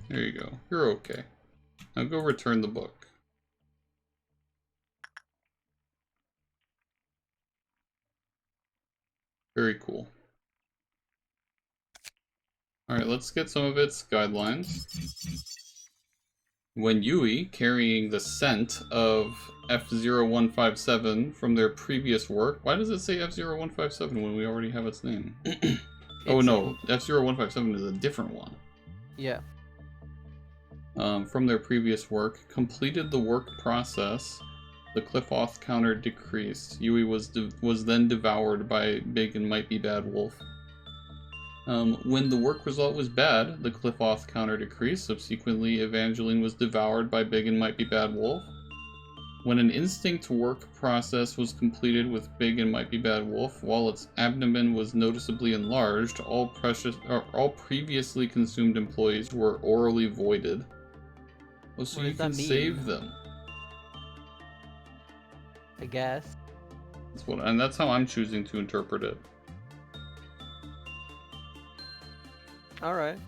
There you go. You're okay. Now go return the book. Very cool. Alright, let's get some of its guidelines. When Yui, carrying the scent of F0157 from their previous work... Why does it say F0157 when we already have its name? Oh no, F0157 is a different one. Yeah. From their previous work, completed the work process, the Cliff-Off counter decreased. Yui was then devoured by Big and Might Be Bad Wolf. When the work result was bad, the Cliff-Off counter decreased. Subsequently, Evangeline was devoured by Big and Might Be Bad Wolf. When an instinct work process was completed with Big and Might Be Bad Wolf, while its abdomen was noticeably enlarged, all previously consumed employees were orally voided. Oh, so you can save them. I guess. And that's how I'm choosing to interpret it. Alright.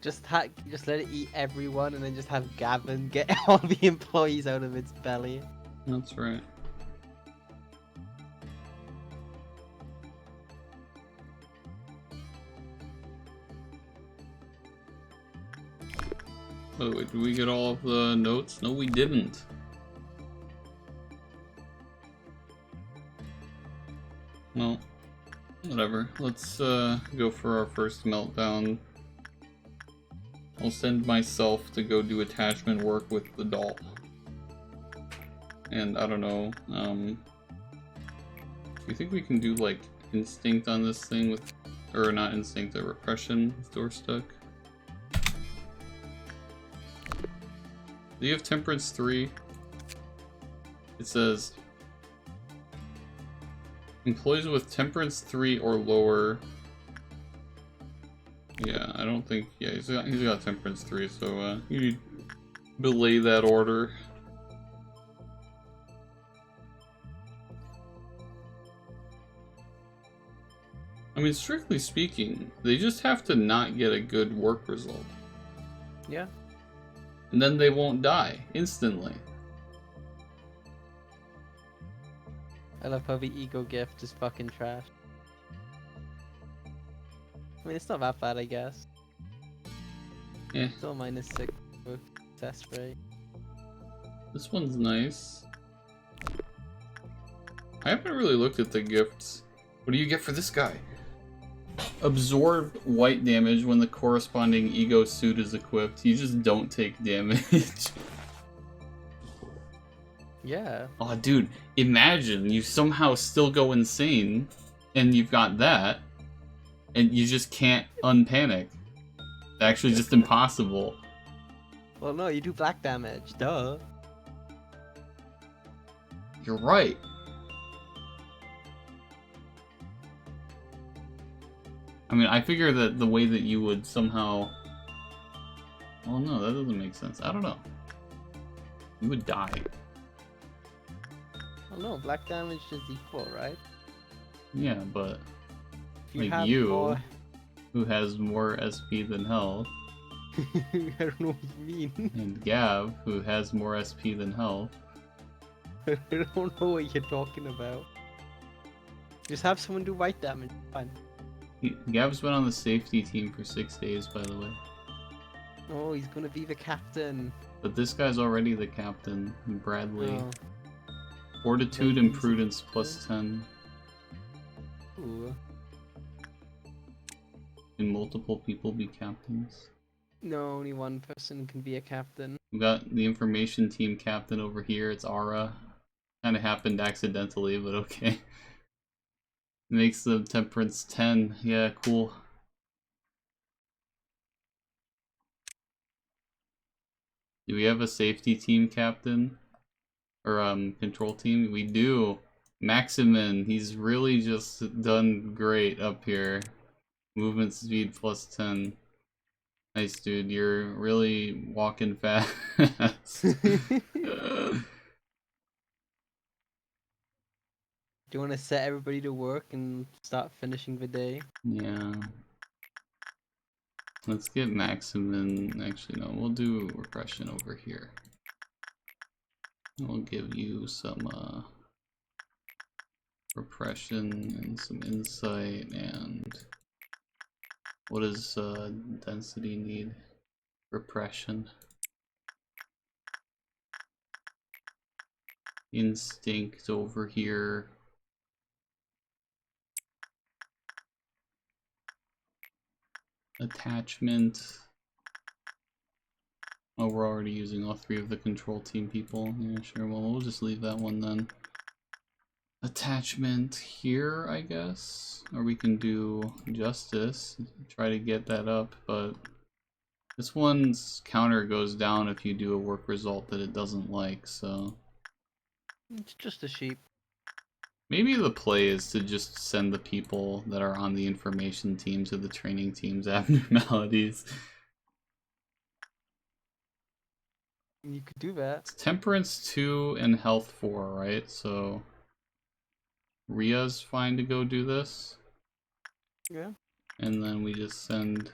Just let it eat everyone and then just have Gavin get all the employees out of its belly. That's right. By the way, did we get all of the notes? No, we didn't. Well, whatever. Let's go for our first meltdown. I'll send myself to go do attachment work with the doll. And I don't know, do you think we can do like instinct on this thing with, or not instinct, a repression with door stuck? Do you have Temperance 3? It says employees with Temperance 3 or lower. Yeah, I don't think. Yeah, he's got Temperance 3, so you need to belay that order. I mean, strictly speaking, they just have to not get a good work result. Yeah. And then they won't die instantly. I love how the ego gift is fucking trash. I mean, it's not that bad, I guess. Yeah. Still -6 with success rate. This one's nice. I haven't really looked at the gifts. What do you get for this guy? Absorb white damage when the corresponding ego suit is equipped. You just don't take damage. Yeah. Oh, dude, imagine you somehow still go insane, and you've got that, and you just can't unpanic. It's actually just impossible. Well, no, you do black damage. Duh. You're right. I mean, I figure that the way that you would somehow... Well, no, that doesn't make sense. I don't know. You would die. Well, no, black damage is equal, right? Yeah, but... If like have you, more... who has more SP than health, I don't know what you mean. and Gav, who has more SP than health. I don't know what you're talking about. Just have someone do white damage. Fine. Gav's been on the safety team for 6 days, by the way. Oh, he's gonna be the captain. But this guy's already the captain, Bradley. Oh. Fortitude and Prudence plus 10. Ooh. Can multiple people be captains? No, only one person can be a captain. We got the information team captain over here. It's Ara. Kinda happened accidentally, but okay. Makes the temperance 10. Yeah, cool. Do we have a safety team captain? Or control team? We do. Maximin, he's really just done great up here. Movement speed plus 10. Nice, dude. You're really walking fast. Do you want to set everybody to work and start finishing the day? Yeah. Let's get Maximin. Actually, no, we'll do repression over here. We'll give you some repression and some insight. And what does density need? Repression. Instinct over here. Attachment. Oh, we're already using all 3 of the control team people. Yeah, sure. Well, we'll just leave that one then. Attachment here, I guess. Or we can do justice. Try to get that up, but this one's counter goes down if you do a work result that it doesn't like, so... It's just a sheep. Maybe the play is to just send the people that are on the information team to the training team's abnormalities. You could do that. It's temperance 2 and health 4, right? So Ria's fine to go do this. Yeah. And then we just send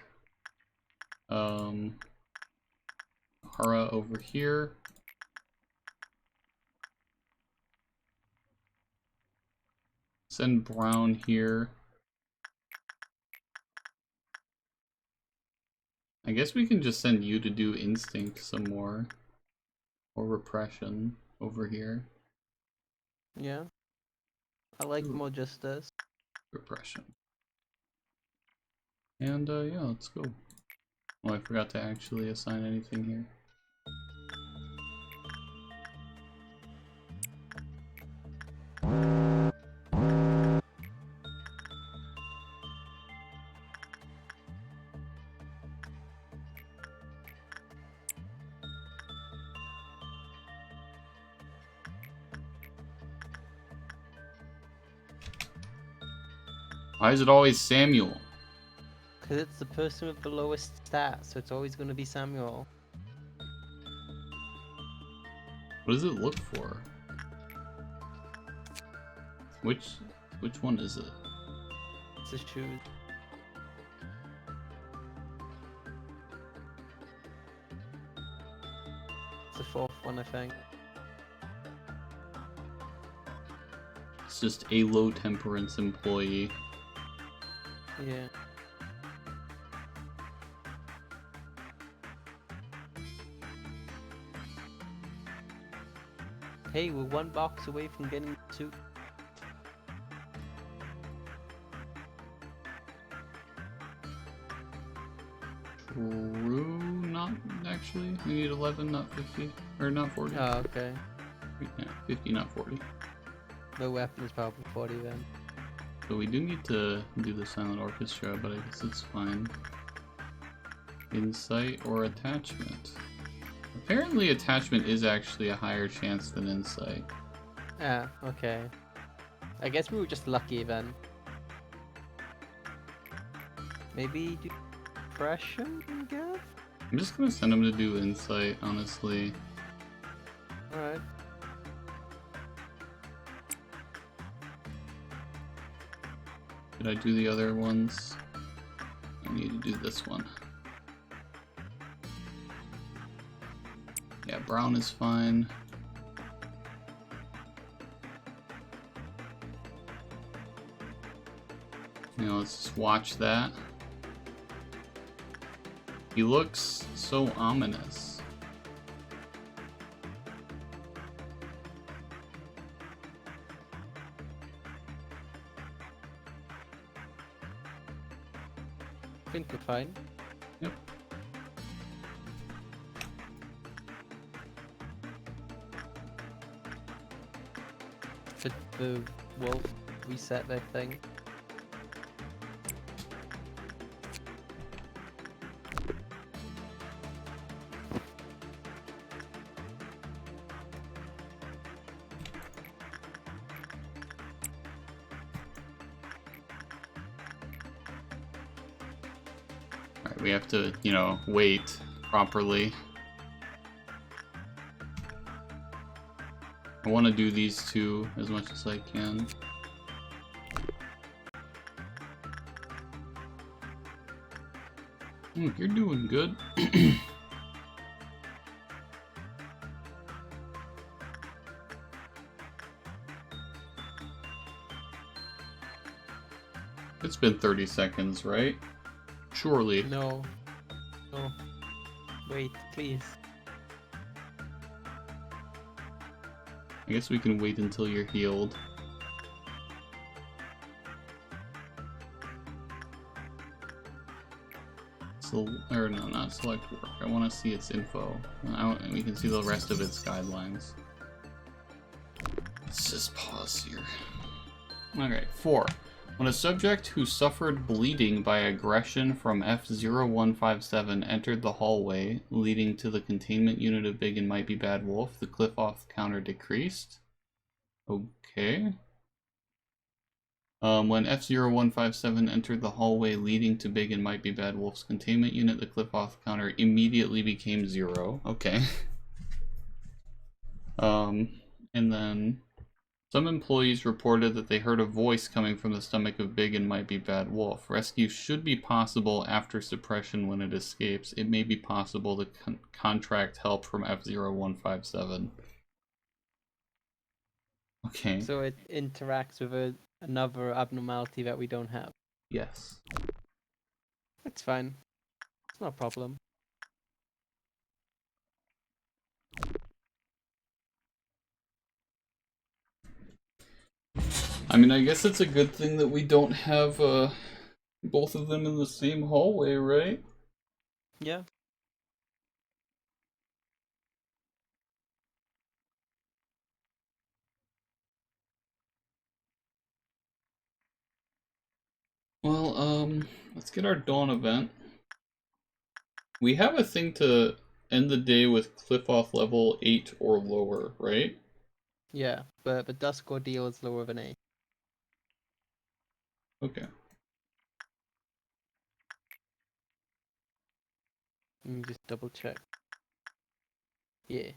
Hara over here. Send Brown here. I guess we can just send you to do instinct some more. Or repression over here. Yeah. I like more justice. Repression. And yeah, let's go. Oh, I forgot to actually assign anything here. Why is it always Samuel? Because it's the person with the lowest stat, so it's always going to be Samuel. What does it look for? Which one is it? It's the shoes. It's the fourth one, I think. It's just a low temperance employee. Yeah. Hey, we're one box away from getting the suit. True, not actually. We need 11, not 50. Or not 40. Oh, okay. Yeah, 50, not 40. The weapon is probably 40 then. So we do need to do the silent orchestra, but I guess it's fine. Insight or attachment? Apparently attachment is actually a higher chance than insight. Ah, okay. I guess we were just lucky then. Maybe do depression, I guess? I'm just gonna send him to do insight, honestly. Alright. Did I do the other ones? I need to do this one. Yeah, brown is fine. You know, let's just watch that. He looks so ominous. I think we're fine. Yep. Did the wolf reset their thing? Alright, we have to, you know, wait properly. I want to do these two as much as I can. You're doing good. It's been 30 seconds, right? Surely. No. No. Wait, please. I guess we can wait until you're healed. Or no, not select work. I want to see its info. We can see the rest of its guidelines. Let's just pause here. Okay, 4. When a subject who suffered bleeding by aggression from F0157 entered the hallway leading to the containment unit of Big and Mighty Bad Wolf, the cliff off counter decreased. Okay. When F0157 entered the hallway leading to Big and Mighty Bad Wolf's containment unit, the cliff off counter immediately became 0. Okay. And then some employees reported that they heard a voice coming from the stomach of Big and Mighty Bad Wolf. Rescue should be possible after suppression when it escapes. It may be possible to contract help from F0157. Okay. So it interacts with another abnormality that we don't have. Yes. It's fine. It's not a problem. I mean, I guess it's a good thing that we don't have both of them in the same hallway, right? Yeah. Well, let's get our dawn event. We have a thing to end the day with cliff off level 8 or lower, right? Yeah, but the Dusk Ordeal is lower than A. Okay. Let me just double check. Yeah.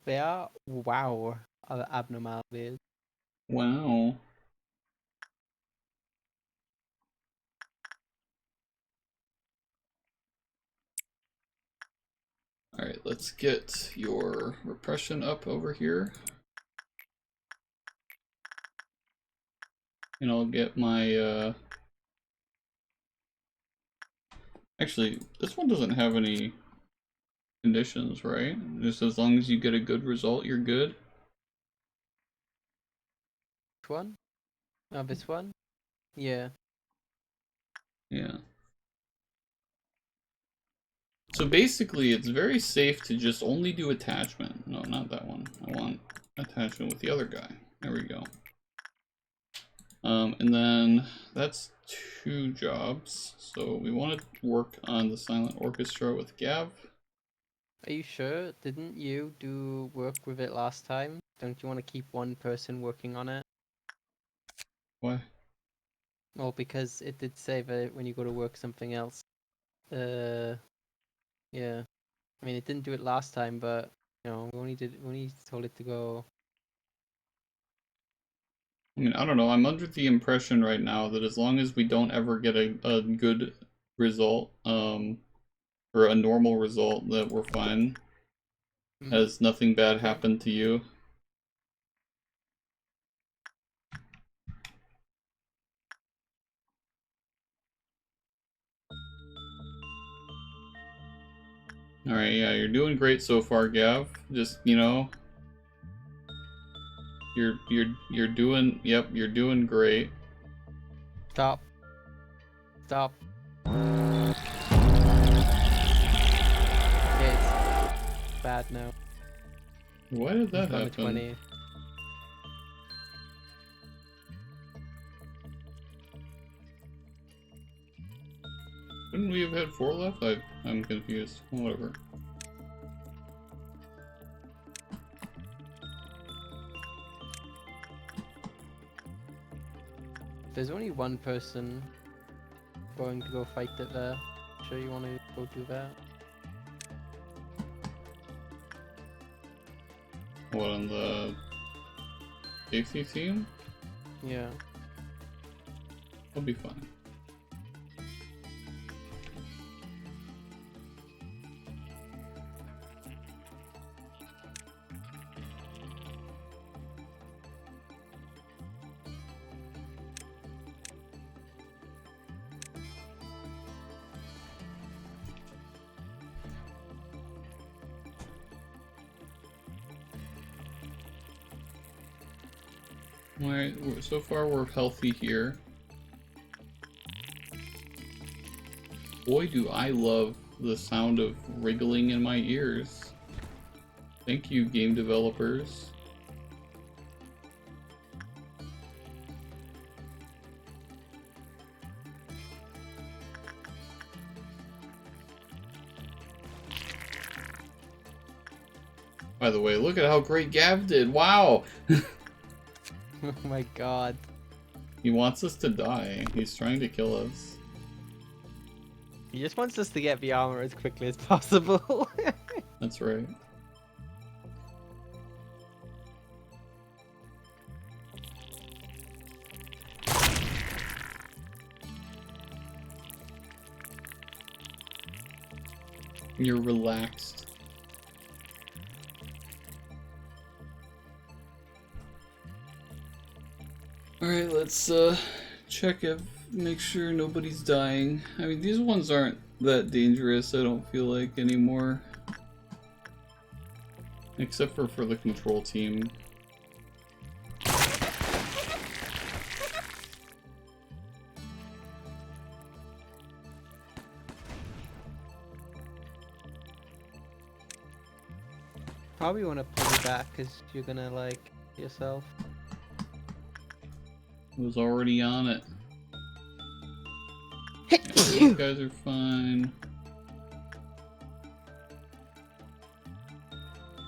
They are, wow, abnormalities. Wow. Alright, let's get your repression up over here. And I'll get my, Actually, this one doesn't have any conditions, right? Just as long as you get a good result, you're good. Which one? Oh, this one? Yeah. Yeah. So basically, it's very safe to just only do attachment. No, not that one. I want attachment with the other guy. There we go. And then that's 2 jobs. So we want to work on the silent orchestra with Gav. Are you sure? Didn't you do work with it last time? Don't you want to keep one person working on it? Why? Well, because it did say that when you go to work something else. Yeah. I mean, it didn't do it last time, but we only told it to go. I mean, I don't know. I'm under the impression right now that as long as we don't ever get a good result, or a normal result, that we're fine. Has nothing bad happened to you? Alright, yeah, you're doing great so far, Gav. Just, you know, you're doing, yep, you're doing great. Stop. Stop. Okay, it's bad now. Why did that It's gone to happen? 20. Wouldn't we have had 4 left? I'm confused. Whatever. There's only one person going to go fight it there. Sure you want to go do that? What, on the safety team? Yeah. It'll be fine. Alright, so far we're healthy here. Boy, do I love the sound of wriggling in my ears. Thank you, game developers. By the way, look at how great Gav did. Wow! Oh my god. He wants us to die. He's trying to kill us. He just wants us to get the armor as quickly as possible. That's right. You're relaxed. Alright, let's check if make sure nobody's dying. I mean, these ones aren't that dangerous, I don't feel like, anymore. Except for the control team. Probably want to pull you back because you're gonna like yourself. Was already on it. Yeah, these guys are fine.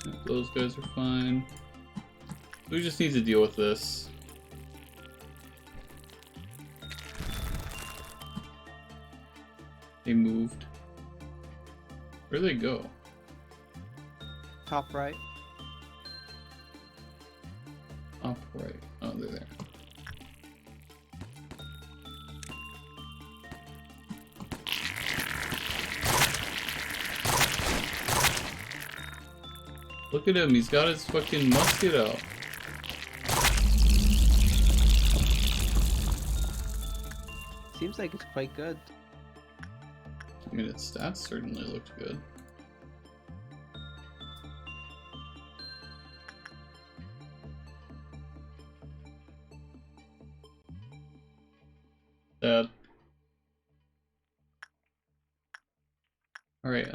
Yeah, those guys are fine. We just need to deal with this. They moved. Where'd they go? Top right. Oh, top right. Oh, they're there. Look at him, he's got his fucking musket out. Seems like it's quite good. I mean, its stats certainly looked good. That. Alright,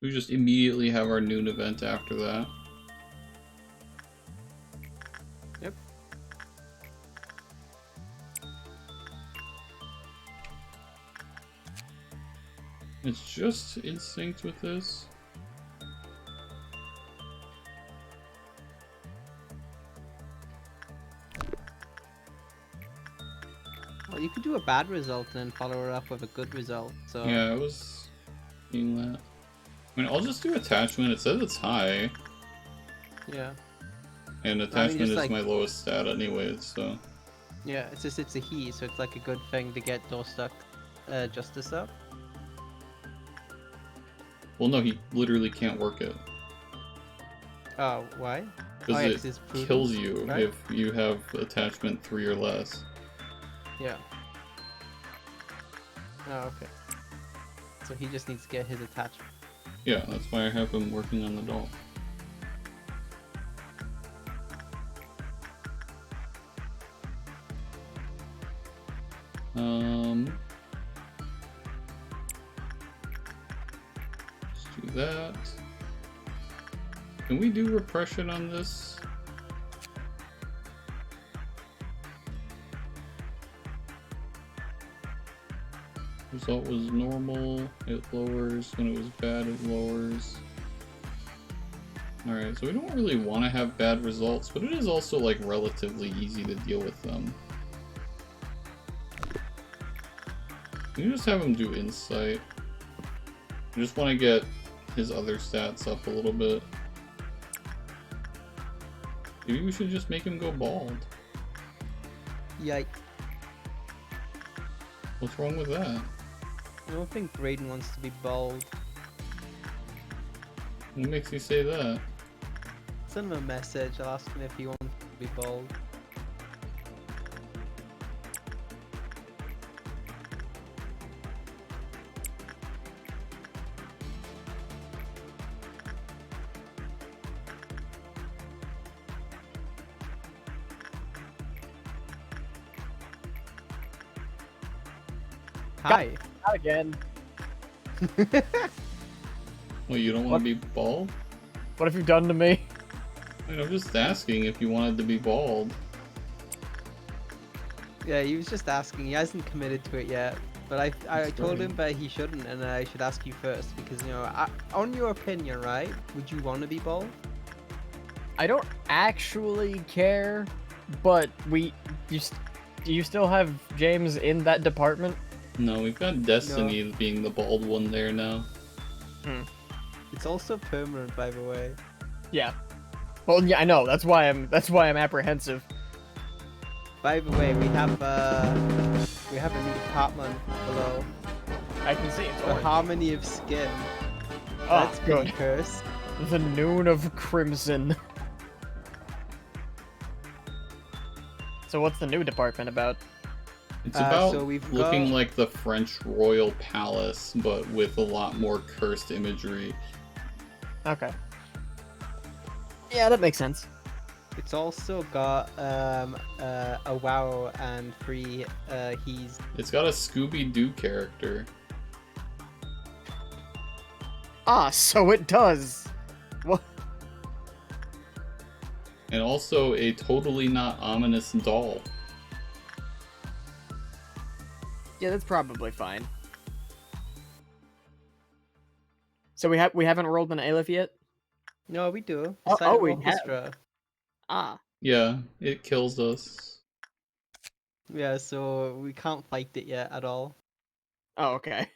we just immediately have our noon event after that. Yep. It's just instinct with this. Well, you could do a bad result and then follow it up with a good result. So Yeah, I was seeing that. I mean, I'll just do attachment. It says it's high, yeah, and attachment just is like- my lowest stat anyways, so... yeah. It's just it's a he, so it's like a good thing to get door stuck justice up. Well, no, he literally can't work it. Oh, why? Because yeah, 'cause it it's prudent, kills you right? if you have attachment 3 or less. Yeah. Oh, okay. So he just needs to get his attachment. Yeah, that's why I have him working on the doll. Let's do that. Can we do repression on this? Result was normal, it lowers. When it was bad, it lowers. Alright, so we don't really want to have bad results, but it is also like relatively easy to deal with them. Can you just have him do insight? I just want to get his other stats up a little bit. Maybe we should just make him go bald. Yikes. What's wrong with that? I don't think Braden wants to be bald. What makes you say that? Send him a message. I'll ask him if he wants to be bald. Hi. Not again. Well, you don't want to be bald? What have you done to me? I mean, I'm just asking if you wanted to be bald. Yeah, he was just asking. He hasn't committed to it yet. But I That's told fine. him that he shouldn't, and I should ask you first because on your opinion, right? Would you want to be bald? I don't actually care, but you still have James in that department? No, we've got Destiny being the bald one there now. It's also permanent, by the way. Yeah. Well, yeah, I know. That's why I'm apprehensive. By the way, we have a new department below. I can see it's The orange. harmony of skin. Oh, That's pretty good. cursed. The noon of crimson. So what's the new department about? It's about so we've looking got- like the French royal palace, but with a lot more cursed imagery. Okay. Yeah, that makes sense. It's also got a wow and 3 he's. It's got a Scooby-Doo character. Ah, so it does. What? And also a totally not ominous doll. Yeah, that's probably fine. So we haven't rolled an Aleph yet? No, we do. Oh, Silent we have. Orchestra. Ah. Yeah, it kills us. Yeah, so we can't fight it yet at all. Oh, okay.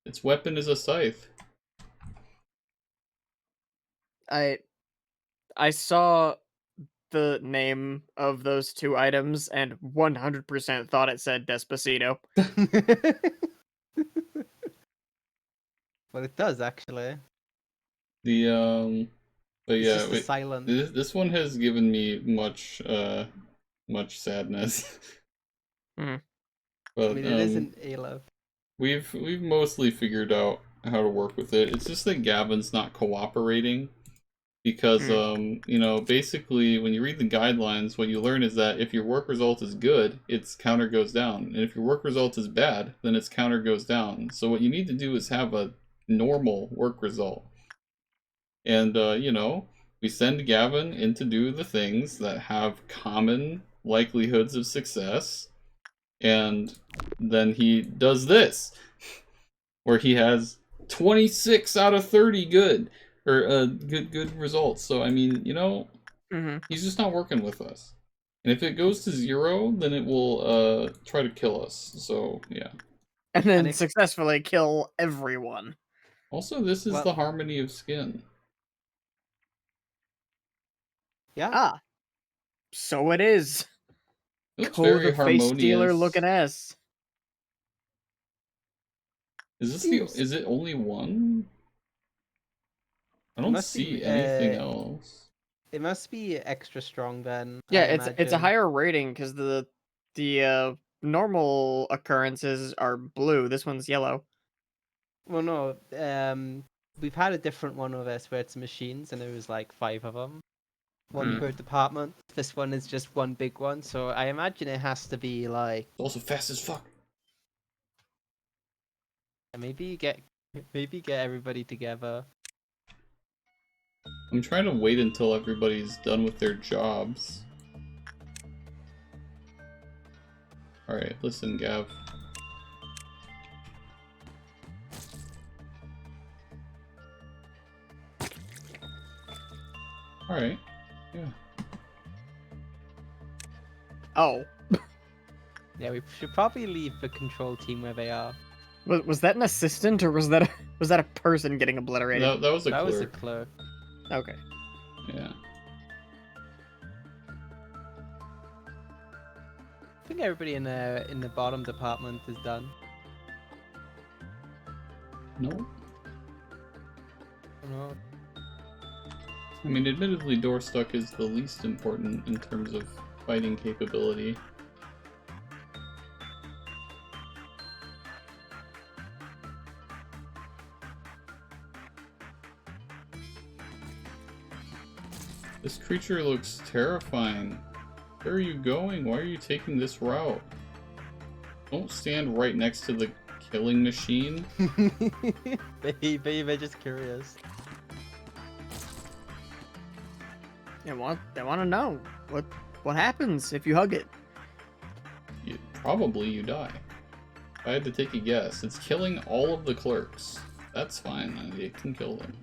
Its weapon is a scythe. I saw the name of those two items and 100% thought it said Despacito. Well, it does actually. The but It's yeah, just the silence. this one has given me much sadness. Hmm. But I mean, it isn't Aleph. we've mostly figured out how to work with it. It's just that Gavin's not cooperating because you know, basically when you read the guidelines, what you learn is that if your work result is good, its counter goes down, and if your work result is bad, then its counter goes down. So what you need to do is have a normal work result. And you know, we send Gavin in to do the things that have common likelihoods of success, and then he does this, where he has 26 out of 30 good, or good results. So I mean, you know, he's just not working with us. And if it goes to 0, then it will try to kill us. So yeah. And then And if- successfully kill everyone. Also, this is Well- the harmony of skin. Yeah. Ah. So it is. It looks Ko very the face stealer harmonious. looking ass. Is this Seems- is it only one? I It don't must be, see anything else. It must be extra strong then. Yeah, I it's a imagine. higher rating because the normal occurrences are blue. This one's yellow. Well, no. We've had a different one of this where it's machines, and there was like 5 of them, one per department. This one is just one big one, so I imagine it has to be like It's also fast as fuck. maybe get everybody together. I'm trying to wait until everybody's done with their jobs. Alright, listen, Gav. Alright, yeah. Oh, Yeah, we should probably leave the control team where they are. was that an assistant or was that a person getting obliterated? That was a That was a clerk. clerk. Okay. Yeah. I think everybody in the bottom department is done. No? No. I mean, admittedly, Doorstuck is the least important in terms of fighting capability. This creature looks terrifying. Where are you going? Why are you taking this route? Don't stand right next to the killing machine. They're just curious. They want to know what happens if you hug it. Probably you die. If I had to take a guess, it's killing all of the clerks. That's fine, it can kill them.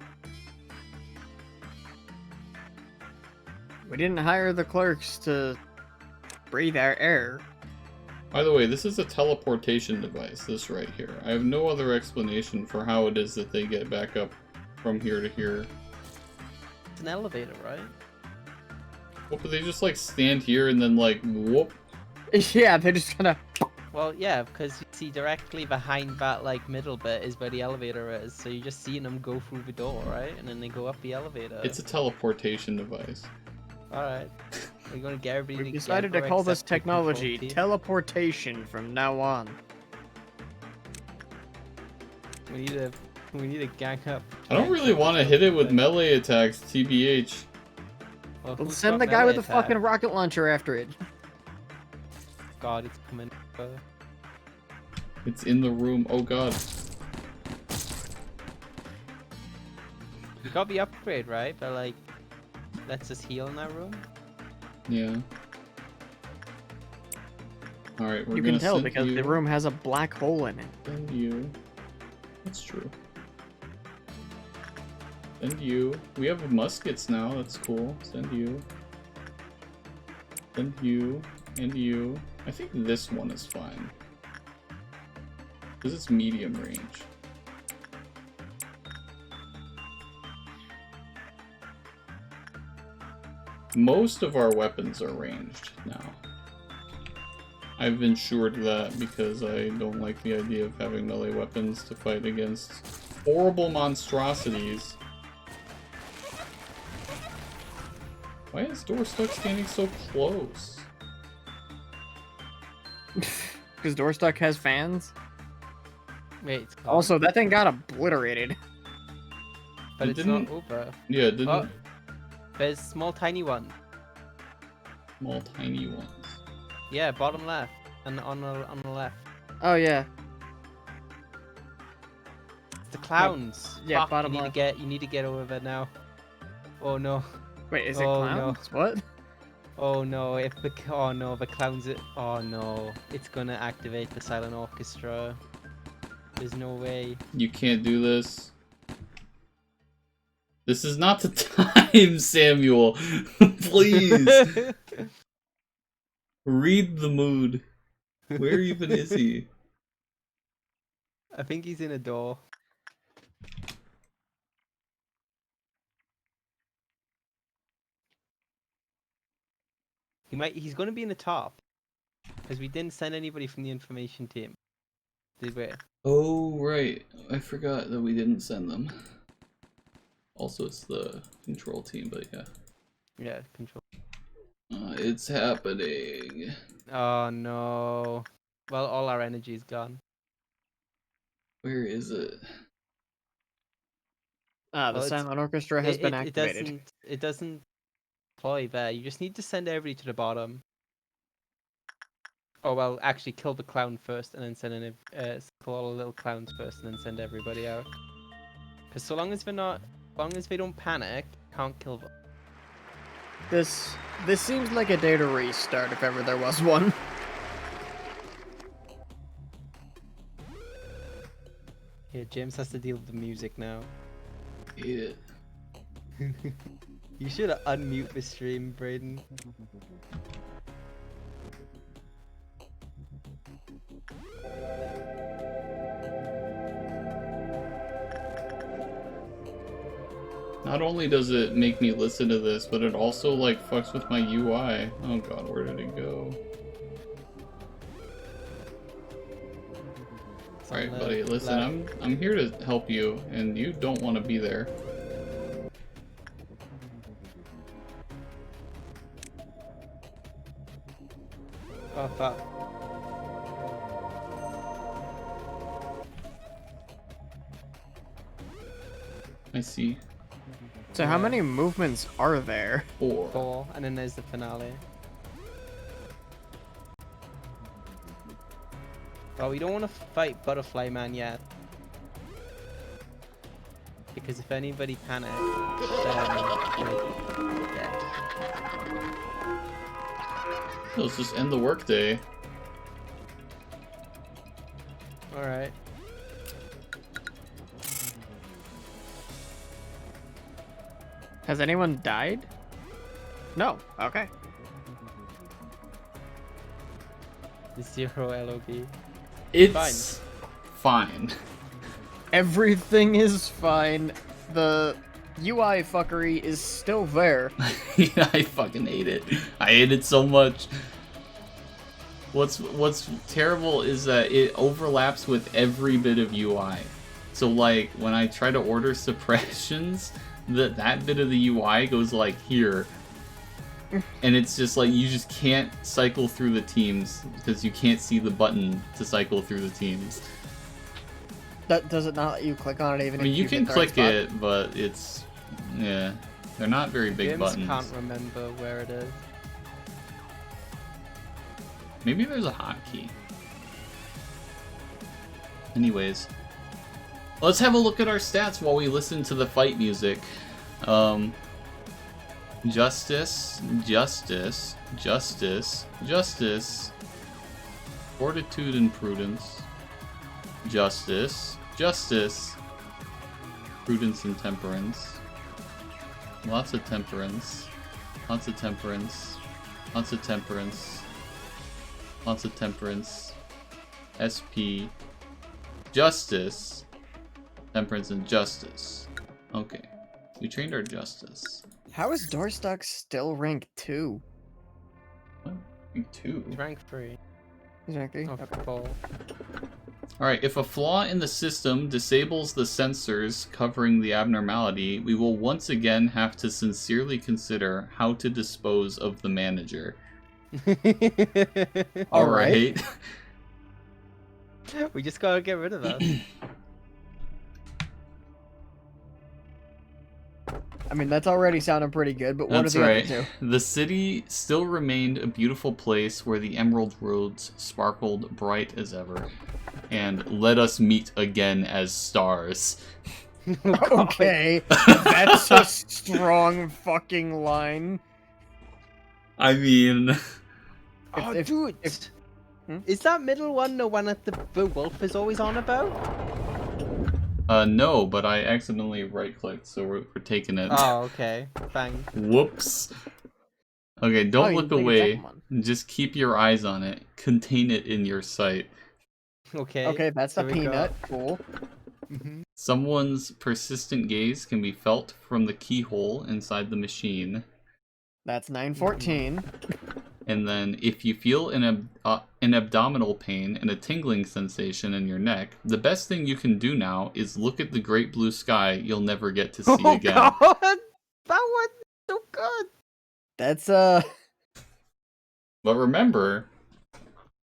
We didn't hire the clerks to breathe our air. By the way, this is a teleportation device, this right here. I have no other explanation for how it is that they get back up from here to here. It's an elevator, right? What, but they just like stand here and then like whoop? Yeah, they're just gonna. Well, yeah, because you see directly behind that like middle bit is where the elevator is, so you're just seeing them go through the door, right? And then they go up the elevator. It's a teleportation device. Alright. We're gonna get everybody We decided to together call this except the control technology team. teleportation from now on. We need to gang up. I don't really want to hit it with melee attacks, TBH. Well, We'll who's send got the guy with melee the fucking attack? rocket launcher after it. God, it's coming. It's in the room. Oh god. We got the upgrade, right? But like, lets us heal in that room. Yeah. Alright, we're You gonna can tell send because you, the room has a black hole in it. Send you. That's true. Send you. We have muskets now, that's cool. Send you. Send you. And you. I think this one is fine. Because it's medium range. Most of our weapons are ranged now. I've ensured that because I don't like the idea of having melee weapons to fight against horrible monstrosities. Why is Doorstuck standing so close? Because Doorstuck has fans. Wait, it's gone. Also, that thing got obliterated. But It it's not didn't- over. Yeah, it didn't. Oh. There's small tiny ones. Small, tiny ones. Yeah, bottom left. And on the left. Oh, yeah. It's the clowns. yeah, Fuck, bottom you need left. to get need to get over there now. Oh no. Wait, is it Oh, no. clowns? What? Oh no, oh no, the clowns oh no. It's gonna activate the silent orchestra. There's no way. You can't do this. This is not the time, Samuel. Please. Read the mood. Where even is he? I think he's in a door. He's gonna be in the top. Because we didn't send anybody from the information team. Did we? Oh, right. I forgot that we didn't send them. Also, it's the control team, but yeah. Yeah, control. It's happening. Oh no. Well, all our energy is gone. Where is it? The Well, it's- silent orchestra has been activated. It doesn't deploy there. You just need to send everybody to the bottom. Oh well, actually kill the clown first, and then send in kill all the little clowns first, and then send everybody out. Because so long as they don't panic, can't kill them. This seems like a day to restart if ever there was one. Yeah, James has to deal with the music now. Hate it. You should unmute the stream, Brayden. Not only does it make me listen to this, but it also like fucks with my UI. Oh god, where did it go? Alright, buddy, listen, I'm here to help you, and you don't want to be there. Oh fuck. I see. So how many movements are there? 4. 4, and then there's the finale. Well, we don't want to fight Butterfly Man yet. Because if anybody panics, then we're dead. Let's just end the workday. Alright. Has anyone died? No. Okay. The 0 LOB. It's fine. Everything is fine. The UI fuckery is still there. Yeah, I fucking hate it. I hate it so much. What's terrible is that it overlaps with every bit of UI. So like when I try to order suppressions, that bit of the UI goes like here. And it's just like you just can't cycle through the teams because you can't see the button to cycle through the teams. That does it not let you click on it even I mean, if you you can hit the right click spot? it, but it's yeah, they're not very big James buttons. can't remember where it is. Maybe there's a hotkey. Anyways, let's have a look at our stats while we listen to the fight music. Justice, justice, justice, justice, fortitude and prudence, justice, justice, prudence and temperance, lots of temperance, lots of temperance, lots of temperance, lots of temperance, SP, justice, temperance and justice. Okay, we trained our justice. How is Doorstock still rank 2? What? Two. Rank 3. Is rank 3? Oh, Okay. full. Alright, if a flaw in the system disables the sensors covering the abnormality, we will once again have to sincerely consider how to dispose of the manager. Alright. We just gotta get rid of us. I mean, that's already sounding pretty good, but what That's are the right. other two? The city still remained a beautiful place where the emerald roads sparkled bright as ever. And let us meet again as stars. Okay, that's a strong fucking line. I mean... Oh, if- dude! Hmm? Is that middle one the one that the wolf is always on about? no, but I accidentally right-clicked, so we're taking it. Oh, okay. Bang. Whoops. Okay, Oh, don't you look can take a away. second one. Just keep your eyes on it. Contain it in your sight. Okay. Okay, that's so a we peanut. got- Cool. Mhm. Someone's persistent gaze can be felt from the keyhole inside the machine. That's 914. And then, if you feel an abdominal pain and a tingling sensation in your neck, the best thing you can do now is look at the great blue sky you'll never get to see Oh again. god! That one's so good! That's But remember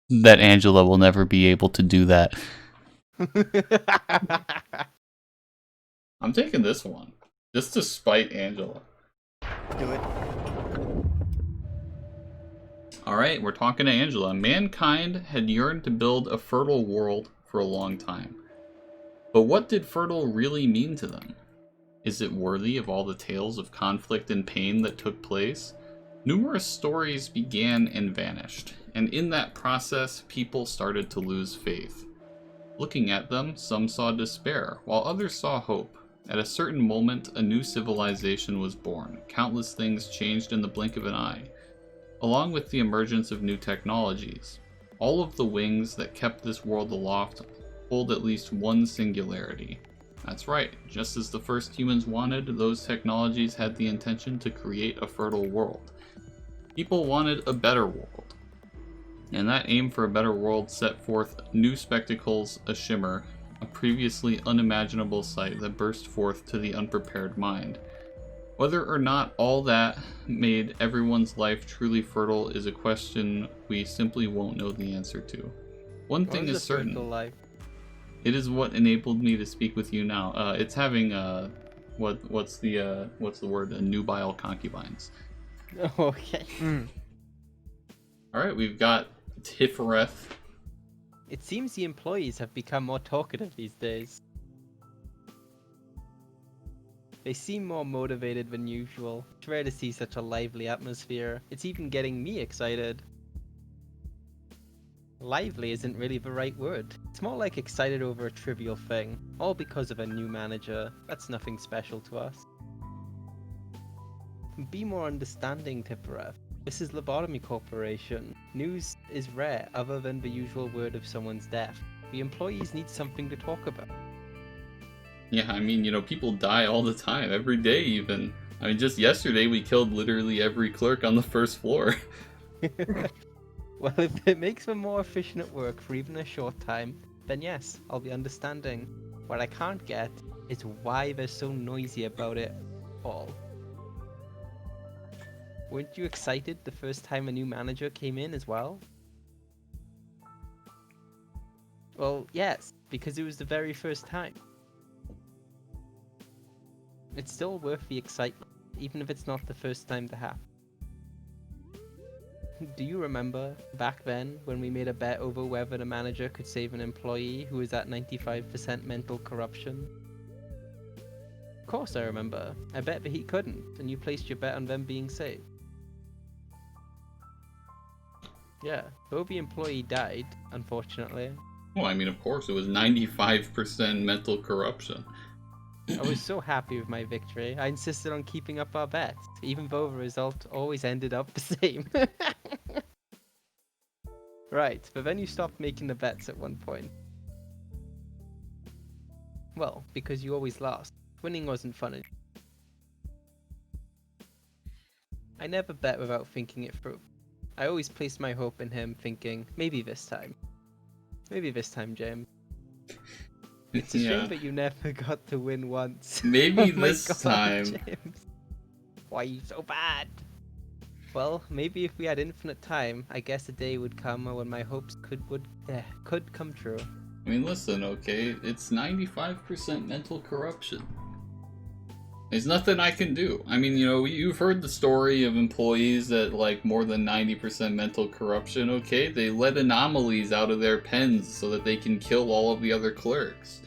that Angela will never be able to do that. I'm taking this one. Just to spite Angela. do it. Alright, we're talking to Angela. Mankind had yearned to build a fertile world for a long time. But what did fertile really mean to them? Is it worthy of all the tales of conflict and pain that took place? Numerous stories began and vanished, and in that process, people started to lose faith. Looking at them, some saw despair, while others saw hope. At a certain moment, a new civilization was born. Countless things changed in the blink of an eye, along with the emergence of new technologies. All of the wings that kept this world aloft hold at least one singularity. That's right, just as the first humans wanted, those technologies had the intention to create a fertile world. People wanted a better world. And that aim for a better world set forth new spectacles a-shimmer, a previously unimaginable sight that burst forth to the unprepared mind. Whether or not all that made everyone's life truly fertile is a question we simply won't know the answer to. One thing is certain. Life? It is what enabled me to speak with you now. It's having what's the word? Nubile concubines. Okay. All right, we've got Tiferet. It seems the employees have become more talkative these days. They seem more motivated than usual. It's rare to see such a lively atmosphere. It's even getting me excited. Lively isn't really the right word. It's more like excited over a trivial thing. All because of a new manager. That's nothing special to us. Be more understanding, Tippereth. This is Lobotomy Corporation. News is rare other than the usual word of someone's death. The employees need something to talk about. Yeah, I mean, people die all the time, every day even. I mean, just yesterday we killed literally every clerk on the first floor. Well, if it makes them more efficient at work for even a short time, then yes, I'll be understanding. What I can't get is why they're so noisy about it all. Weren't you excited the first time a new manager came in as well? Well, yes, because it was the very first time. It's still worth the excitement, even if it's not the first time to happen. Do you remember back then when we made a bet over whether the manager could save an employee who was at 95% mental corruption? Of course I remember. I bet that he couldn't, and you placed your bet on them being saved. Yeah, though the employee died, unfortunately. Well, I mean, of course, it was 95% mental corruption. I was so happy with my victory. I insisted on keeping up our bets, even though the result always ended up the same. Right, but then you stopped making the bets at one point. Well, because you always lost. Winning wasn't fun. I never bet without thinking it through. I always placed my hope in him, thinking, maybe this time. Maybe this time, James. It's a shame that you never got to win once. Maybe Oh my this God, time. James. Why are you so bad? Well, maybe if we had infinite time, I guess a day would come when my hopes could come true. I mean, listen, okay, it's 95% mental corruption. There's nothing I can do. I mean, you know, you've heard the story of employees that, like, more than 90% mental corruption, okay? They let anomalies out of their pens so that they can kill all of the other clerks.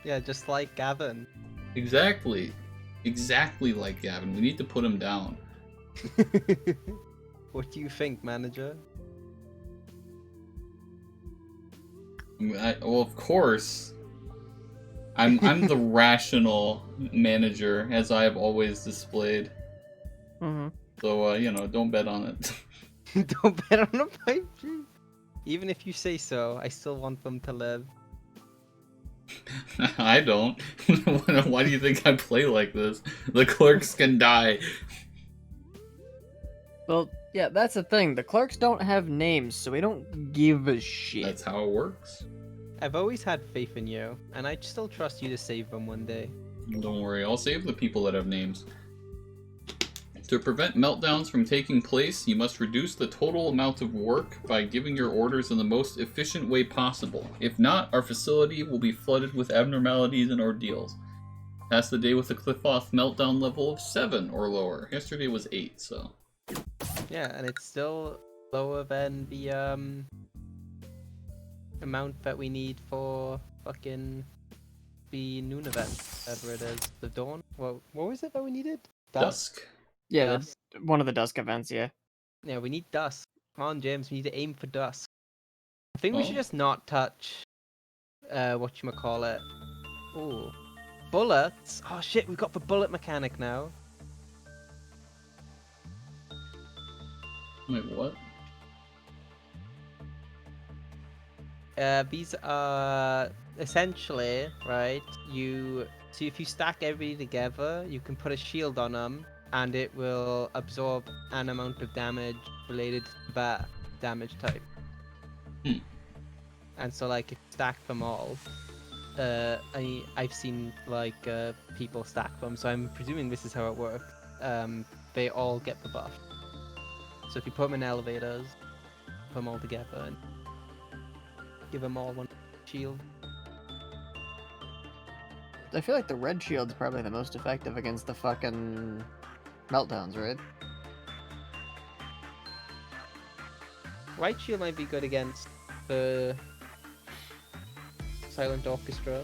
Yeah, just like Gavin. Exactly. Exactly like Gavin. We need to put him down. What do you think, manager? Well, of course. I'm the rational manager, as I have always displayed. Mm-hmm. So, you know, don't bet on it. Don't bet on a pipe dream. Even if you say so, I still want them to live. I don't. Why do you think I play like this? The clerks can die. Well, yeah, that's the thing. The clerks don't have names, so we don't give a shit. That's how it works. I've always had faith in you, and I still trust you to save them one day. Don't worry, I'll save the people that have names. To prevent meltdowns from taking place, you must reduce the total amount of work by giving your orders in the most efficient way possible. If not, our facility will be flooded with abnormalities and ordeals. Pass the day with a cliff-off meltdown level of 7 or lower. Yesterday was 8, so... Yeah, and it's still lower than the amount that we need for fucking the noon event, whatever it is. The dawn? What was it that we needed? Dusk. Yeah, Dusk. one of the dusk events, yeah. Yeah, we need dusk. Come on, James, we need to aim for dusk. I think we should Oh. just not touch, whatchamacallit. Ooh. Bullets? Oh shit, we've got the bullet mechanic now. Wait, what? These are essentially, right, so if you stack everything together, you can put a shield on them, and it will absorb an amount of damage related to that damage type. Hmm. And so, like, if you stack them all, I've seen, like, people stack them, so I'm presuming this is how it works. They all get the buff. So if you put them in elevators, put them all together, and give them all one shield. I feel like the red shield's probably the most effective against the fucking meltdowns, right? White shield might be good against the silent orchestra.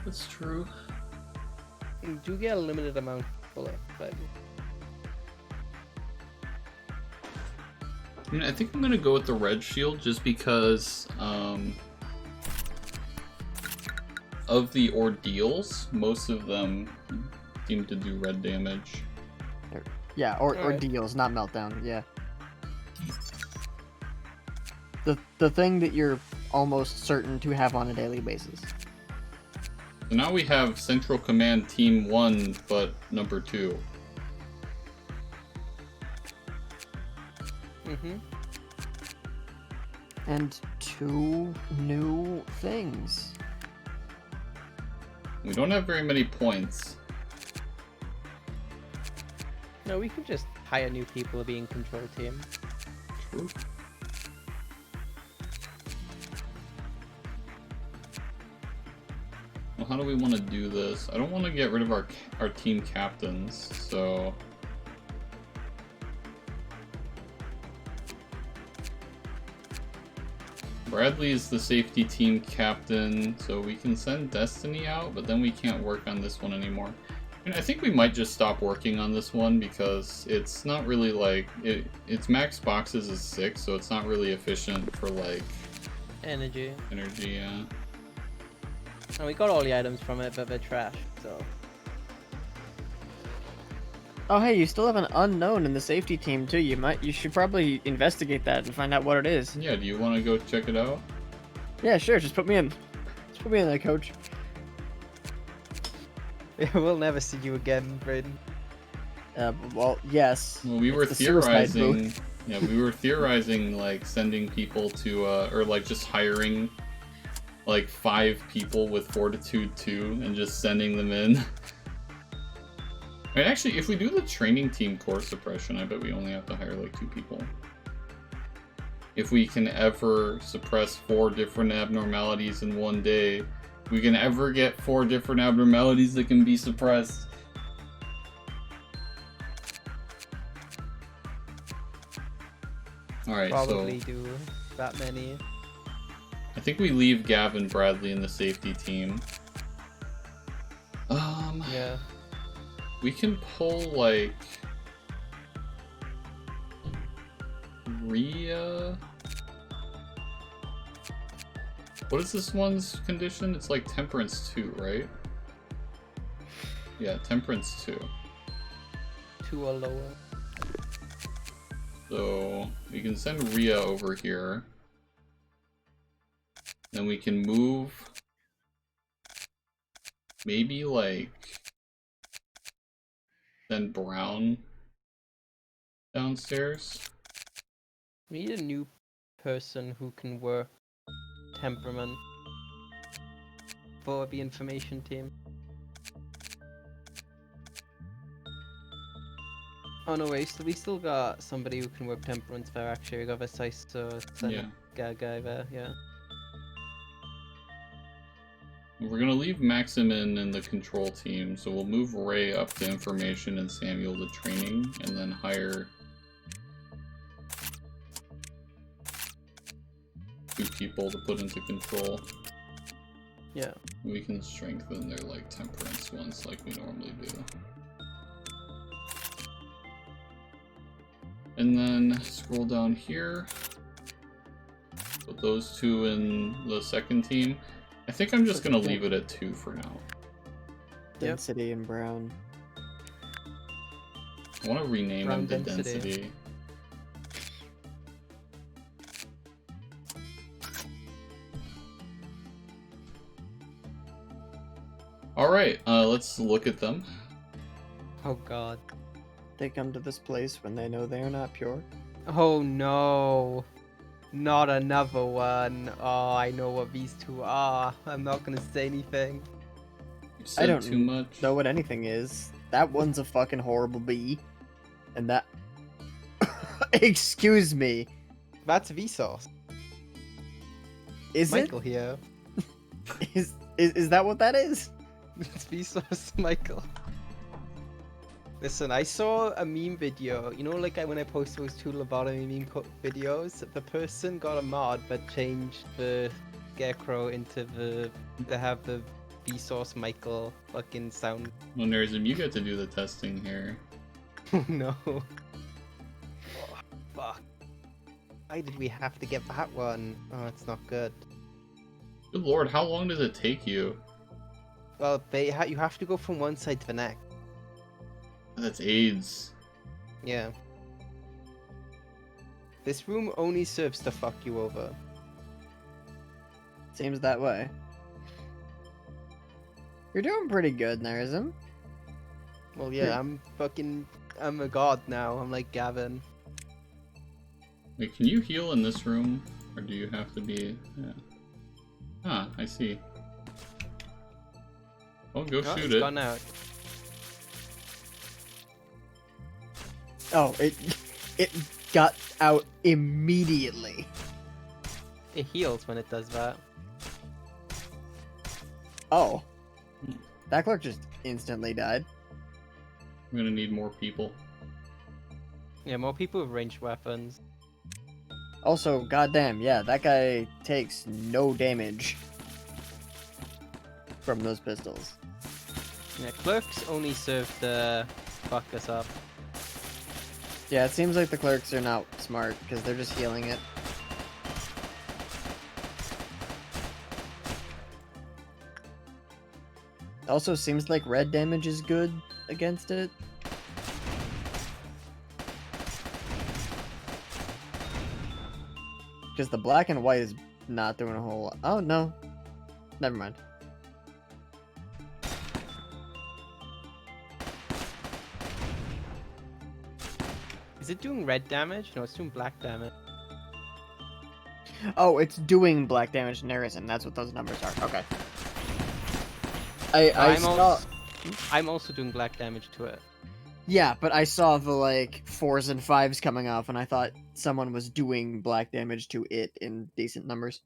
That's true. You do get a limited amount of bullet, but I mean, I think I'm gonna go with the red shield just because, of the ordeals, most of them seem to do red damage. Yeah, Alright. ordeals, not meltdown, yeah. The thing that you're almost certain to have on a daily basis. So now we have Central Command Team 1, but number 2. mm-hmm. And 2 new things. We don't have very many points. No, we can just hire new people to be in control team. True. Well, how do we want to do this? I don't want to get rid of our team captains, so... Bradley's the safety team captain, so we can send Destiny out, but then we can't work on this one anymore. I mean, I think we might just stop working on this one because it's not really like... its max boxes is 6, so it's not really efficient for, like... Energy. Energy, yeah. And we got all the items from it, but they're trash, so... Oh hey, you still have an unknown in the safety team too. You should probably investigate that and find out what it is. Yeah, do you want to go check it out? Yeah, sure, just put me in. Just put me in there, coach. We'll never see you again, Brayden. Well, yes. Well, we It's were the suicide theorizing. booth. Yeah, we were theorizing like sending people to, or like just hiring like 5 people with Fortitude 2 and just sending them in. I mean, actually, if we do the training team core suppression, I bet we only have to hire like 2 people. If we can ever suppress 4 different abnormalities in one day, we can ever get 4 different abnormalities that can be suppressed. Alright, Probably so do that many. I think we leave Gavin Bradley in the safety team. Yeah. We can pull, like, Rhea? What is this one's condition? It's like Temperance 2, right? Yeah, Temperance 2. 2 or lower. So, we can send Rhea over here. Then we can move... maybe, like... send Brown downstairs. We need a new person who can work temperament for the information team. Oh no, wait, so we still got somebody who can work temperance there actually. We got the Yeah. guy there, yeah. We're gonna leave Maximin in the control team, so we'll move Ray up to information and Samuel to training, and then hire 2 people to put into control. Yeah. We can strengthen their like temperance ones like we normally do. And then scroll down here. Put those 2 in the second team. I think I'm just gonna leave it at 2 for now. Density and Brown. I want to rename Brown them to density. density. Alright, let's look at them. Oh god. They come to this place when they know they are not pure. Oh no. Not another one. Oh, I know what these 2 are. I'm not gonna say anything. You said I don't too much. know what anything is. That one's a fucking horrible bee. And that... Excuse me. That's Vsauce. Is Michael here. it? Is that what that is? It's Vsauce Michael. Listen, I saw a meme video. You know, like when I posted those 2 lobotomy meme videos, the person got a mod that changed the scarecrow into to have the Vsauce Michael fucking sound. Well, Nerzim, you get to do the testing here. Oh no. Oh, fuck. Why did we have to get that one? Oh, it's not good. Good lord, how long does it take you? Well, you have to go from one side to the next. That's AIDS. Yeah. This room only serves to fuck you over. Seems that way. You're doing pretty good, Nerzim. Well, yeah, I'm a god now. I'm like Gavin. Wait, can you heal in this room? Or do you have to be... Yeah. Ah, I see. Oh, go Oh, shoot it's it. gone out. Oh, it got out immediately. It heals when it does that. Oh. That clerk just instantly died. I'm gonna need more people. Yeah, more people with ranged weapons. Also, goddamn, yeah, that guy takes no damage from those pistols. Yeah, clerks only serve to fuck us up. Yeah, it seems like the clerks are not smart, because they're just healing it. Also, seems like red damage is good against it. Because the black and white is not doing a whole lot. Oh, no. Never mind. Is it doing red damage? No, it's doing black damage. Oh, it's doing black damage, and that's what those numbers are. Okay. I'm also doing black damage to it. Yeah, but I saw the like 4s and 5s coming off, and I thought someone was doing black damage to it in decent numbers.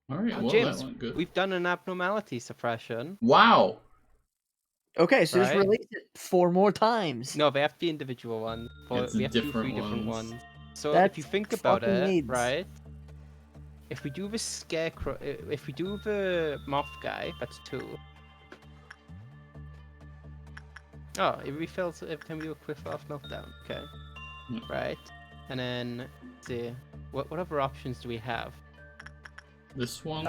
All right, well James, that went good. we've done an abnormality suppression. Wow. Okay, so just Right. release it 4 more times. No, they have to be individual ones. It's We have to do different 3 different ones. ones. So That's if you think about fucking it, AIDS. right? If we do the scarecrow, if we do the moth guy, that's 2. Oh, it refills every time we do a quick off meltdown. Okay. Hmm. Right. And then, let's see, what other options do we have? This one.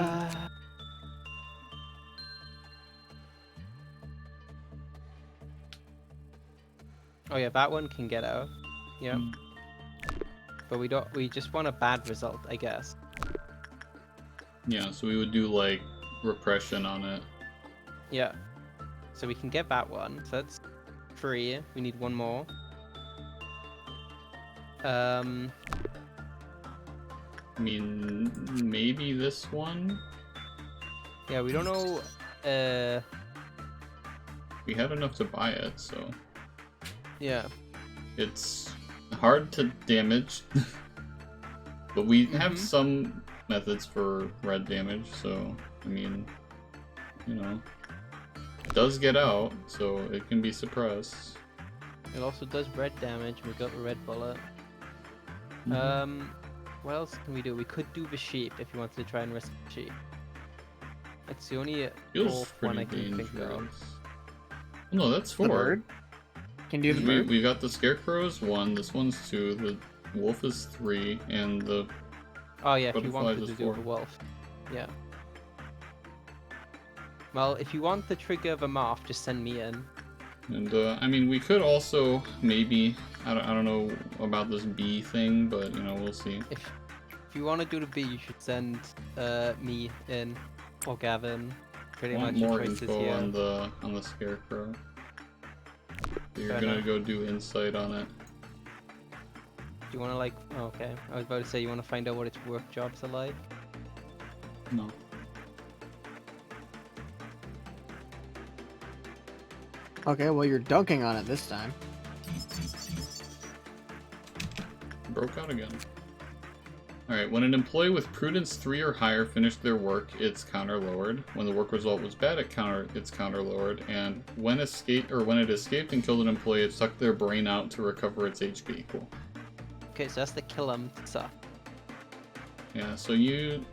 Oh yeah, that one can get out. Yeah. Hmm. But we don't. We just want a bad result, I guess. Yeah, so we would do like repression on it. Yeah. So we can get that one. So that's 3. We need 1 more. I mean, maybe this one. Yeah, we don't know. We had enough to buy it, so Yeah. it's hard to damage. But we have Mhm. some methods for red damage, so I mean, you know, it does get out, so it can be suppressed. It also does red damage. We got the red bullet. Mhm. What else can we do? We could do the sheep if you wanted to try and risk the sheep. That's the only Feels fourth one I pretty can think of. dangerous. Oh, no, that's 4. The bird? Can do the bird? We got the scarecrow is 1, this one's 2, the wolf is 3, and the Oh yeah, if you Butterflies wanted is to do 4. the wolf. Yeah. Well, if you want the trigger of a moth, just send me in. and I mean we could also maybe I don't know about this bee thing, but you know we'll see. If you want to do the bee, you should send me in or Gavin. Pretty I want much more your choices info here. on the scarecrow. So you're Fair gonna enough. go do insight on it. Do you want to like? Oh, okay, I was about to say you want to find out what its work jobs are like. No. Okay, well you're dunking on it this time. Broke out again. Alright, when an employee with prudence 3 or higher finished their work, it's counter lowered. When the work result was bad, it's counter lowered. And when it escaped and killed an employee, it sucked their brain out to recover its HP. Cool. Okay, so that's the kill 'em suck. Yeah, so you...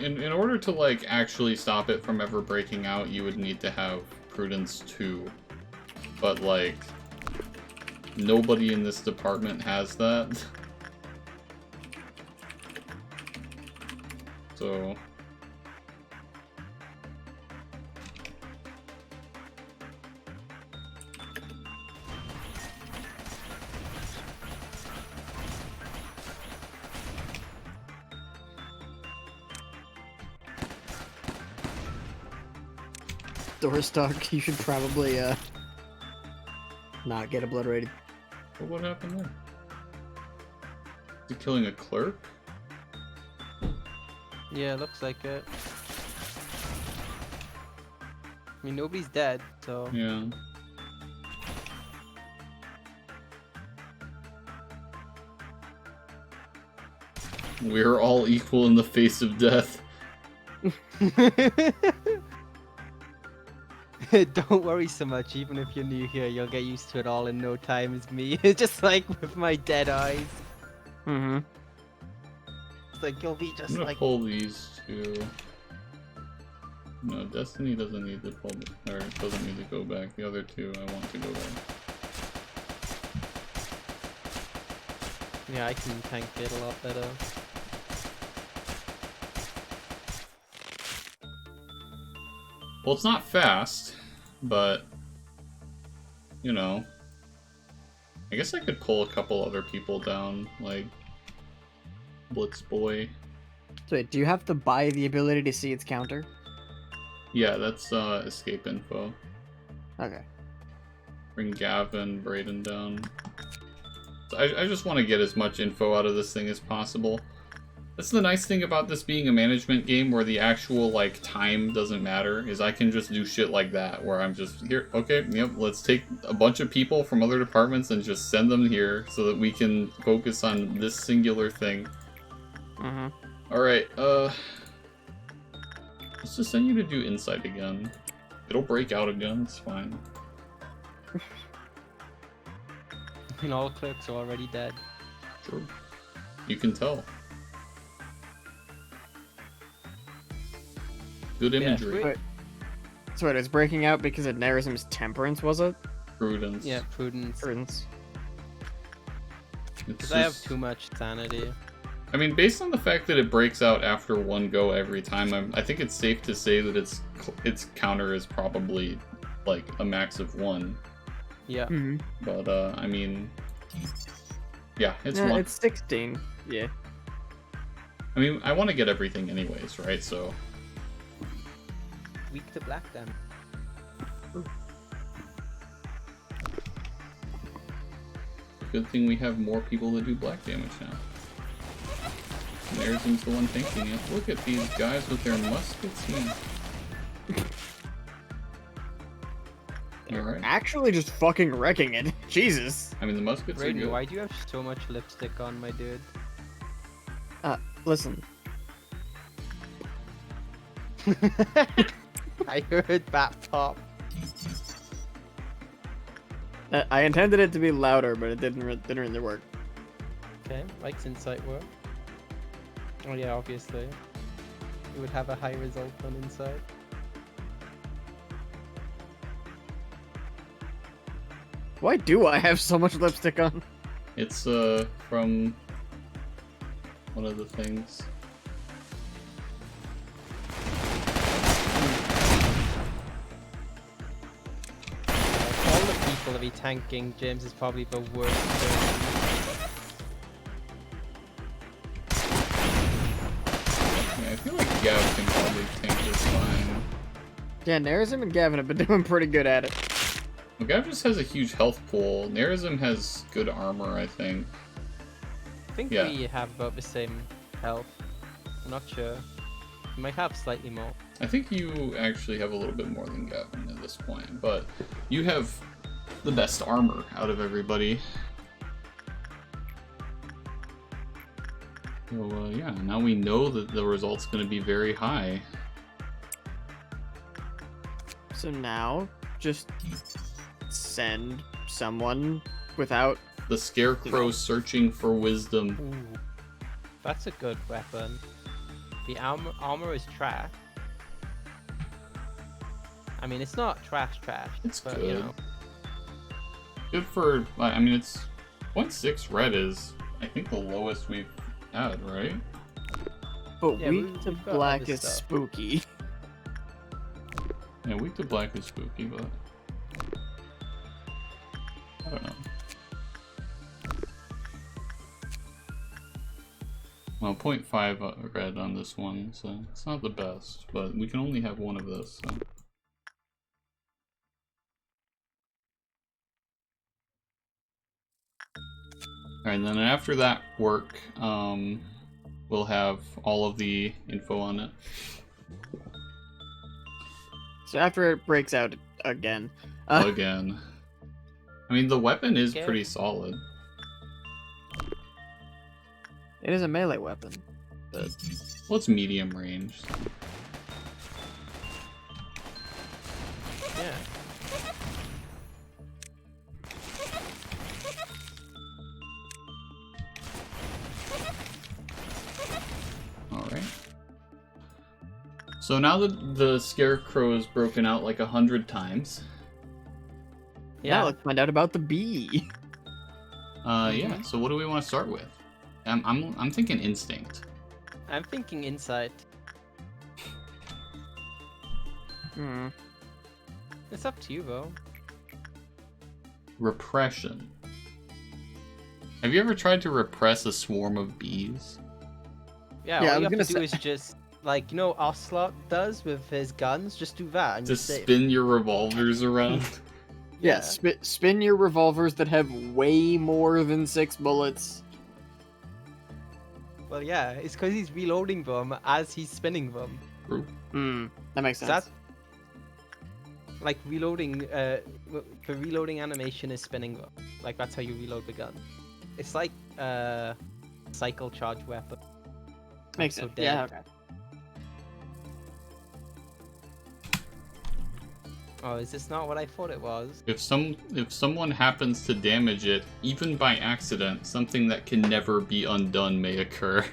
In order to, like, actually stop it from ever breaking out, you would need to have Prudence 2. But, like, nobody in this department has that. So... Doorstock, you should probably not get obliterated. But what happened there? Is he killing a clerk? Yeah, looks like it. I mean, nobody's dead, so... Yeah. We're all equal in the face of death. Don't worry so much, even if you're new here, you'll get used to it all in no time as me. Just like with my dead eyes. Mm-hmm. It's like you'll be I'm just gonna like... pull these two. No, Destiny doesn't need to pull, or doesn't need to go back. The other two I want to go back. Yeah, I can tank it a lot better. Well, it's not fast, but you know, I guess I could pull a couple other people down, like Blitz Boy. So wait, do you have to buy the ability to see its counter? Yeah, that's escape info. Okay. Bring Gavin, Brayden down. I just want to get as much info out of this thing as possible. That's the nice thing about this being a management game where the actual, like, time doesn't matter, is I can just do shit like that, where I'm just, here, okay, yep, let's take a bunch of people from other departments and just send them here so that we can focus on this singular thing. Alright, let's just send you to do Insight again. It'll break out again, it's fine. And all clerks are already dead. Sure. You can tell. Good imagery. Wait. So it's breaking out because of Nerism's temperance, was it? Prudence. Yeah, prudence. Prudence. Because I have too much sanity. I mean, based on the fact that it breaks out after one go every time, I think it's safe to say that its counter is probably like a max of 1. Yeah. But I mean, yeah, it's 1. It's 16. Yeah. I mean, I want to get everything anyways, right? So. Weak to black then. Good thing we have more people that do black damage now. Nerism's the one thinking it. Look at these guys with their muskets, man. Alright. Actually just fucking wrecking it. Jesus. I mean, the muskets are Raiden, good. why do you have so much lipstick on, my dude? Listen. I heard that pop. I intended it to be louder, but it didn't really work. Okay, Mike's insight work. Oh yeah, obviously. It would have a high result on insight. Why do I have so much lipstick on? It's from one of the things. All the people to be tanking James is probably the worst person. Yeah, I feel like Gav can probably tank this fine. Yeah, Nerism and Gavin have been doing pretty good at it. Well, Gav just has a huge health pool. Nerism has good armor, I think. I think Yeah. we have about the same health. I'm not sure. We might have slightly more. I think you actually have a little bit more than Gavin at this point, but you have the best armor out of everybody. So, yeah, now we know that the result's going to be very high. So now, just send someone without... The Scarecrow searching for wisdom. Ooh, that's a good weapon. The armor is trash. I mean, it's not trash, It's but good. you know. Good for, I mean, it's 0.6 red is, I think, the lowest we've had, right? But Yeah, weak to we've got black other is stuff. spooky. Yeah, weak to black is spooky, but I don't know. Well, 0.5 red on this one, so it's not the best, but we can only have one of this, so. Alright, and then after that work, we'll have all of the info on it. So after it breaks out again. Again. I mean, the weapon is Okay. pretty solid. It is a melee weapon. But Well, it's medium range. Yeah. Alright. So now that the Scarecrow is broken out like 100 times, now let's find out about the bee. yeah, so what do we want to start with? I'm thinking instinct. I'm thinking insight. Hmm. It's up to you, though. Repression. Have you ever tried to repress a swarm of bees? Yeah, Yeah, I all you was have to gonna do is just, like, you know what Ocelot does with his guns? Just do that and Just you're safe. spin your revolvers around? Yeah, spin your revolvers that have way more than 6 bullets. Well, yeah, it's because he's reloading them as he's spinning them. True. That makes Is sense. that like reloading? The reloading animation is spinning them. Like that's how you reload the gun. It's like cycle charge weapon. Makes so sense. dead. Yeah, okay. Oh, is this not what I thought it was? If someone happens to damage it, even by accident, something that can never be undone may occur.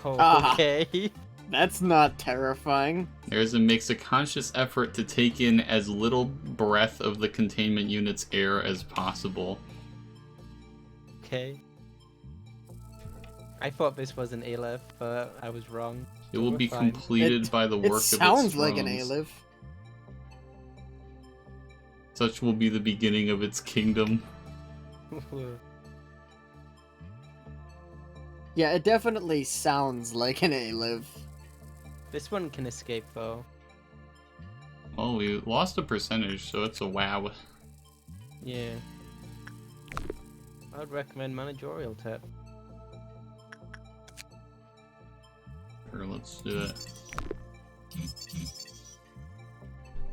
Oh, Ah. okay. That's not terrifying. Erza makes a conscious effort to take in as little breath of the containment unit's air as possible. Okay. I thought this was an A-lift, but I was wrong. It So will we're be fine. completed by the work It of its sounds like an drones. A-live. Such will be the beginning of its kingdom. Yeah, it definitely sounds like an A-live. This one can escape though. Well, we lost a percentage, so it's a wow. Yeah. I would recommend managerial tip. Sure, let's do it.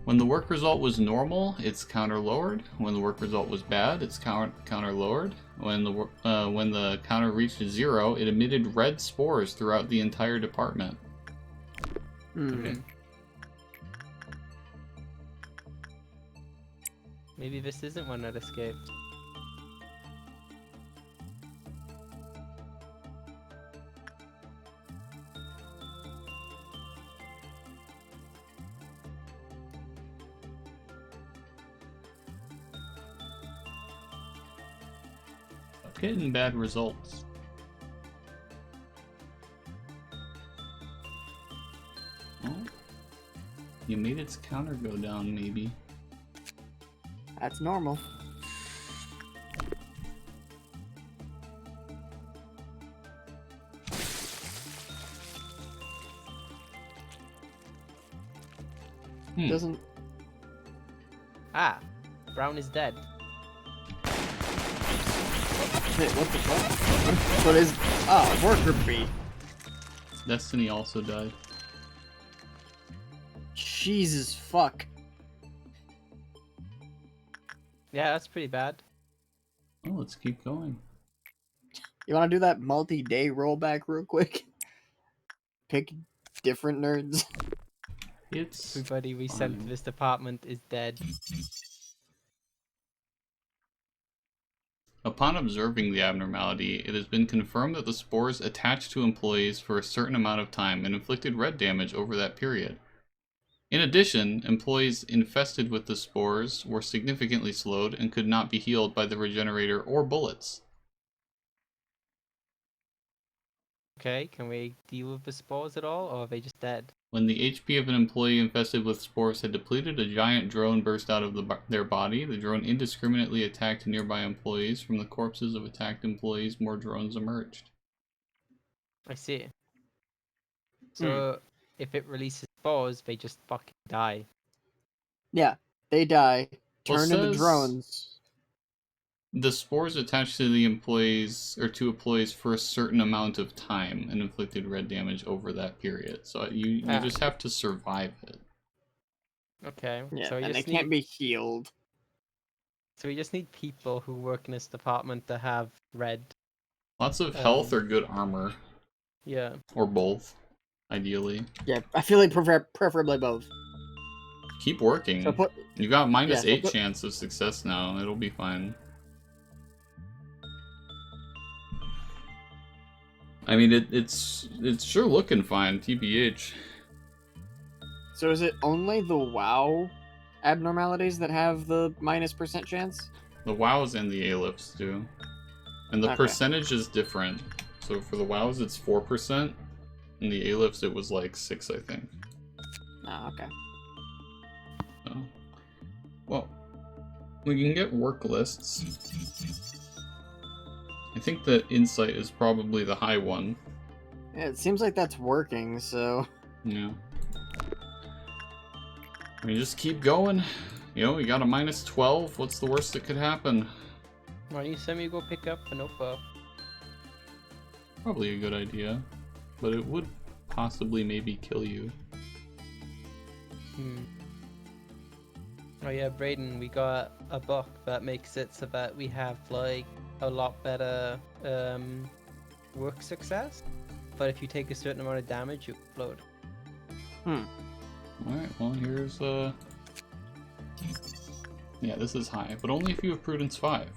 When the work result was normal, it's counter lowered. When the work result was bad, it's counter lowered. When the counter reached 0, it emitted red spores throughout the entire department. Okay. Maybe this isn't one that escaped. Getting bad results. Well, you made its counter go down, maybe. That's normal. Doesn't... Ah! Brown is dead. Wait, what the fuck? What is... Oh, worker bee. Destiny also died. Jesus fuck. Yeah, that's pretty bad. Oh, let's keep going. You wanna do that multi-day rollback real quick? Pick different nerds. It's Everybody we sent to fine. this department is dead. Upon observing the abnormality, it has been confirmed that the spores attached to employees for a certain amount of time and inflicted red damage over that period. In addition, employees infested with the spores were significantly slowed and could not be healed by the regenerator or bullets. Okay, can we deal with the spores at all, or are they just dead? When the HP of an employee infested with spores had depleted, a giant drone burst out of their body. The drone indiscriminately attacked nearby employees. From the corpses of attacked employees, more drones emerged. I see. So, if it releases spores, they just fucking die. Yeah, they die. Well, Turn into says- drones. The spores attached to the employees, or to employees for a certain amount of time and inflicted red damage over that period. So you just have to survive it. Okay, Yeah, so we and they just can't need... be healed. So we just need people who work in this department to have red. Lots of health or good armor. Yeah. Or both, ideally. Yeah, I feel like preferably both. Keep working. So put... You got minus Yeah, so 8 put- chance of success now. It'll be fine. I mean, it's sure looking fine, TBH. So is it only the WoW abnormalities that have the -% chance? The WoWs and the A-lifts do. And the Okay. percentage is different. So for the WoWs, it's 4%. And the A-lifts, it was like 6, I think. Oh, okay. So, well, we can get work lists. I think that Insight is probably the high one. Yeah, it seems like that's working, so... Yeah. We just keep going. you know, we got a -12. What's the worst that could happen? Why don't you send me to go pick up a notebook? Probably a good idea, but it would possibly maybe kill you. Oh yeah, Brayden, we got a book that makes it so that we have like a lot better work success. But if you take a certain amount of damage, you explode. Alright, well here's yeah, this is high, but only if you have Prudence 5.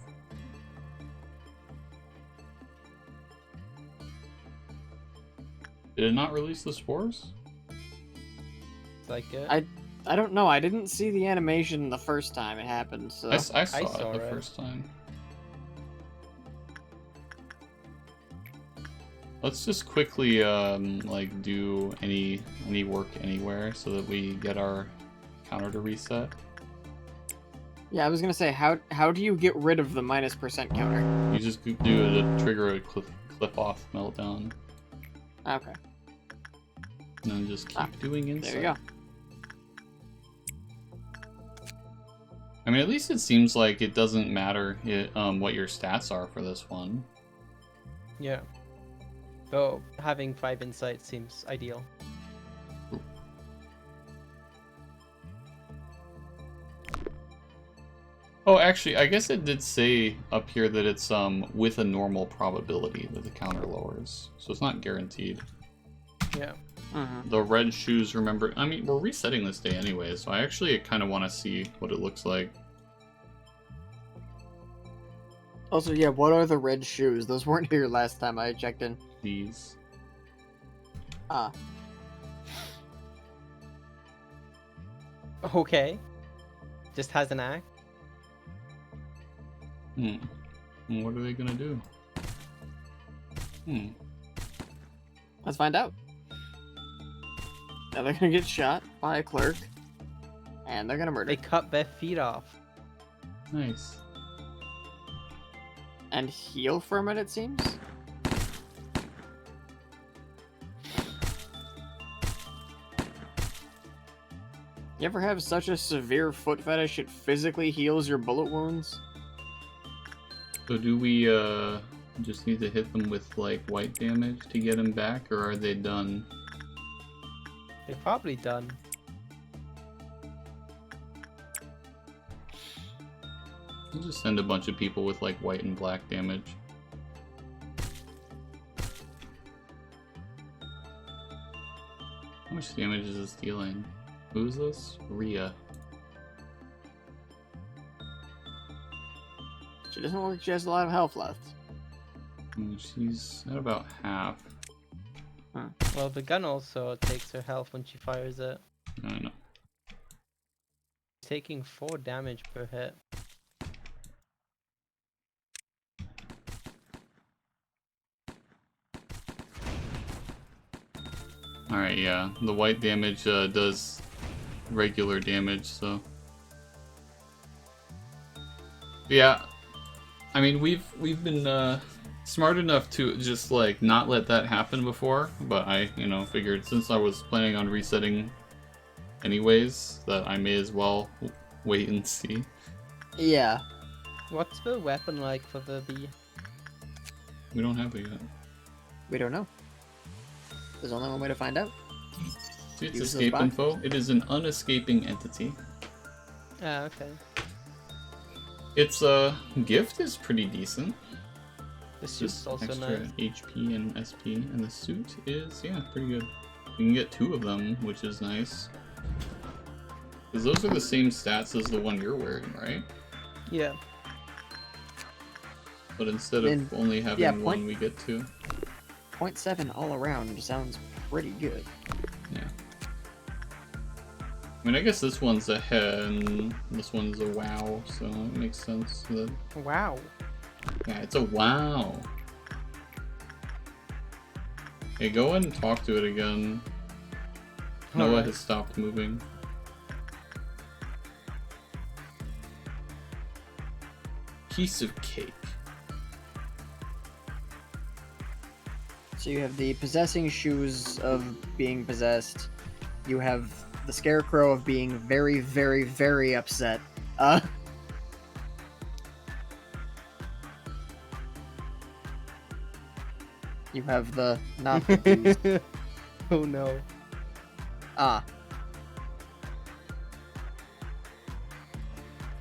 Did it not release the spores? It's like it. I don't know. I didn't see the animation the first time it happened, so... I saw saw it the it. first time. Let's just quickly like do any work anywhere so that we get our counter to reset. Yeah, I was gonna say, how do you get rid of the -% counter? You just do it to trigger a clip off meltdown, Okay, and then just keep doing insight. there you go. I mean, at least it seems like it doesn't matter what your stats are for this one. Yeah. So having 5 insight seems ideal. Oh, actually, I guess it did say up here that it's with a normal probability that the counter lowers, so it's not guaranteed. Yeah. The red shoes, remember, I mean, we're resetting this day anyway, so I actually kind of want to see what it looks like. Also, yeah, what are the red shoes? Those weren't here last time I checked in. These. Ah. Okay. Just has an act. And what are they gonna do? Let's find out. Now they're gonna get shot by a clerk, and they're gonna murder. They cut their feet off. Nice. And heal from it, it seems? You ever have such a severe foot fetish it physically heals your bullet wounds? So do we just need to hit them with like white damage to get them back, or are they done? They're probably done. We'll just send a bunch of people with like white and black damage. How much damage is this dealing? Who's this? Rhea. She doesn't look like she has a lot of health left. She's at about half. Well, the gun also takes her health when she fires it. I don't know. Taking 4 damage per hit. Alright, yeah. The white damage does regular damage, so... Yeah. I mean, we've been smart enough to just, like, not let that happen before, but I, you know, figured since I was planning on resetting anyways, that I may as well wait and see. Yeah. What's the weapon like for the bee? We don't have it yet. We don't know. There's only one way to find out. See, it's Use those escape boxes. info. It is an unescaping entity. Ah, okay. Its gift is pretty decent. The suit's Just also extra nice. HP and SP, and the suit is, yeah, pretty good. You can get 2 of them, which is nice. Because those are the same stats as the one you're wearing, right? Yeah. But instead of And- only having yeah, one, we get 2. 0.7 all around sounds pretty good. Yeah. I mean, I guess this one's a head, and this one's a wow, so it makes sense that... Wow. Yeah, it's a wow. Hey, go ahead and talk to it again. Noah Alright. has stopped moving. Piece of cake. So you have the possessing shoes of being possessed. You have the Scarecrow of being very, very, very upset. You have the not confused. Oh no. Ah,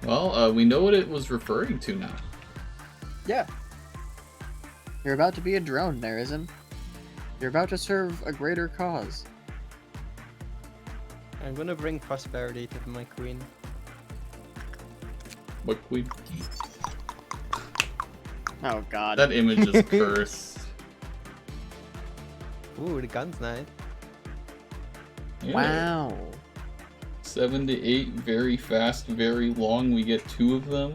Well, we know what it was referring to now. yeah. You're about to be a drone, Nerism. You're about to serve a greater cause. I'm gonna bring prosperity to my queen. What we... Oh god. That image is cursed. Ooh, the gun's nice. Yeah. Wow. 7 to 8, very fast, very long. We get 2 of them.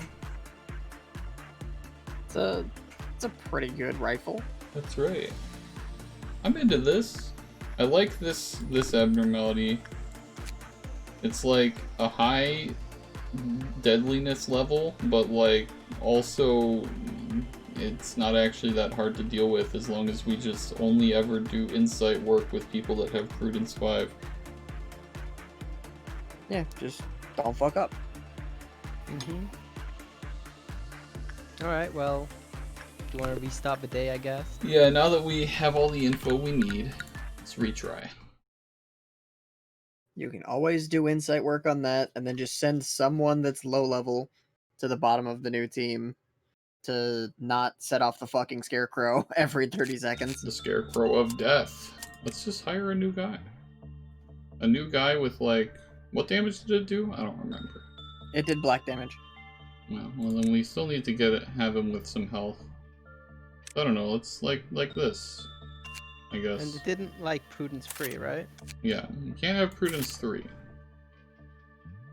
It's a pretty good rifle. That's right. I'm into this. I like this abnormality. It's like a high deadliness level, but like also it's not actually that hard to deal with as long as we just only ever do insight work with people that have Prudence 5. Yeah, just don't fuck up. Alright, well, do you want to restart the day, I guess? Yeah, now that we have all the info we need, let's retry. You can always do insight work on that, and then just send someone that's low level to the bottom of the new team to not set off the fucking Scarecrow every 30 seconds. The Scarecrow of Death. Let's just hire a new guy. A new guy with like... What damage did it do? I don't remember. It did black damage. Well, then we still need to have him with some health. I don't know, let's like this, I guess. And it didn't like Prudence 3, right? Yeah, you can't have Prudence 3.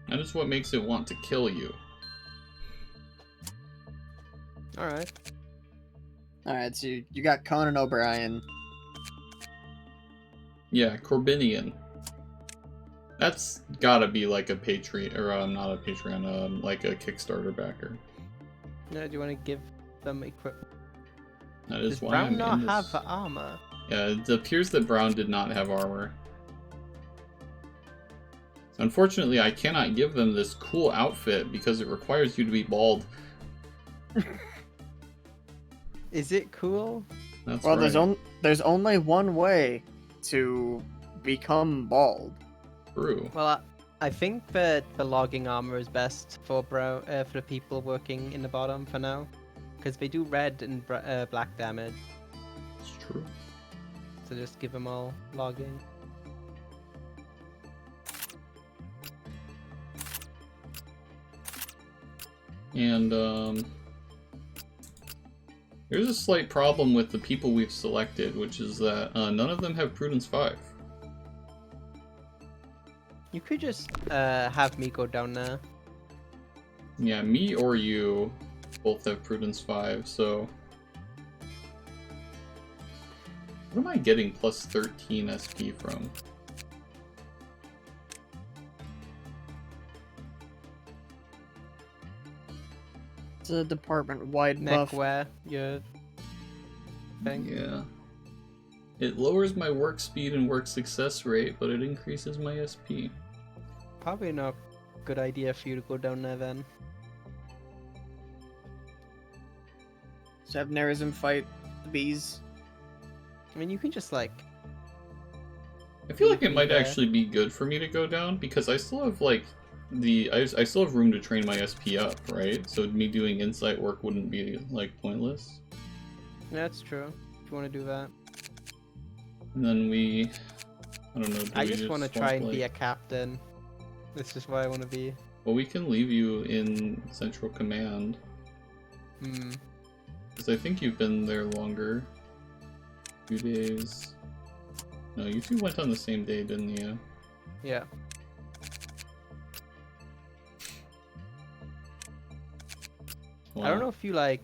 That is what makes it want to kill you. Alright. Alright, so you got Conan O'Brien. Yeah, Corbinian. That's gotta be like a Patreon, or not a Patreon, like a Kickstarter backer. No, do you want to give them equipment? That is Does why Brown I'm not in this. have the armor? Yeah, it appears that Brown did not have armor. Unfortunately, I cannot give them this cool outfit because it requires you to be bald. Is it cool? That's Well, right. there's only one way to become bald. True. Well, I think that the logging armor is best for for the people working in the bottom for now, because they do red and black damage. It's true. So just give them all logging. And there's a slight problem with the people we've selected, which is that none of them have Prudence 5. You could just have me go down there. Yeah, me or you both have Prudence 5, so... What am I getting plus 13 SP from? It's a department-wide buff. Neckwear, your thing. Yeah. It lowers my work speed and work success rate, but it increases my SP. Probably not a good idea for you to go down there then. Just have Nerism fight the bees. I mean, you can just like... I feel like it might Yeah. actually be good for me to go down, because I still have, like, I still have room to train my SP up, right? So me doing insight work wouldn't be, like, pointless. Yeah, that's true. If you want to do that. And then we... I don't know, do I we just want to swap, try and like... be a captain. That's just what I want to be. Well, we can leave you in Central Command, Hmm. because I think you've been there longer. 2 days... No, you two went on the same day, didn't you? Yeah. I don't know if you like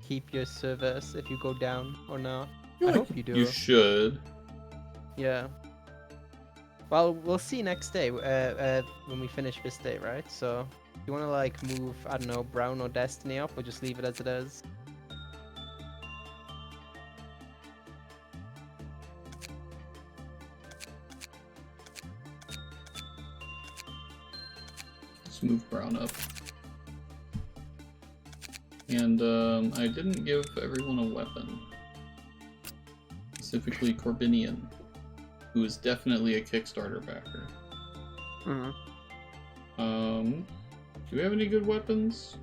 keep your service if you go down or not. I hope you do. You should. Yeah. Well, we'll see next day when we finish this day, right? So, you want to like move, I don't know, Brown or Destiny up, or just leave it as it is? Let's move Brown up. And I didn't give everyone a weapon. Specifically Corbinian, who is definitely a Kickstarter backer. Do we have any good weapons?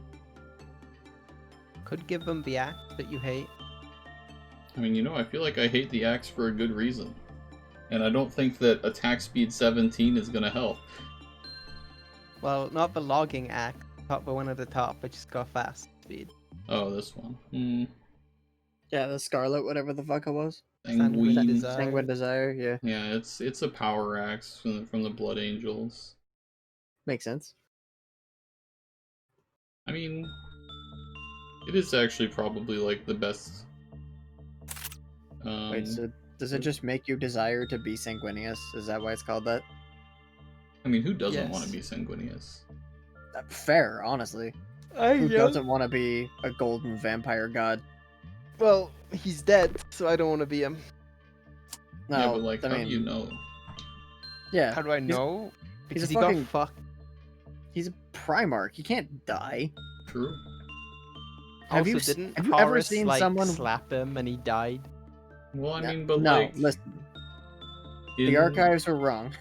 Could give them the axe that you hate. I mean, I feel like I hate the axe for a good reason. And I don't think that attack speed 17 is gonna help. Well, not the logging axe, but the one at the top, which has got fast speed. Oh, this one. Yeah, the Scarlet, whatever the fuck it was. Sanguine. Desire. Sanguine Desire, yeah. Yeah, it's a power axe from the Blood Angels. Makes sense. I mean, it is actually probably like the best. Wait, so does it just make you desire to be sanguineous? Is that why it's called that? I mean, who doesn't Yes. want to be sanguineous? Fair, honestly. Who doesn't want to be a golden vampire god? Well, he's dead, so I don't want to be him. No, Yeah, but like, I how mean, do you know? Yeah, How do I know? he's a Because he fucking- got fucked. he's a Primarch. He can't die. True. Have Also, you s- didn't have you ever Horus, seen like, someone- slap him and he died? Well, I No, mean, but no, like, listen. in... The archives were wrong.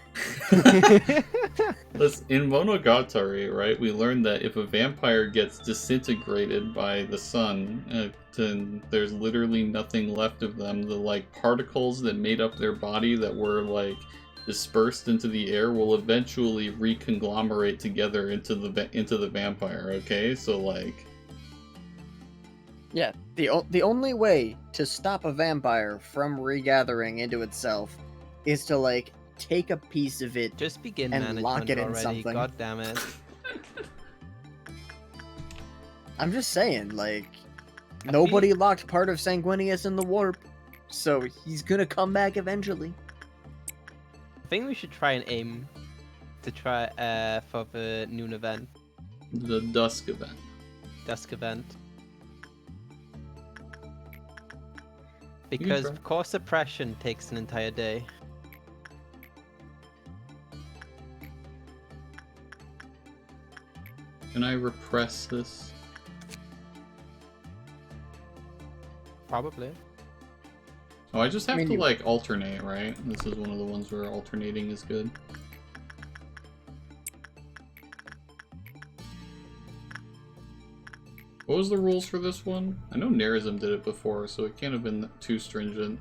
Listen, in Monogatari, right, we learned that if a vampire gets disintegrated by the sun, then there's literally nothing left of them. The, like, particles that made up their body that were, like, dispersed into the air will eventually reconglomerate together into the vampire, okay? So, like... Yeah, the only way to stop a vampire from regathering into itself is to, like, take a piece of it. Just begin And management lock it in already, something. god damn it. I'm just saying, like, I nobody locked part of Sanguinius in the warp, so he's gonna come back eventually. I think we should try and aim to try for the noon event, The Dusk event. dusk event. Because try. core suppression takes an entire day. Can I repress this? Probably. Oh, I just have I mean, to, you- like, alternate, right? This is one of the ones where alternating is good. What was the rules for this one? I know Nerism did it before, so it can't have been too stringent.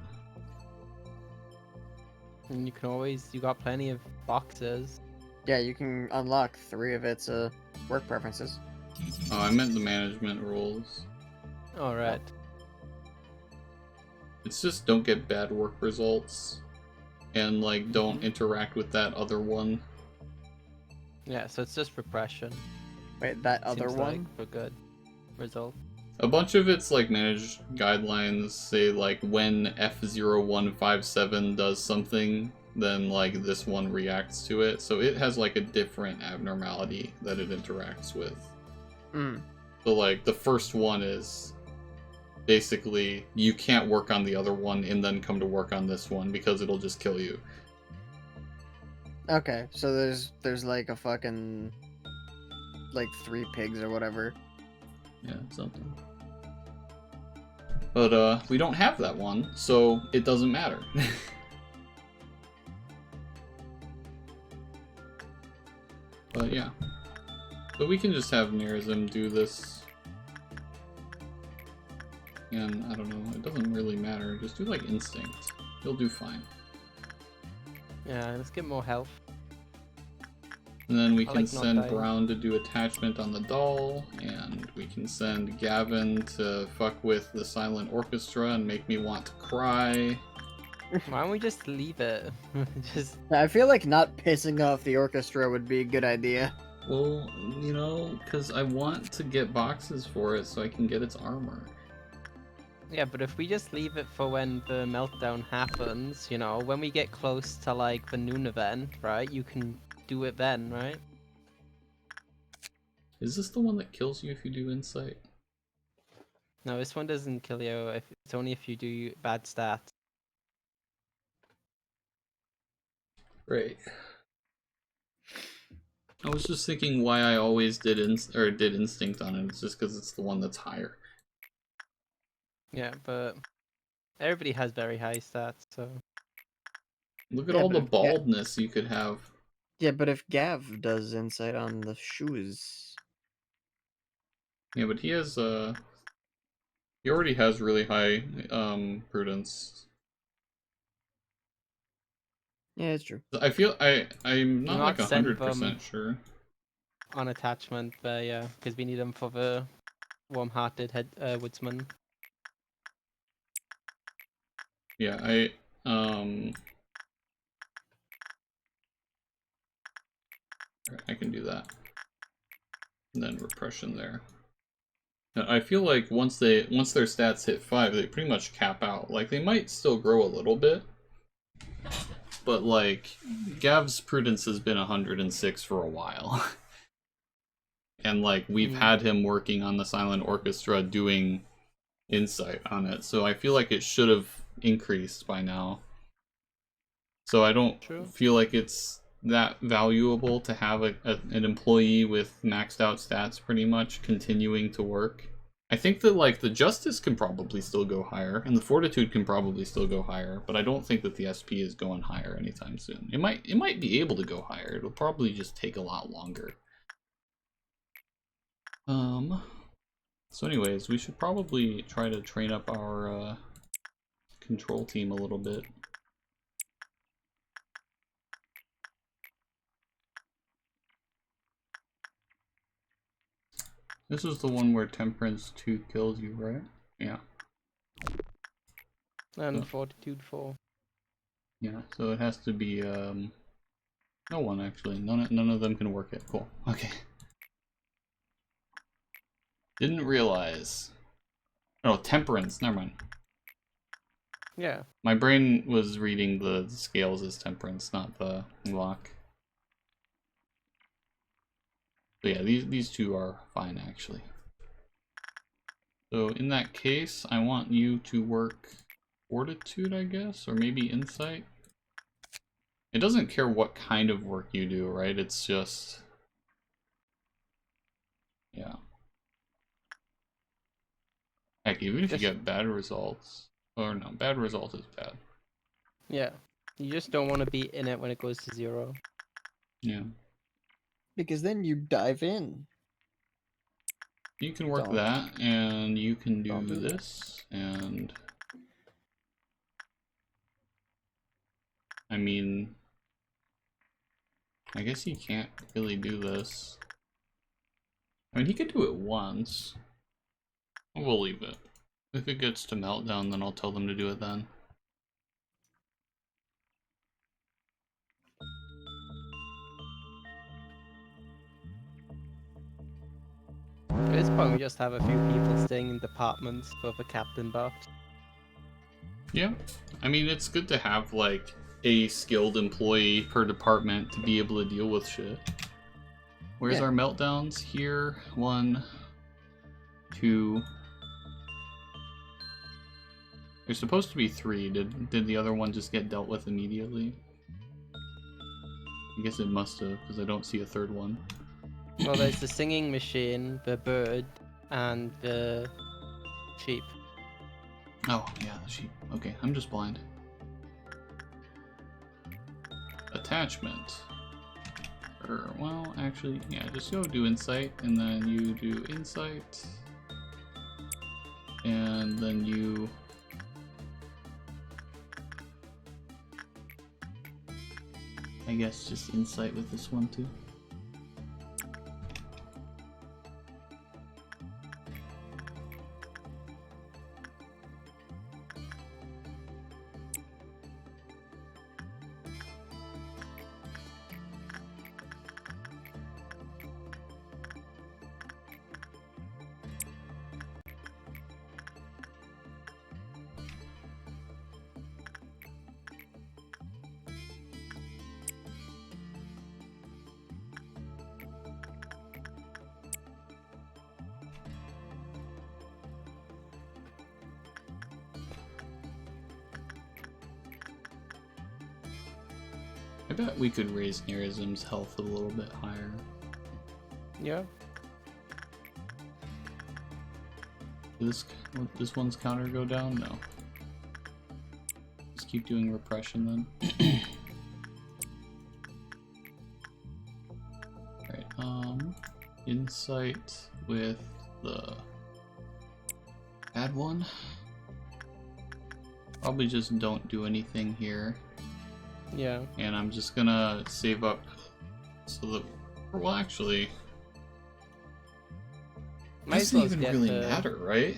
And you can always, you got plenty of boxes. Yeah, you can unlock 3 of its work preferences. Oh, I meant the management rules. Alright. It's just don't get bad work results. And, like, don't Mhm. interact with that other one. Yeah, so it's just repression. Wait, that other Seems one? like for good result. A bunch of its, like, managed guidelines say, like, when F0157 does something, then, like, this one reacts to it. So it has, like, a different abnormality that it interacts with. Mm. So, like, the first one is basically you can't work on the other one and then come to work on this one because it'll just kill you. Okay, so there's like a fucking like 3 pigs or whatever. Yeah, something. But, we don't have that one, so it doesn't matter. But, yeah. So we can just have Nerism do this. And, I don't know, it doesn't really matter. Just do, like, Instinct. He'll do fine. Yeah, let's get more health. And then we I can like not send dying. Brown to do attachment on the doll, and we can send Gavin to fuck with the silent orchestra and make me want to cry. Why don't we just leave it? Just I feel like not pissing off the orchestra would be a good idea. Well, because I want to get boxes for it so I can get its armor. yeah, but if we just leave it for when the meltdown happens, when we get close to like the noon event, right? You can do it then, right? Is this the one that kills you if you do insight? No, this one doesn't kill you. It's only if you do bad stats. Right. I was just thinking why I always did instinct on it. It's just because it's the one that's higher. Yeah, but everybody has very high stats, so... Look at Yeah, all but the if baldness you could have. Yeah, but if Gav does insight on the shoes, Yeah, but he has he already has really high prudence. yeah, it's true. I feel I'm Do not like not send 100% sure. on attachment, but yeah, because we need them for the warm-hearted woodsman. Yeah, I can do that. And then repression there. Now, I feel like once their stats hit 5, they pretty much cap out. Like they might still grow a little bit, but like Gav's prudence has been 106 for a while. And like we've had him working on the silent orchestra doing insight on it, so I feel like it should have increased by now. So I don't feel like it's that valuable to have an employee with maxed out stats pretty much continuing to work. I think that like the justice can probably still go higher and the fortitude can probably still go higher, but I don't think that the SP is going higher anytime soon. It might be able to go higher. It'll probably just take a lot longer. So anyways, we should probably try to train up our control team a little bit. This is the one where Temperance 2 kills you, right? Yeah. And So, Fortitude 4. yeah, so it has to be, no one actually. None of them can work it. Cool. Okay. Didn't realize. Oh, Temperance. Never mind. Yeah. My brain was reading the scales as Temperance, not the lock. So yeah, these two are fine actually. So in that case, I want you to work Fortitude, I guess, or maybe Insight. It doesn't care what kind of work you do, right? It's just... yeah. Heck, even if you get bad results... or no, bad result is bad. Yeah. You just don't want to be in it when it goes to 0. Yeah. Because then you dive in. You can work Don't. that, and you can do Don't do that. this, and... I mean... I guess he can't really do this. I mean, he could do it once. We'll leave it. If it gets to meltdown, then I'll tell them to do it then. At this point, we just have a few people staying in departments for the captain buffs. Yeah, I mean, it's good to have, like, a skilled employee per department to be able to deal with shit. Where's our meltdowns? Here, 1, 2. There's supposed to be 3. Did the other one just get dealt with immediately? I guess it must have, because I don't see a third one. Well, there's the singing machine, the bird, and the sheep. Oh, yeah, the sheep. Okay, I'm just blind. Attachment. Well, actually, yeah, just go do insight, and then you do insight. And then you... I guess just insight with this one too. bet we could raise Nerism's health a little bit higher. Yeah. Does this one's counter go down? No. Just keep doing repression then. Alright, insight with the bad one. Probably just don't do anything here. Yeah. And I'm just gonna save up so that, well, actually, Might as doesn't well even get really the... matter, right?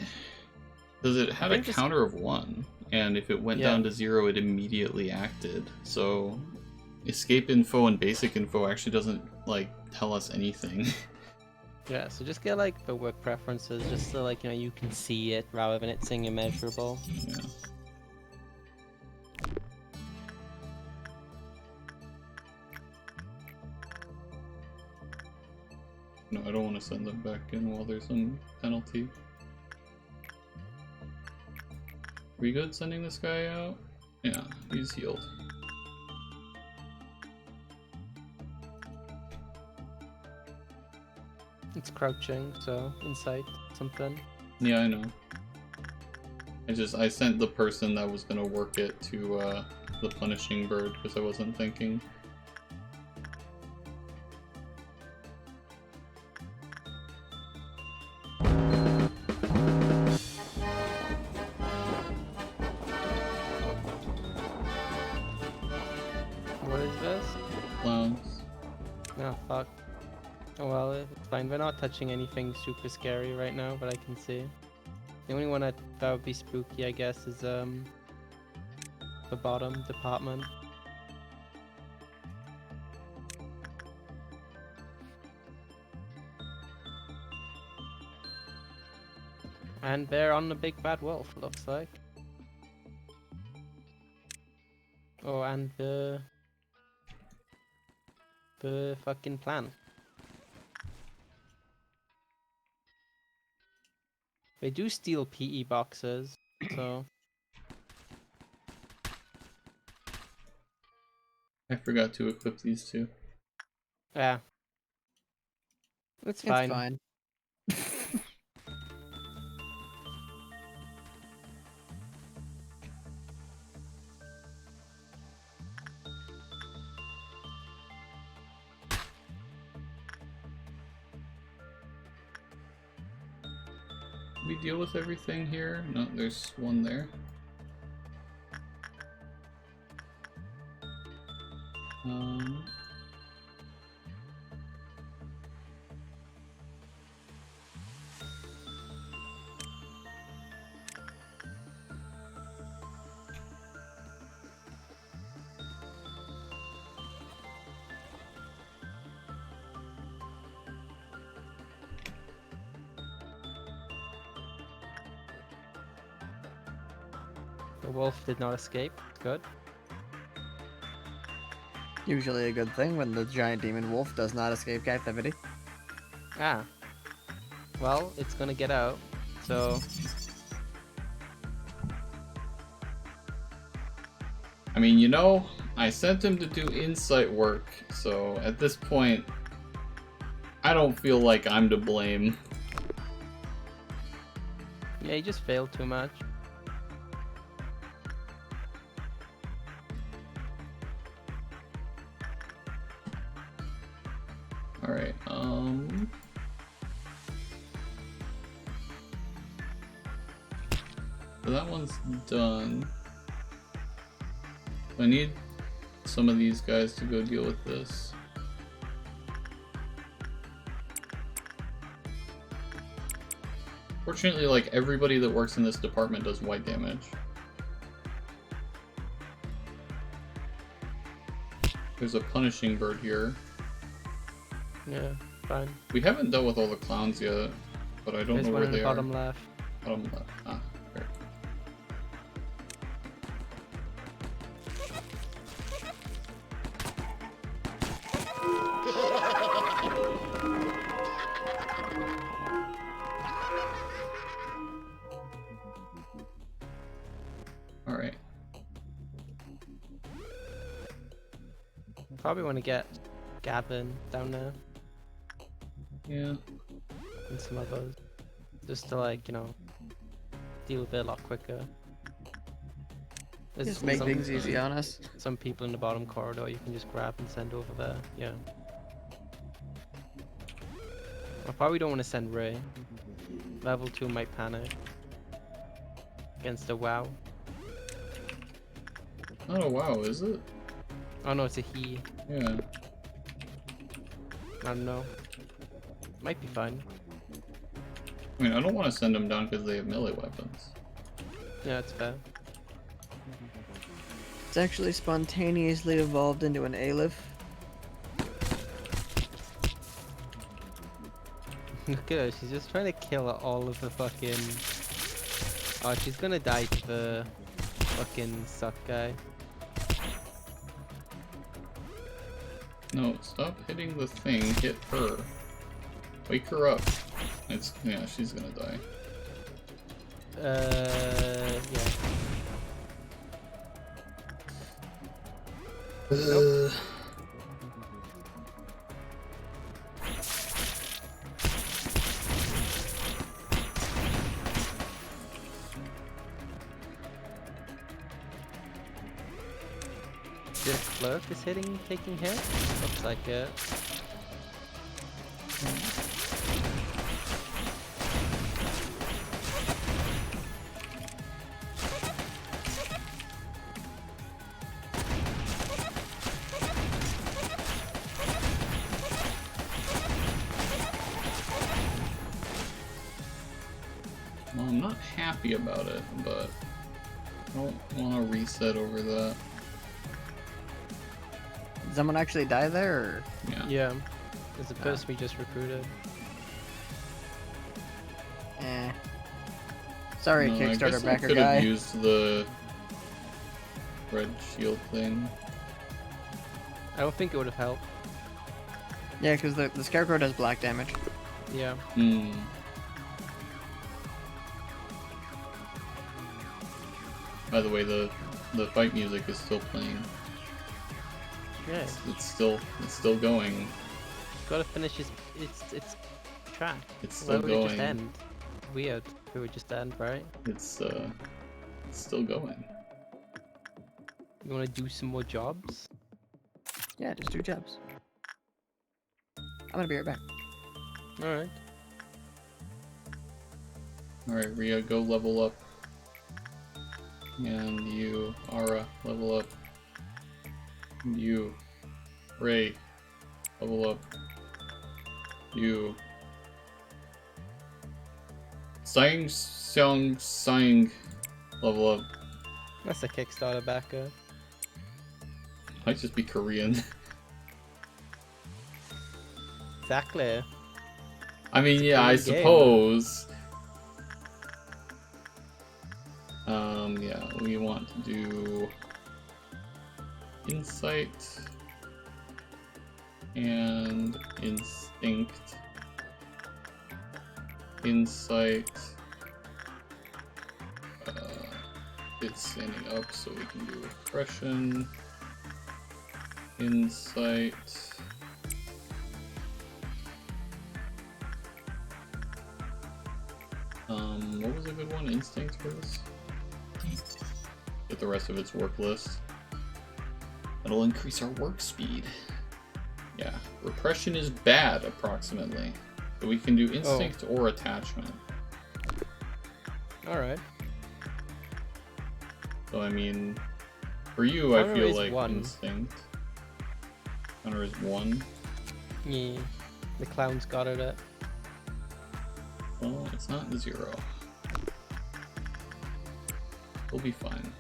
Because it had a think this- counter of 1, and if it went Yeah. down to 0, it immediately acted. So, escape info and basic info actually doesn't, like, tell us anything. Yeah, so just get like the work preferences, just so like, you know, you can see it rather than it saying immeasurable. Yeah. No, I don't want to send them back in while there's some penalty. We good sending this guy out? Yeah, he's healed. It's crouching, so insight something. Yeah, I know. I sent the person that was gonna work it to the punishing bird because I wasn't thinking. What is this? Clowns. Oh, fuck. Oh well, it's fine. We're not touching anything super scary right now, but I can see. The only one that would be spooky, I guess, is the bottom department. And they're on the big bad wolf, looks like. Oh, and the fucking plan. They do steal PE boxes, so I forgot to equip these two. yeah. It's fine. It's fine. We deal with everything here? No, there's one there. The wolf did not escape. Good. Usually a good thing when the giant demon wolf does not escape captivity. Ah. Well, it's gonna get out, so I mean, you know, I sent him to do insight work, so at this point, I don't feel like I'm to blame. yeah, he just failed too much. Alright, so that one's done. I need some of these guys to go deal with this. Fortunately, like, everybody that works in this department does white damage. There's a punishing bird here. Yeah, fine. We haven't dealt with all the clowns yet, but I don't There's know one where in the they bottom are. left. Bottom left. Ah, okay. Alright. Probably want to get Gavin down there Yeah. and some others. Just to, like, you know, deal with it a lot quicker. There's Just make some, things easy on us. some people in the bottom corridor you can just grab and send over there. Yeah. I probably don't want to send Ray. Level 2 might panic. Against a WoW. Not a WoW, is it? Oh no, it's a he. Yeah. I don't know. Might be fine. I mean, I don't want to send them down because they have melee weapons. Yeah, that's fair. It's actually spontaneously evolved into an Aleph. Look at her, she's just trying to kill all of the fucking... Oh, she's gonna die to the fucking suck guy. No, stop hitting the thing, hit her. Wake her up. It's, yeah, she's gonna die. Yeah. Nope. This clerk is taking hit? Looks like it. Well, I'm not happy about it, but I don't want to reset over that. Did someone actually die there? Or... Yeah. Yeah. It's the person we just recruited. Eh. Sorry, No, I Kickstarter guess I backer could have guy. used the red shield thing. I don't think it would have helped. Yeah, because the Scarecrow does black damage. Yeah. Hmm. By the way, the fight music is still playing. Yeah. It's still going. Gotta finish its track. It's Why still would it just going. end? Weird. It would just end, right? It's still going. You wanna do some more jobs? Yeah, just do jobs. I'm gonna be right back. Alright. Alright, Rhea, go level up. And you, Ara, level up. And you, Ray, level up. You. Sang, level up. That's a Kickstarter backer. Might just be Korean. Exactly. I mean, yeah, I Korean game. suppose. Yeah, we want to do insight and instinct. Insight. It's standing up, so we can do repression. Insight. What was a good one? Instinct for this? Get the rest of its work list. That'll increase our work speed. Yeah, repression is bad, approximately. So we can do instinct or attachment. Alright. So I mean, for you, I Counter feel is like 1. instinct. Counter is 1. Yeah. The clown's got it at. Well, it's not 0. We'll be fine.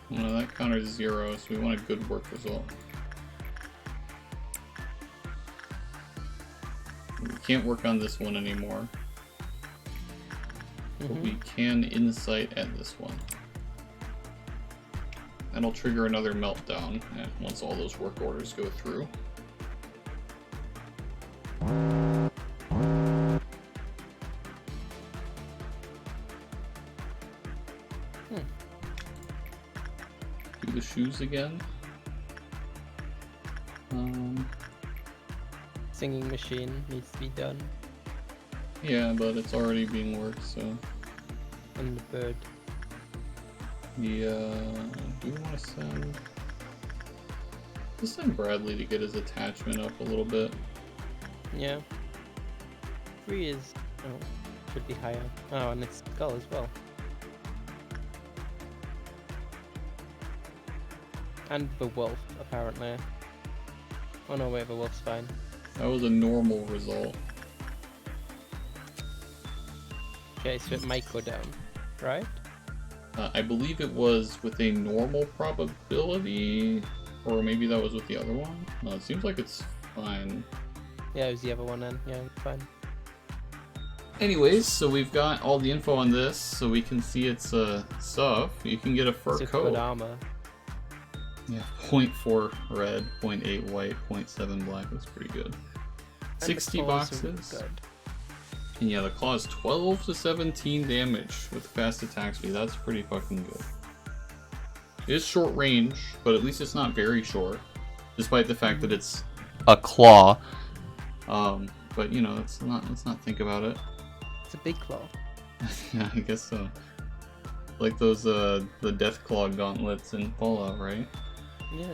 Well, that counter is 0, so we want a good work result. We can't work on this one anymore, but we can insight at this one. That'll trigger another meltdown once all those work orders go through. shoes again. Singing machine needs to be done. Yeah, but it's already being worked, so. And the bird. Yeah, do we want to send... Let's send Bradley to get his attachment up a little bit. Yeah. 3 is... oh, should be higher. Oh, and it's skull as well. And the wolf, apparently. Oh no, wait, the wolf's fine. That was a normal result. Okay, so it might go down, right? I believe it was with a normal probability, or maybe that was with the other one. No, it seems like it's fine. Yeah, it was the other one then. Yeah, fine. Anyways, so we've got all the info on this, so we can see its stuff. You can get a fur It's coat. good armor. Yeah, 0.4 red, 0.8 white, 0.7 black. That's pretty good. And the 60 claws are boxes. good. And yeah, the claw is 12 to 17 damage with fast attack speed. That's pretty fucking good. It is short range, but at least it's not very short, despite the fact that it's a claw. But you know, let's not think about it. It's a big claw. Yeah, I guess so. Like those the Deathclaw gauntlets in Fallout, right? Yeah.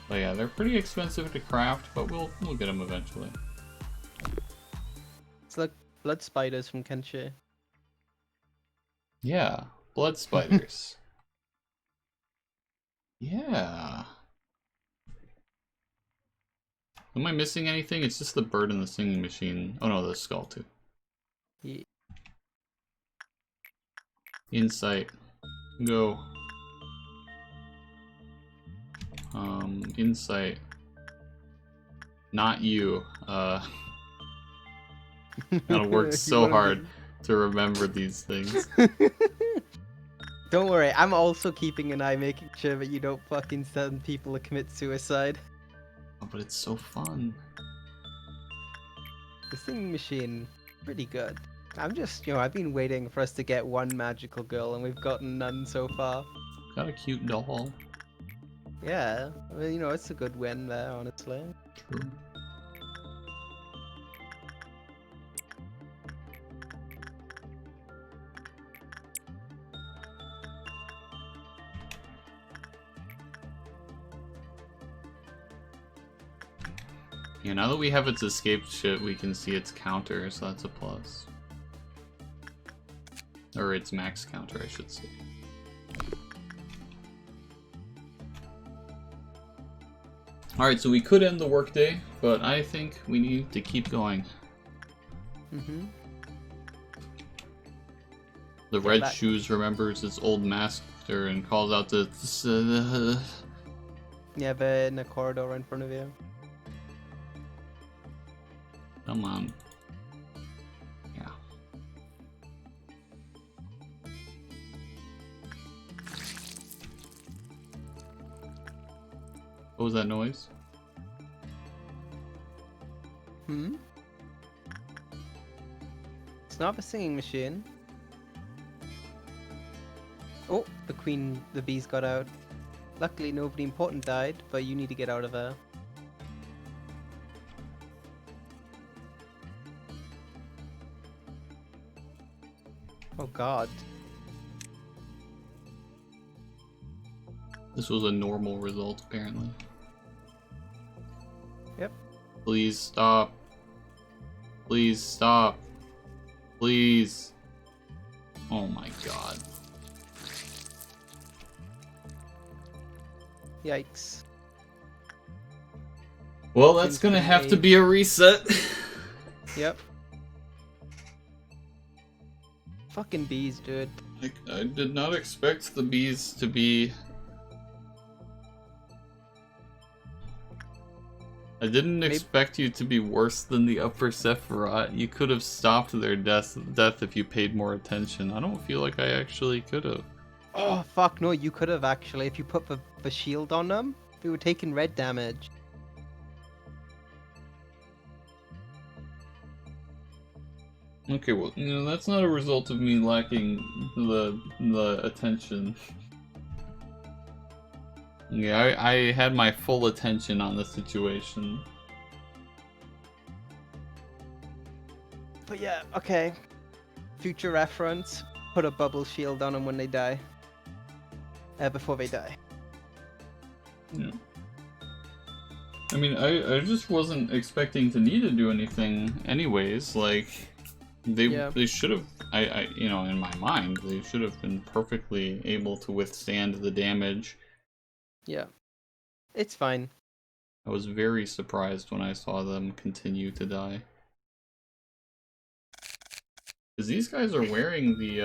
But yeah, they're pretty expensive to craft, but we'll get them eventually. It's like blood spiders from Kenshi. Yeah, blood spiders. Yeah. Am I missing anything? It's just the bird and the singing machine. Oh no, the skull too. Yeah. Insight. Go. Insight. Not you. Gotta work so hard to remember these things. Don't worry, I'm also keeping an eye, making sure that you don't fucking send people to commit suicide. Oh, but it's so fun. The singing machine, pretty good. I'm just, I've been waiting for us to get one magical girl, and we've gotten none so far. Got a cute doll. Yeah, well, it's a good win there, honestly. True. Yeah, now that we have its escaped shit, we can see its counter, so that's a plus. Or its max counter, I should say. Alright, so we could end the workday, but I think we need to keep going. Mm-hmm. The Yeah, Red Shoes remembers its old master and calls out to... Yeah, they're in the corridor in front of you. Come on. Yeah. What was that noise? Hmm? It's not a singing machine. Oh, the bees got out. Luckily nobody important died, but you need to get out of there. Oh god. This was a normal result, apparently. Yep. Please stop. Please stop. Please. Oh my god. Yikes. Well, that's gonna have to be a reset. Yep. Fucking bees, dude. I did not expect the bees to be... I didn't expect you to be worse than the Upper Sephiroth. You could have stopped their death if you paid more attention. I don't feel like I actually could have. Oh, fuck, no, you could have actually. If you put the shield on them, they were taking red damage. Okay, well, that's not a result of me lacking the attention. Yeah, I had my full attention on the situation. But yeah, okay. Future reference, put a bubble shield on them when they die. Before they die. Yeah. I mean, I just wasn't expecting to need to do anything anyways. Like, they should have, you know, in my mind, they should have been perfectly able to withstand the damage. Yeah. It's fine. I was very surprised when I saw them continue to die. Because these guys are wearing the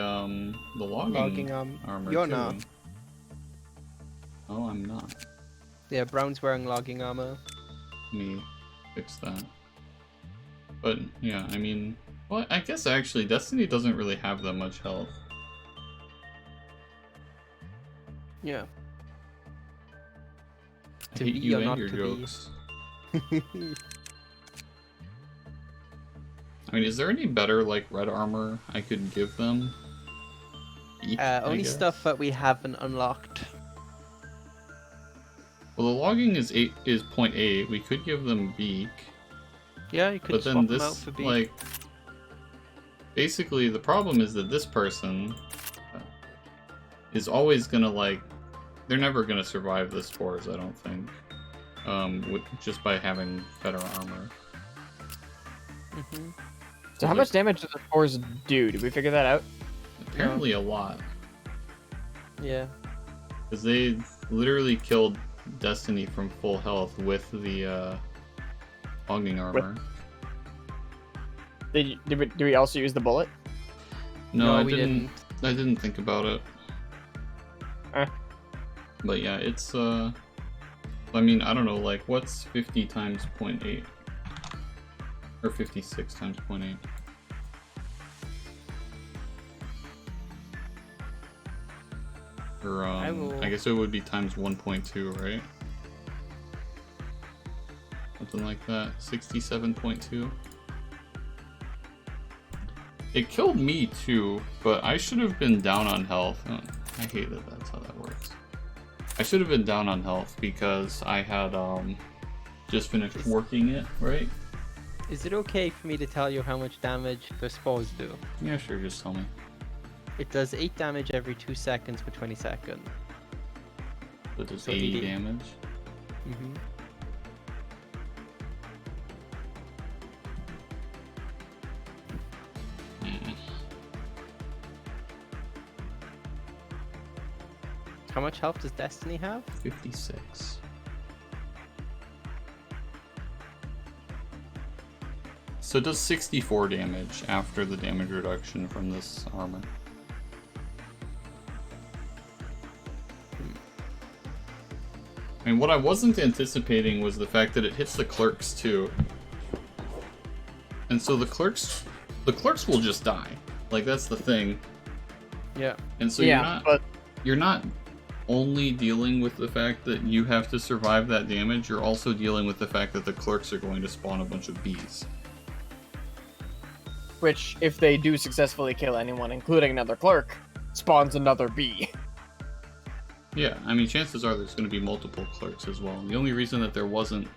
logging armor You're too. not. Oh, I'm not. Yeah, Brown's wearing logging armor. Let me fix that. But, yeah, I mean... Well, I guess actually, Destiny doesn't really have that much health. Yeah. I To hate be you or and not your to jokes. be. I mean, is there any better, like, red armor I could give them? Eek, Only stuff that we haven't unlocked. Well, the logging is 0.8. We could give them beak. Yeah, you could But swap then them out this, for beak. like... Basically, the problem is that this person is always gonna, like... They're never gonna survive the spores, I don't think. Just by having better armor. Mm-hmm. So how much damage do the spores do? Did we figure that out? Apparently a lot. Yeah. Because they literally killed Destiny from full health with the logging armor. Did we also use the bullet? No, I we didn't. I didn't think about it. But yeah, it's I mean, I don't know, like, what's 50 times 0.8? Or 56 times 0.8? Or, I guess it would be times 1.2, right? Something like that. 67.2. It killed me too, but I should have been down on health. Oh, I hate that that's how that works. I should have been down on health because I had just finished working it, right? Is it okay for me to tell you how much damage the spores do? Yeah, sure, just tell me. It does 8 damage every 2 seconds for 20 seconds. So it does So 80 80. damage. Mm-hmm. How much health does Destiny have? 56. So it does 64 damage after the damage reduction from this armor. I mean, what I wasn't anticipating was the fact that it hits the clerks too. And so the clerks will just die. Like, that's the thing. Yeah. And so Yeah, you're not only dealing with the fact that you have to survive that damage, you're also dealing with the fact that the clerks are going to spawn a bunch of bees. Which, if they do successfully kill anyone, including another clerk, spawns another bee. Yeah, I mean, chances are there's going to be multiple clerks as well. The only reason that there wasn't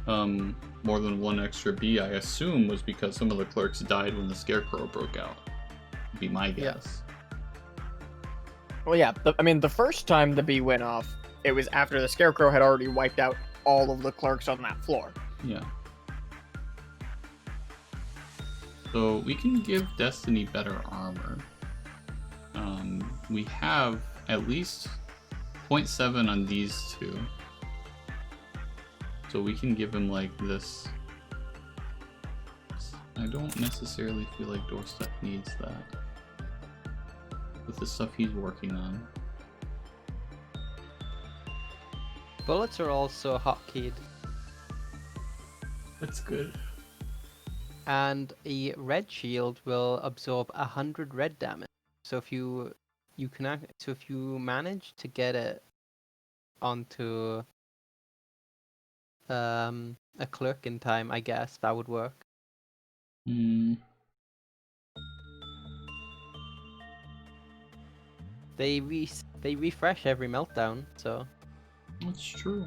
more than one extra bee, I assume, was because some of the clerks died when the scarecrow broke out. Would be my guess. Well, yeah, I mean, the first time the bee went off, it was after the scarecrow had already wiped out all of the clerks on that floor. Yeah. So we can give Destiny better armor. We have at least 0.7 on these two. So we can give him like this. I don't necessarily feel like Doorstep needs that with the stuff he's working on. Bullets are also hotkeyed. That's good. And a red shield will absorb 100 red damage. So if you manage to get it onto a clerk in time, I guess that would work. They refresh every meltdown, so That's true.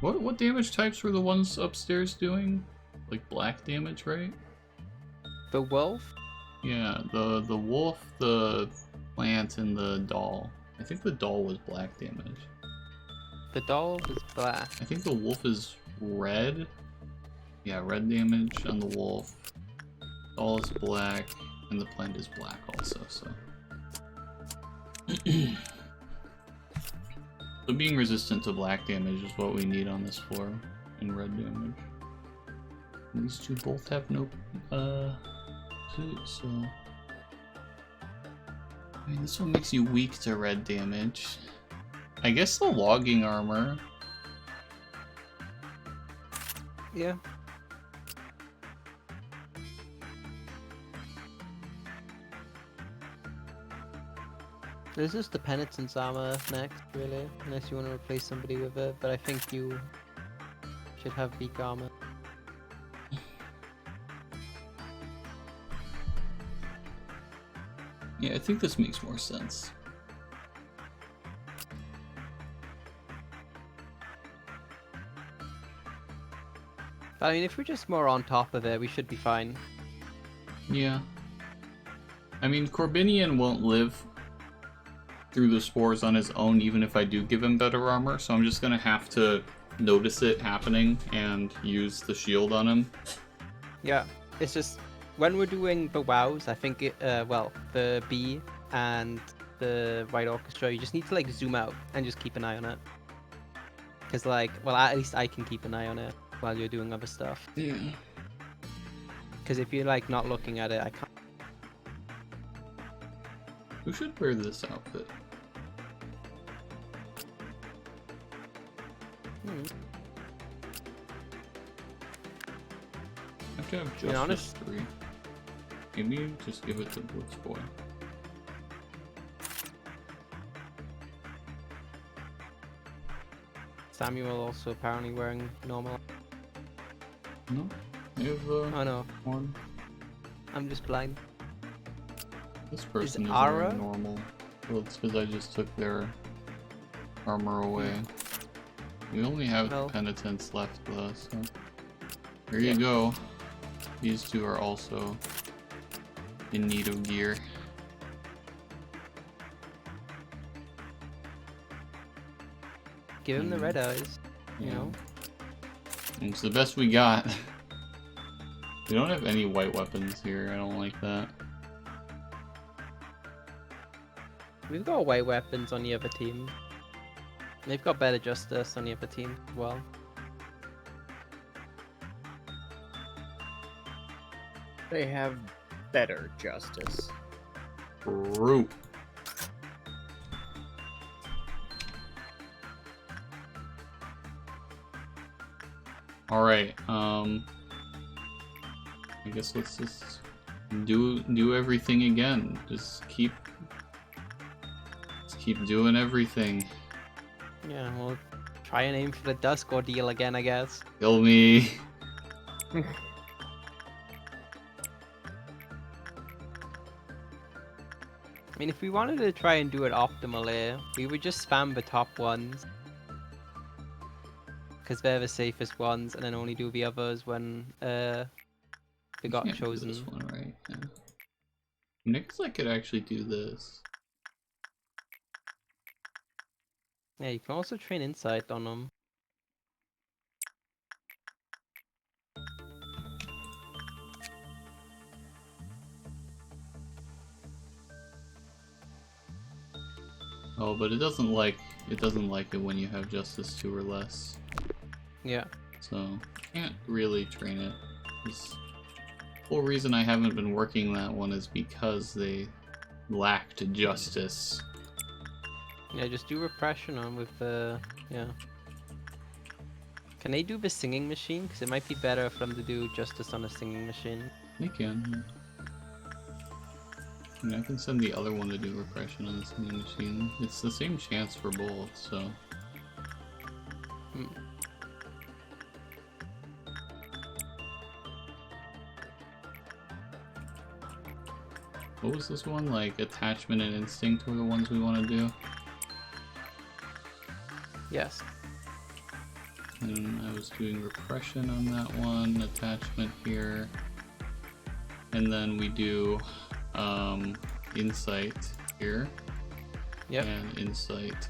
What damage types were the ones upstairs doing? Like black damage, right? The wolf? Yeah, the wolf, the plant, and the doll. I think the doll was black damage. The doll was black. I think the wolf is red. Yeah, red damage on the wolf. Doll is black, and the plant is black also, so. So being resistant to black damage is what we need on this floor, and red damage. And these two both have no suit, so. I mean, this one makes you weak to red damage. I guess the logging armor. Yeah. There's just the penitence armor next, really, unless you want to replace somebody with it, but I think you should have weak armor. Yeah, I think this makes more sense. But I mean, if we're just more on top of it, we should be fine. Yeah. I mean, Corbinian won't live through the spores on his own, even if I do give him better armor, so I'm just gonna have to notice it happening and use the shield on him. Yeah, it's just, when we're doing the wows, I think it, well, the bee and the white orchestra, you just need to like zoom out and just keep an eye on it. Because like, well, at least I can keep an eye on it while you're doing other stuff. Yeah. Because if you're like not looking at it, I can't. Who should wear this outfit? I have to have be Justice honest. 3. Maybe just give it to Blitz Boy. Samuel also apparently wearing normal. No? I have Oh no, one. I'm just blind. This person is Ara? wearing normal. Well, it's because I just took their armor away. We only have Well. penitents left though, so. Here you go. These two are also in need of gear. Give him the red eyes, you Yeah. know? It's the best we got. We don't have any white weapons here, I don't like that. We've got white weapons on the other team. They've got better justice on the other team as well. They have better justice. True. Alright, I guess let's just do everything again. Just keep doing everything. Yeah, we'll try and aim for the Dusk Ordeal again, I guess. Kill me. I mean, if we wanted to try and do it optimally, we would just spam the top ones. Because they're the safest ones, and then only do the others when they got Can't do chosen. this one, right? Yeah. Next, I could actually do this. Yeah, you can also train insight on them. Oh, but it doesn't like it when you have justice 2 or less. Yeah. So can't really train it. The whole reason I haven't been working that one is because they lacked justice. Yeah, just do repression on with the yeah. Can they do the singing machine? Because it might be better for them to do justice on a singing machine. They can. I mean, I can send the other one to do repression on the singing machine. It's the same chance for both, so. What was this one? Like attachment and instinct were the ones we want to do. Yes. And I was doing repression on that one, attachment here. And then we do insight here. Yep. And insight.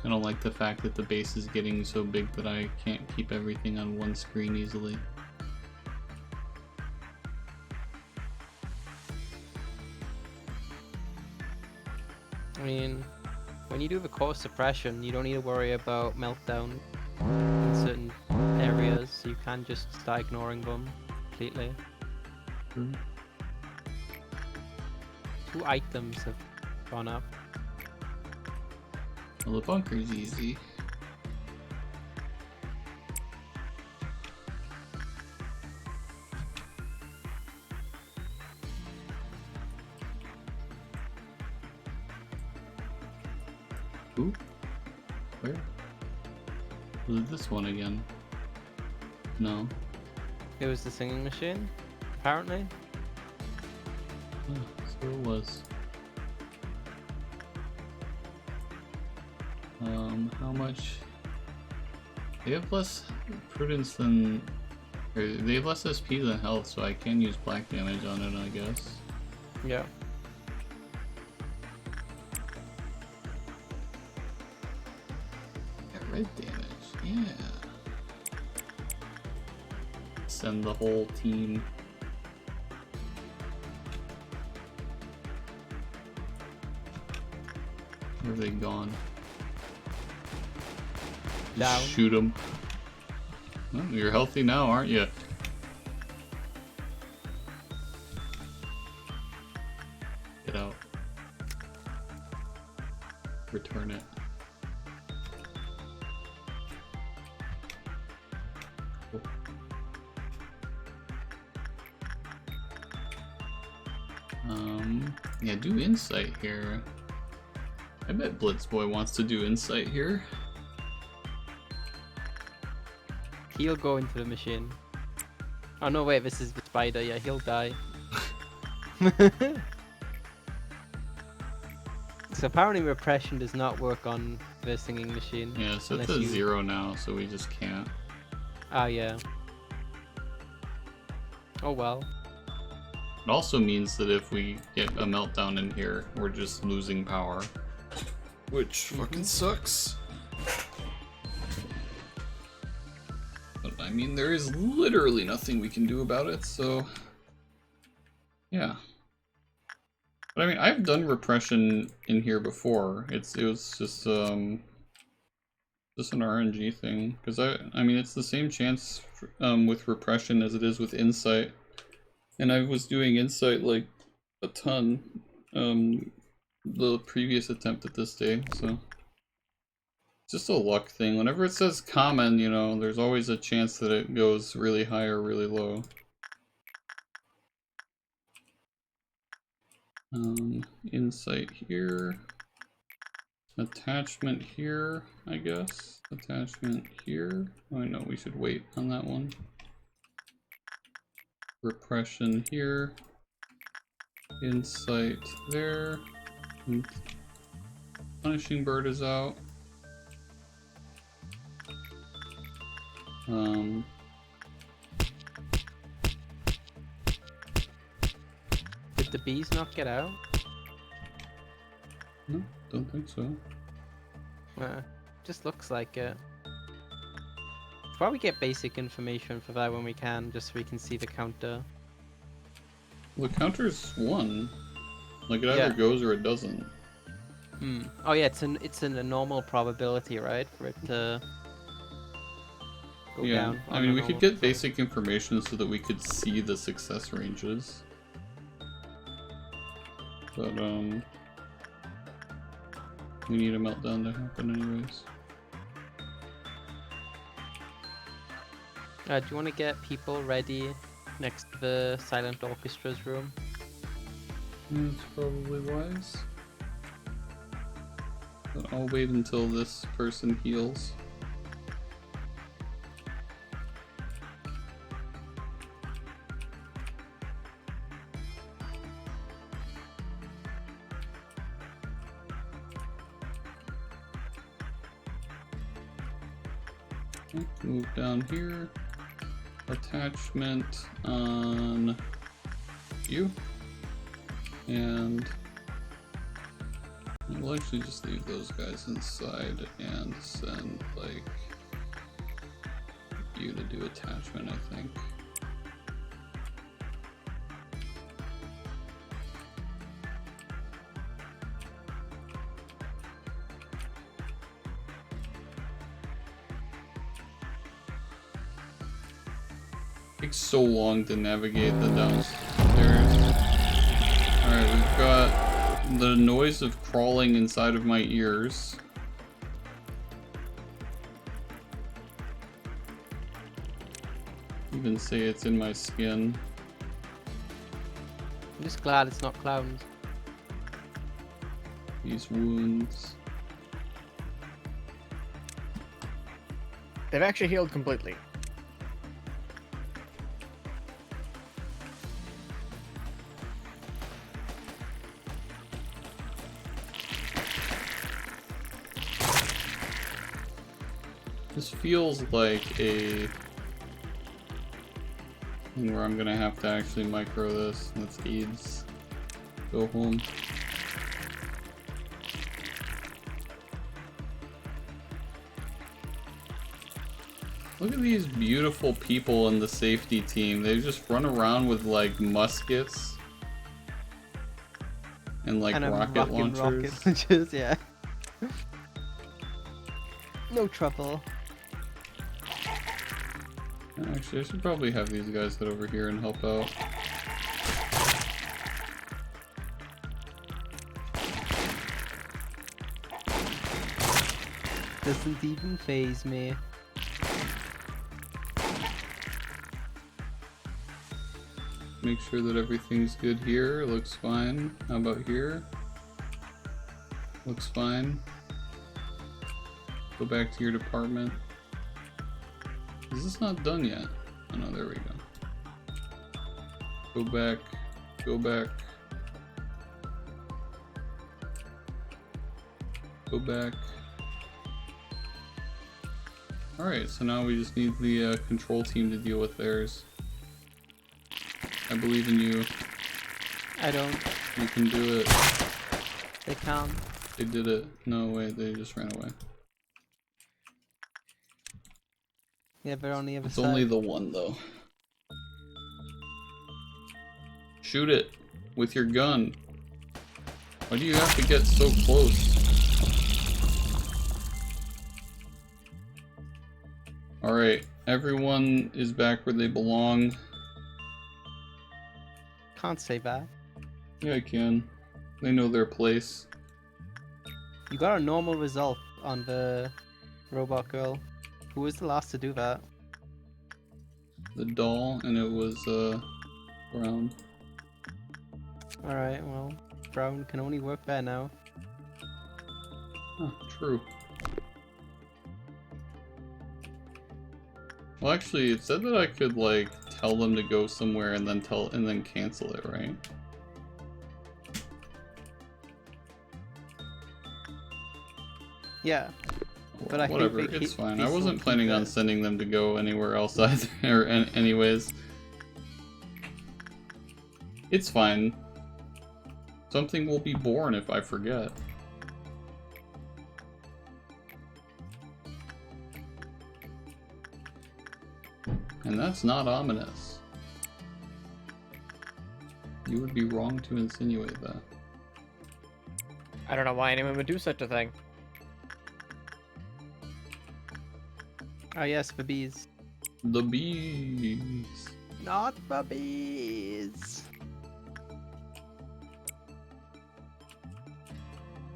I don't like the fact that the base is getting so big that I can't keep everything on one screen easily. I mean, when you do the core suppression, you don't need to worry about meltdown in certain areas, so you can just start ignoring them completely. True. 2 items have gone up. Well, the bunker's easy. Ooh. Where? Was it this one again? No. It was the singing machine, apparently. Oh, so it was. How much? They have less prudence than... Or they have less SP than health, so I can use black damage on it, I guess. Yeah. Yeah, red damage, yeah. Send the whole team. Where have they gone? Down. Shoot them. Well, you're healthy now, aren't you? Get out. Return it. Cool. Yeah, do insight here. I bet Blitzboy wants to do insight here. He'll go into the machine. Oh no, wait, this is the spider. Yeah, he'll die. So apparently repression does not work on the singing machine. Yeah, so it's unless at 0 now, so we just can't. Ah, yeah. Oh well. It also means that if we get a meltdown in here, we're just losing power. Which fucking sucks. But I mean, there is literally nothing we can do about it, so... Yeah. But I mean, I've done repression in here before. It was just an RNG thing. Because I mean, it's the same chance with repression as it is with insight. And I was doing insight like a ton the previous attempt at this day, so it's just a luck thing. Whenever it says common, you know, there's always a chance that it goes really high or really low. Insight here, attachment here, I guess. Attachment here. Oh no, we should wait on that one. Repression here. Insight there. And punishing bird is out. Did the bees not get out? No, don't think so. Just looks like it. Probably get basic information for that when we can, just so we can see the counter. Well, the counter's 1. Like, it either Yeah. goes or it doesn't. Hmm. Oh yeah, it's a normal probability, right, for it to go Yeah, down. I on mean, a we could normal get thing. basic information so that we could see the success ranges. But, we need a meltdown to happen anyways. Do you want to get people ready next to the silent orchestra's room? That's probably wise. But I'll wait until this person heals. Okay, move down here. Attachment on you. And we'll actually just leave those guys inside and send, like, you to do attachment, I think. Takes so long to navigate the downstairs. Alright, we've got the noise of crawling inside of my ears. Even say it's in my skin. I'm just glad it's not clowns. These wounds. They've actually healed completely. This feels like a thing where I'm gonna have to actually micro this. Let's AIDS. Go home. Look at these beautiful people in the safety team. They just run around with like muskets and like rocket launchers. Rocket launchers, yeah. No trouble. Actually, I should probably have these guys head over here and help out. Doesn't even faze me. Make sure that everything's good here. Looks fine. How about here? Looks fine. Go back to your department. Is this not done yet? Oh no, there we go. Go back. Go back. Go back. Alright, so now we just need the control team to deal with theirs. I believe in you. I don't. You can do it. They can't. They did it. No, wait, they just ran away. Yeah, they're on the other It's side. only the one, though. Shoot it with your gun. Why do you have to get so close? Alright, everyone is back where they belong. Can't say that. Yeah, I can. They know their place. You got a normal result on the robot girl. Who was the last to do that? The doll, and it was, Brown. Alright, well, Brown can only work there now. Huh, true. Well, actually, it said that I could, like, tell them to go somewhere and then cancel it, right? Yeah. But I think whatever, they it's keep- fine. they I still wasn't keep planning on that. sending them to go anywhere else either, or anyways. It's fine. Something will be born if I forget. And that's not ominous. You would be wrong to insinuate that. I don't know why anyone would do such a thing. Oh yes, the bees. The bees. Not the bees!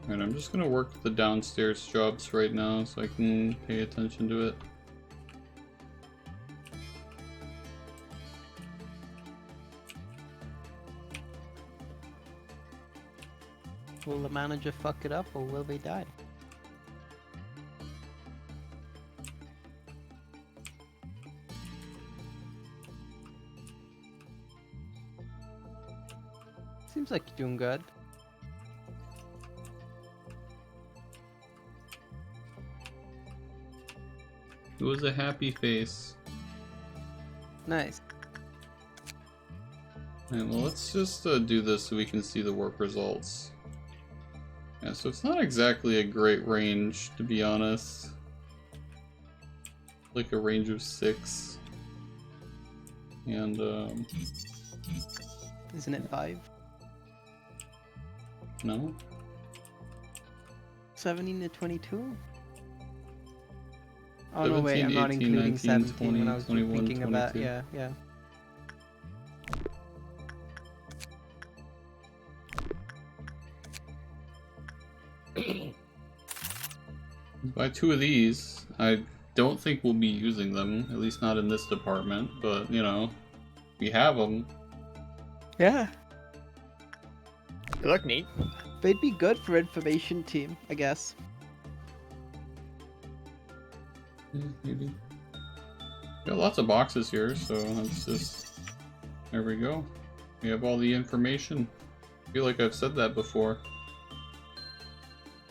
Alright, I'm just gonna work the downstairs jobs right now so I can pay attention to it. Will the manager fuck it up or will they die? Seems like you're doing good. It was a happy face. Nice. Alright, well, let's just do this so we can see the work results. Yeah, so it's not exactly a great range, to be honest. Like a range of 6. And, Isn't it 5? no? 17 to 22? Oh no, wait, 17, I'm not 18, including 19, 17 20, when I was 21, thinking about, 22. yeah. Buy 2 of these. I don't think we'll be using them, at least not in this department, but, you know, we have them. Yeah. They look neat. They'd be good for information team, I guess. Yeah, maybe. Got lots of boxes here, so let's just... There we go. We have all the information. I feel like I've said that before.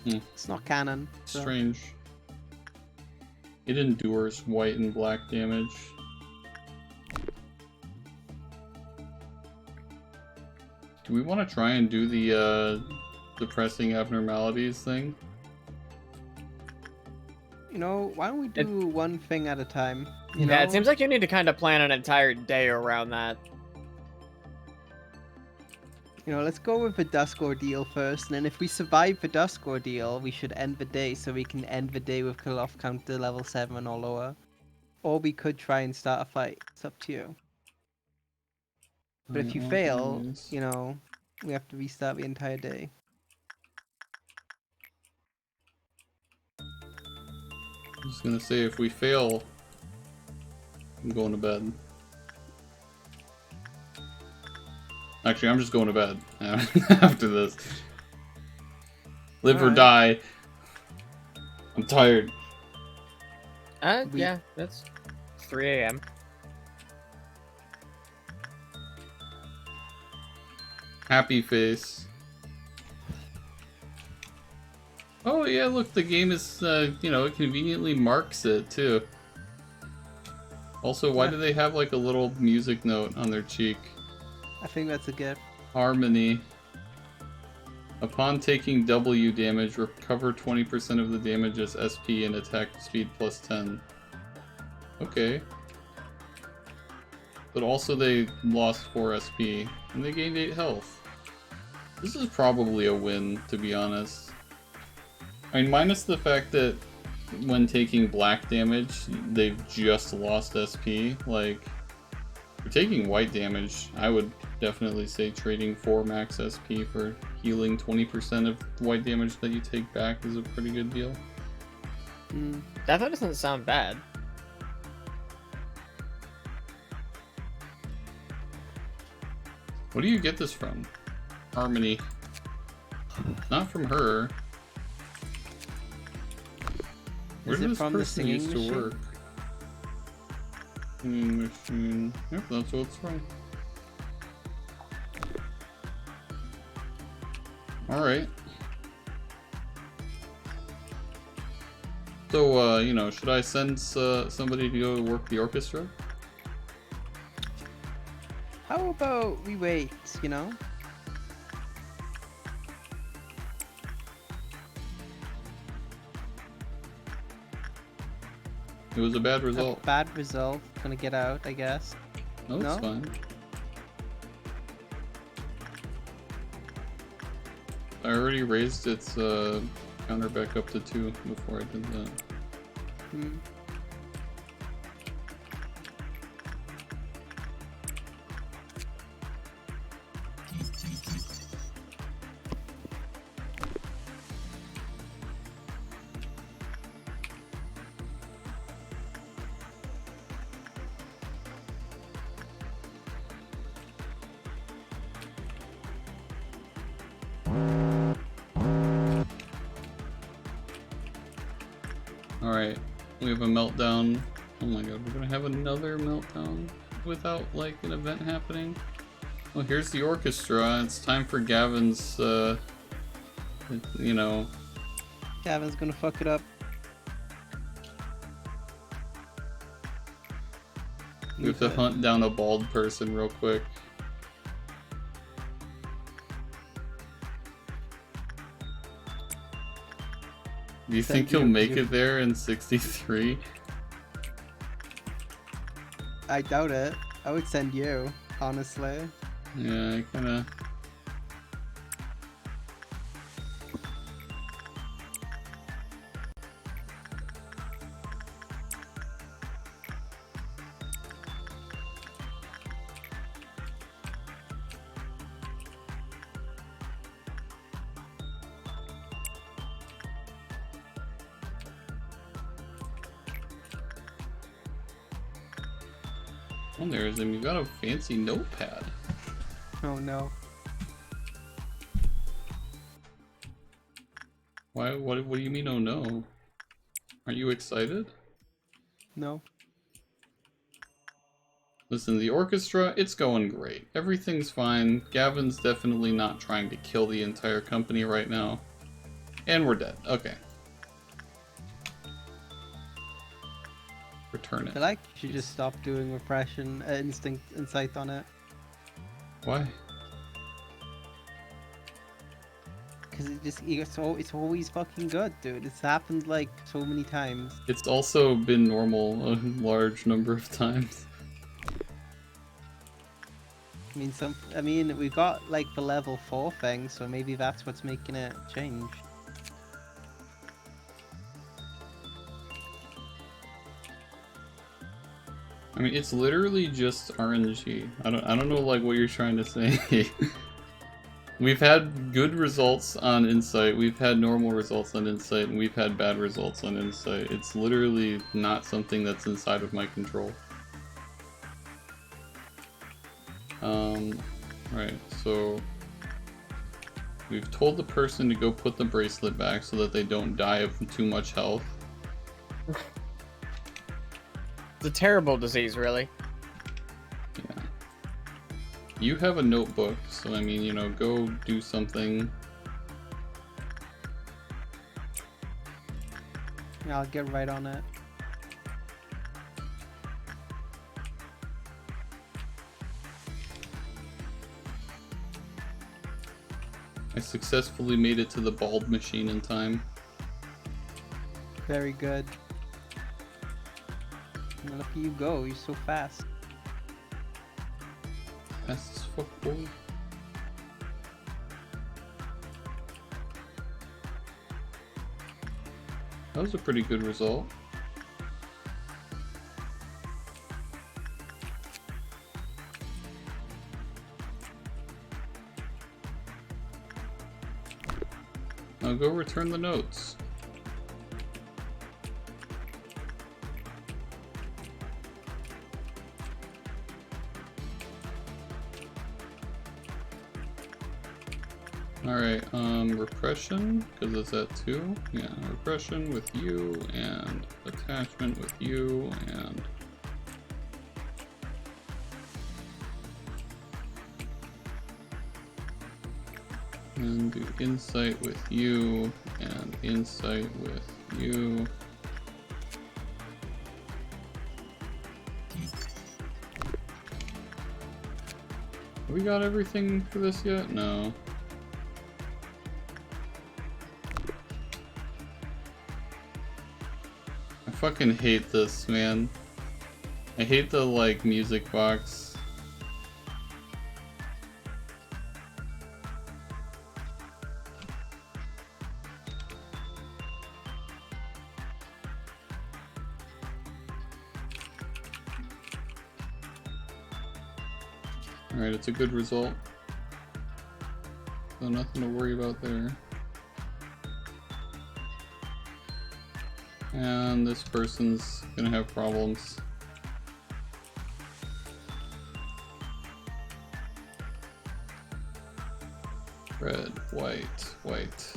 It's not canon. So. Strange. It endures white and black damage. Do we want to try and do the depressing abnormalities thing? You know, why don't we do one thing at a time? You know? Yeah, it seems like you need to kind of plan an entire day around that. You know, let's go with the Dusk Ordeal first, and then if we survive the Dusk Ordeal, we should end the day so we can end the day with kill off counter level 7 or lower. Or we could try and start a fight. It's up to you. But if you fail, you know, we have to restart the entire day. I'm just gonna say, if we fail, I'm going to bed. Actually, I'm just going to bed after this. Live or Alright. die. I'm tired. Yeah, that's 3 a.m. Happy face. Oh yeah, look, the game is, you know, it conveniently marks it, too. Also, why do they have, like, a little music note on their cheek? I think that's a gift. Harmony. Upon taking W damage, recover 20% of the damage as SP and attack speed plus 10. Okay. But also they lost 4 SP, and they gained 8 health. This is probably a win, to be honest. I mean, minus the fact that when taking black damage, they've just lost SP. Like, for taking white damage, I would definitely say trading 4 max SP for healing 20% of white damage that you take back is a pretty good deal. That doesn't sound bad. What do you get this from? Harmony. Not from her. Where Is did it this from the person singing used to machine? work? Singing machine. Yep, that's what it's from. Alright. So, you know, should I send somebody to go work the orchestra? How about we wait, you know? It was a bad A result. bad result. Gonna get out, I guess. No, it's No? fine. I already raised its counter back up to 2 before I did that. Hmm. Alright, we have a meltdown. Oh my god, we're gonna have another meltdown without, like, an event happening? Well, here's the orchestra. It's time for Gavin's, you know... Gavin's gonna fuck it up. We have to hunt down a bald person real quick. Do you think he'll make it there in 63? I doubt it. I would send you, honestly. Yeah, I kinda... Oh, there's him. You got a fancy notepad. Oh no. Why? What do you mean, oh no? Aren't you excited? No. Listen, the orchestra, it's going great. Everything's fine. Gavin's definitely not trying to kill the entire company right now. And we're dead. Okay. Return I it. feel like you should just stop doing repression, instinct, insight on it. Why? Because it's always fucking good, dude. It's happened like so many times. It's also been normal a large number of times. I mean, we've got like the level 4 thing, so maybe that's what's making it change. I mean, it's literally just RNG. I don't know like what you're trying to say. We've had good results on Insight, we've had normal results on Insight, and we've had bad results on Insight. It's literally not something that's inside of my control. Right, so we've told the person to go put the bracelet back so that they don't die of too much health. It's a terrible disease, really. Yeah. You have a notebook, so I mean, you know, go do something. Yeah, I'll get right on it. I successfully made it to the bald machine in time. Very good. And look at you go, you're so fast. Fast as fuck, boy. That was a pretty good result. Now go return the notes. Alright, repression, because it's at 2. Yeah, repression with you, and attachment with you, and do insight with you, and insight with you. Have we got everything for this yet? No. I fucking hate this, man. I hate the, like, music box. Alright, it's a good result. So nothing to worry about there. And this person's gonna have problems. Red, white, white.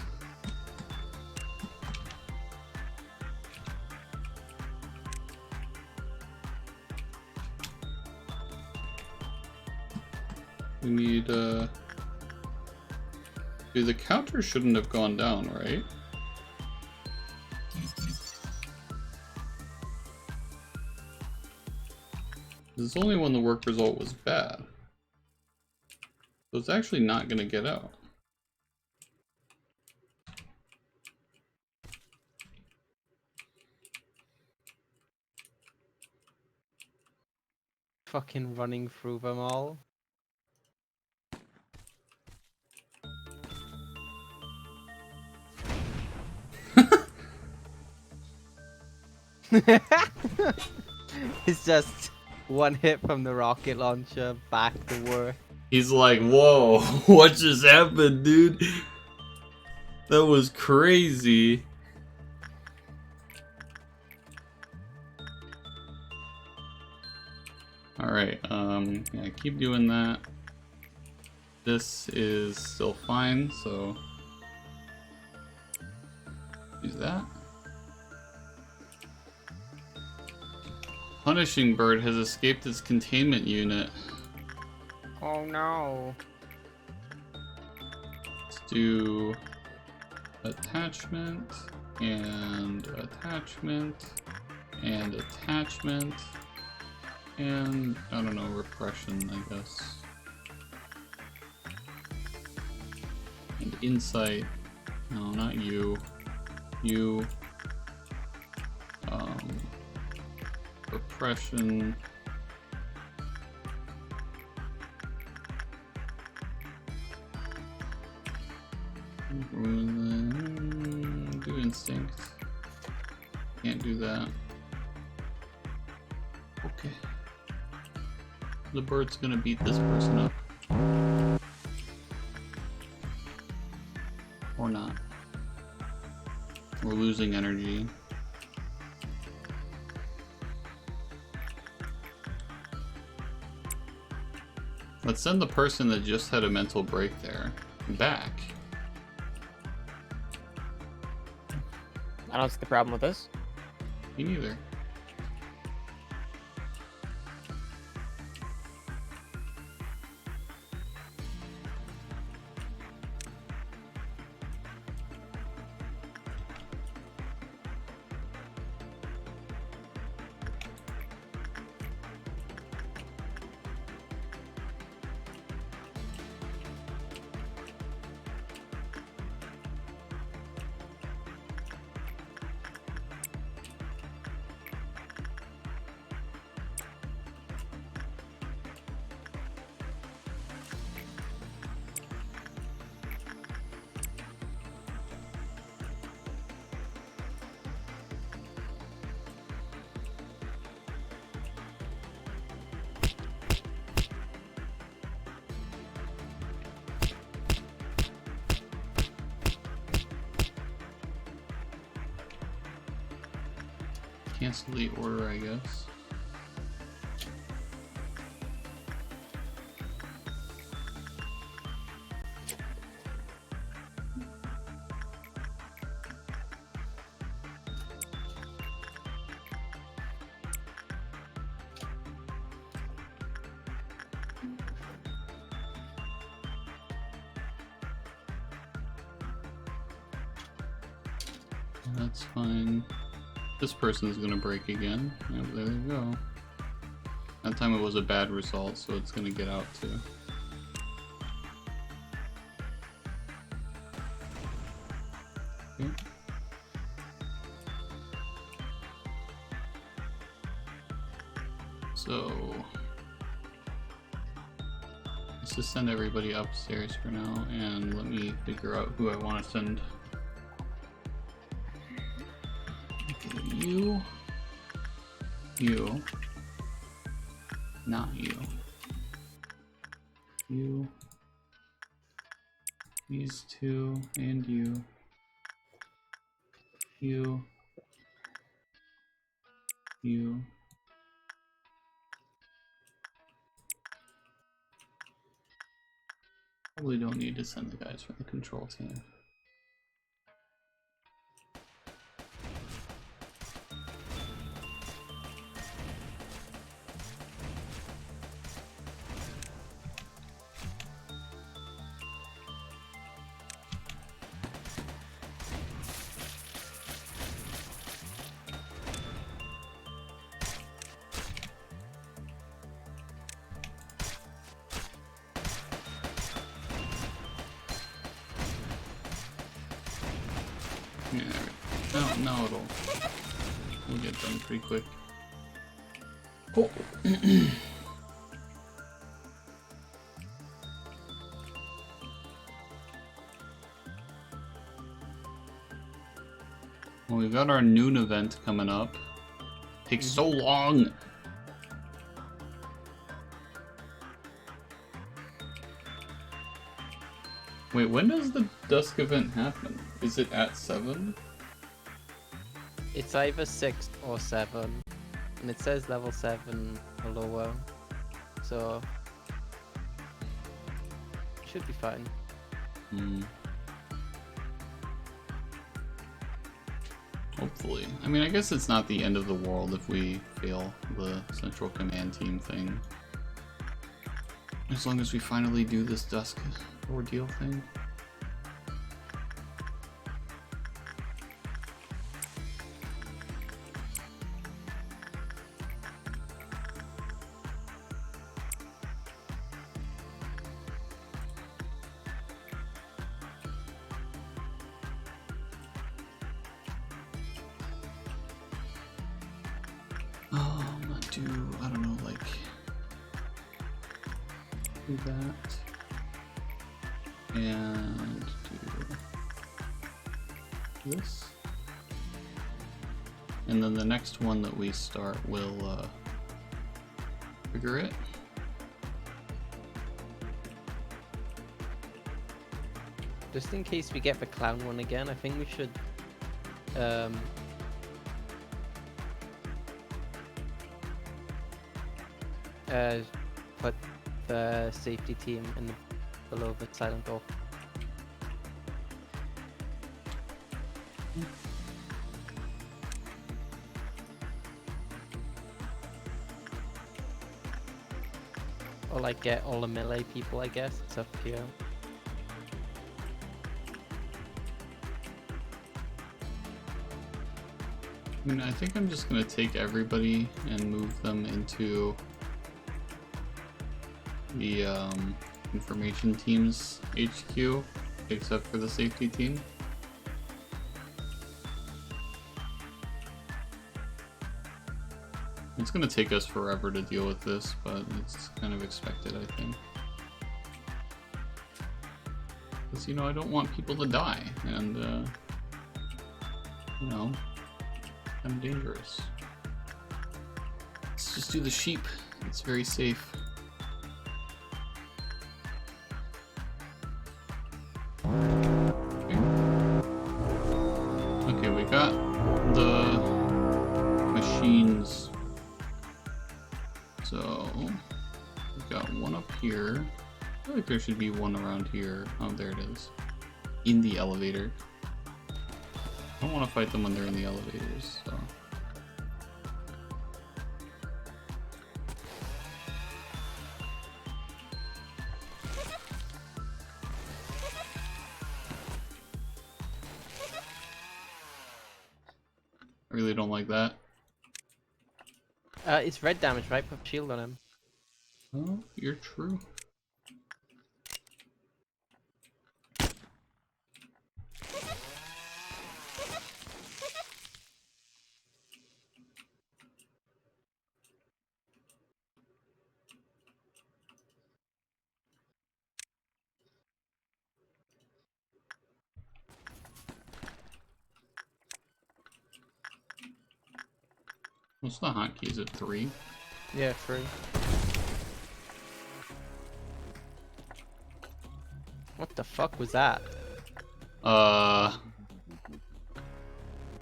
We need, Dude, the counter shouldn't have gone down, right? It's only when the work result was bad. So it's actually not going to get out. Fucking running through them all. It's just one hit from the rocket launcher, back to work. He's like, whoa, what just happened, dude? That was crazy. Alright, yeah, keep doing that. This is still fine, so use that. Punishing Bird has escaped its containment unit. Oh no. Let's do attachment and attachment and attachment and I don't know, repression, I guess. And insight. No, not you. You. Repression. Do instinct. Can't do that. Okay. The bird's gonna beat this person up. Or not. We're losing energy. Let's send the person that just had a mental break there back. I don't see the problem with this. Me neither. Cancel the order, I guess. That's fine. This person's gonna break again. Yep, there you go. That time it was a bad result, so it's gonna get out too. Okay. So let's just send everybody upstairs for now, and let me figure out who I want to send. You, not you, you, these two, and you, you, probably don't need to send the guys from the control team. No, we'll get done pretty quick. Cool. Well, we've got our noon event coming up. Takes so long. Wait, when does the dusk event happen? Is it at 7? It's either 6 or 7, and it says level 7 or lower, so should be fine. Hopefully. I mean, I guess it's not the end of the world if we fail the central command team thing. As long as we finally do this dusk ordeal thing. I don't know, like, do that, and do this, and then the next one that we start will trigger it. Just in case we get the clown one again, I think we should put the safety team in below the silent door. Or like get all the melee people, I guess. It's up here. I mean, I think I'm just gonna take everybody and move them into the information team's HQ, except for the safety team. It's gonna take us forever to deal with this, but it's kind of expected, I think. Because, you know, I don't want people to die, and, you know, kind of dangerous. Let's just do the sheep. It's very safe. Okay, we got the machines. So, we've got one up here. I feel like there should be one around here. Oh, there it is. In the elevator. I don't want to fight them when they're in the elevators, so. I really don't like that. It's red damage, right? Put shield on him. Oh, you're true. What's the hotkey? Is it 3? Yeah, 3. What the fuck was that?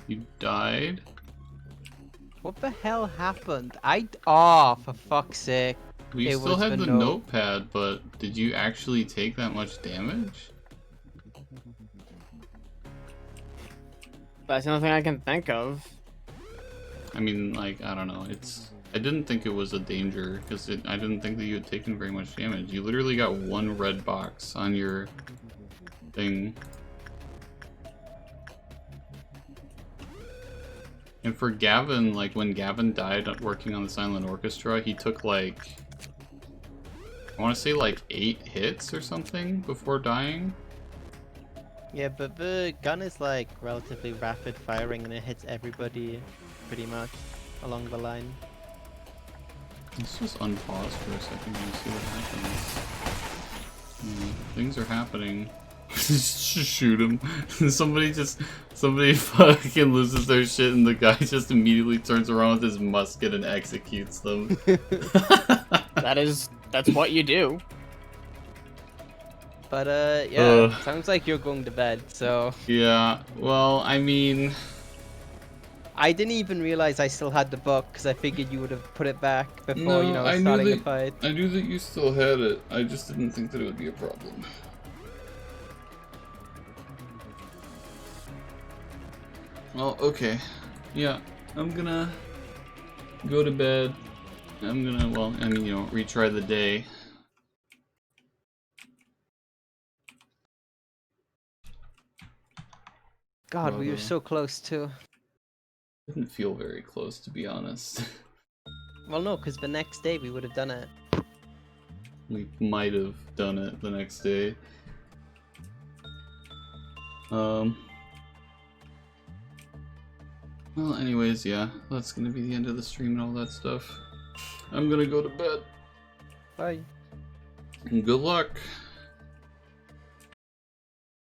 You died? What the hell happened? Oh, for fuck's sake. We It still was had the the note. notepad, but did you actually take that much damage? That's the only thing I can think of. I mean, like, I don't know. I didn't think it was a danger, because I didn't think that you had taken very much damage. You literally got one red box on your thing. And for Gavin, like, when Gavin died working on the Silent Orchestra, he took, like, I want to say, like, 8 hits or something before dying. Yeah, but the gun is like relatively rapid firing and it hits everybody pretty much along the line. Let's just unpause for a second and see what happens. Things are happening. Just shoot him. somebody fucking loses their shit and the guy just immediately turns around with his musket and executes them. That's what you do. But yeah, sounds like you're going to bed, so... Yeah, well, I mean... I didn't even realize I still had the book, because I figured you would have put it back before, No, you know, I starting knew a fight. I knew that you still had it. I just didn't think that it would be a problem. Well, okay. Yeah, I'm gonna go to bed. I'm gonna, well, I mean, you know, retry the day. God, we were so close too. Didn't feel very close, to be honest. Well, no, because the next day we would have done it. We might have done it the next day. Well, anyways, yeah, that's gonna be the end of the stream and all that stuff. I'm gonna go to bed. Bye. And good luck!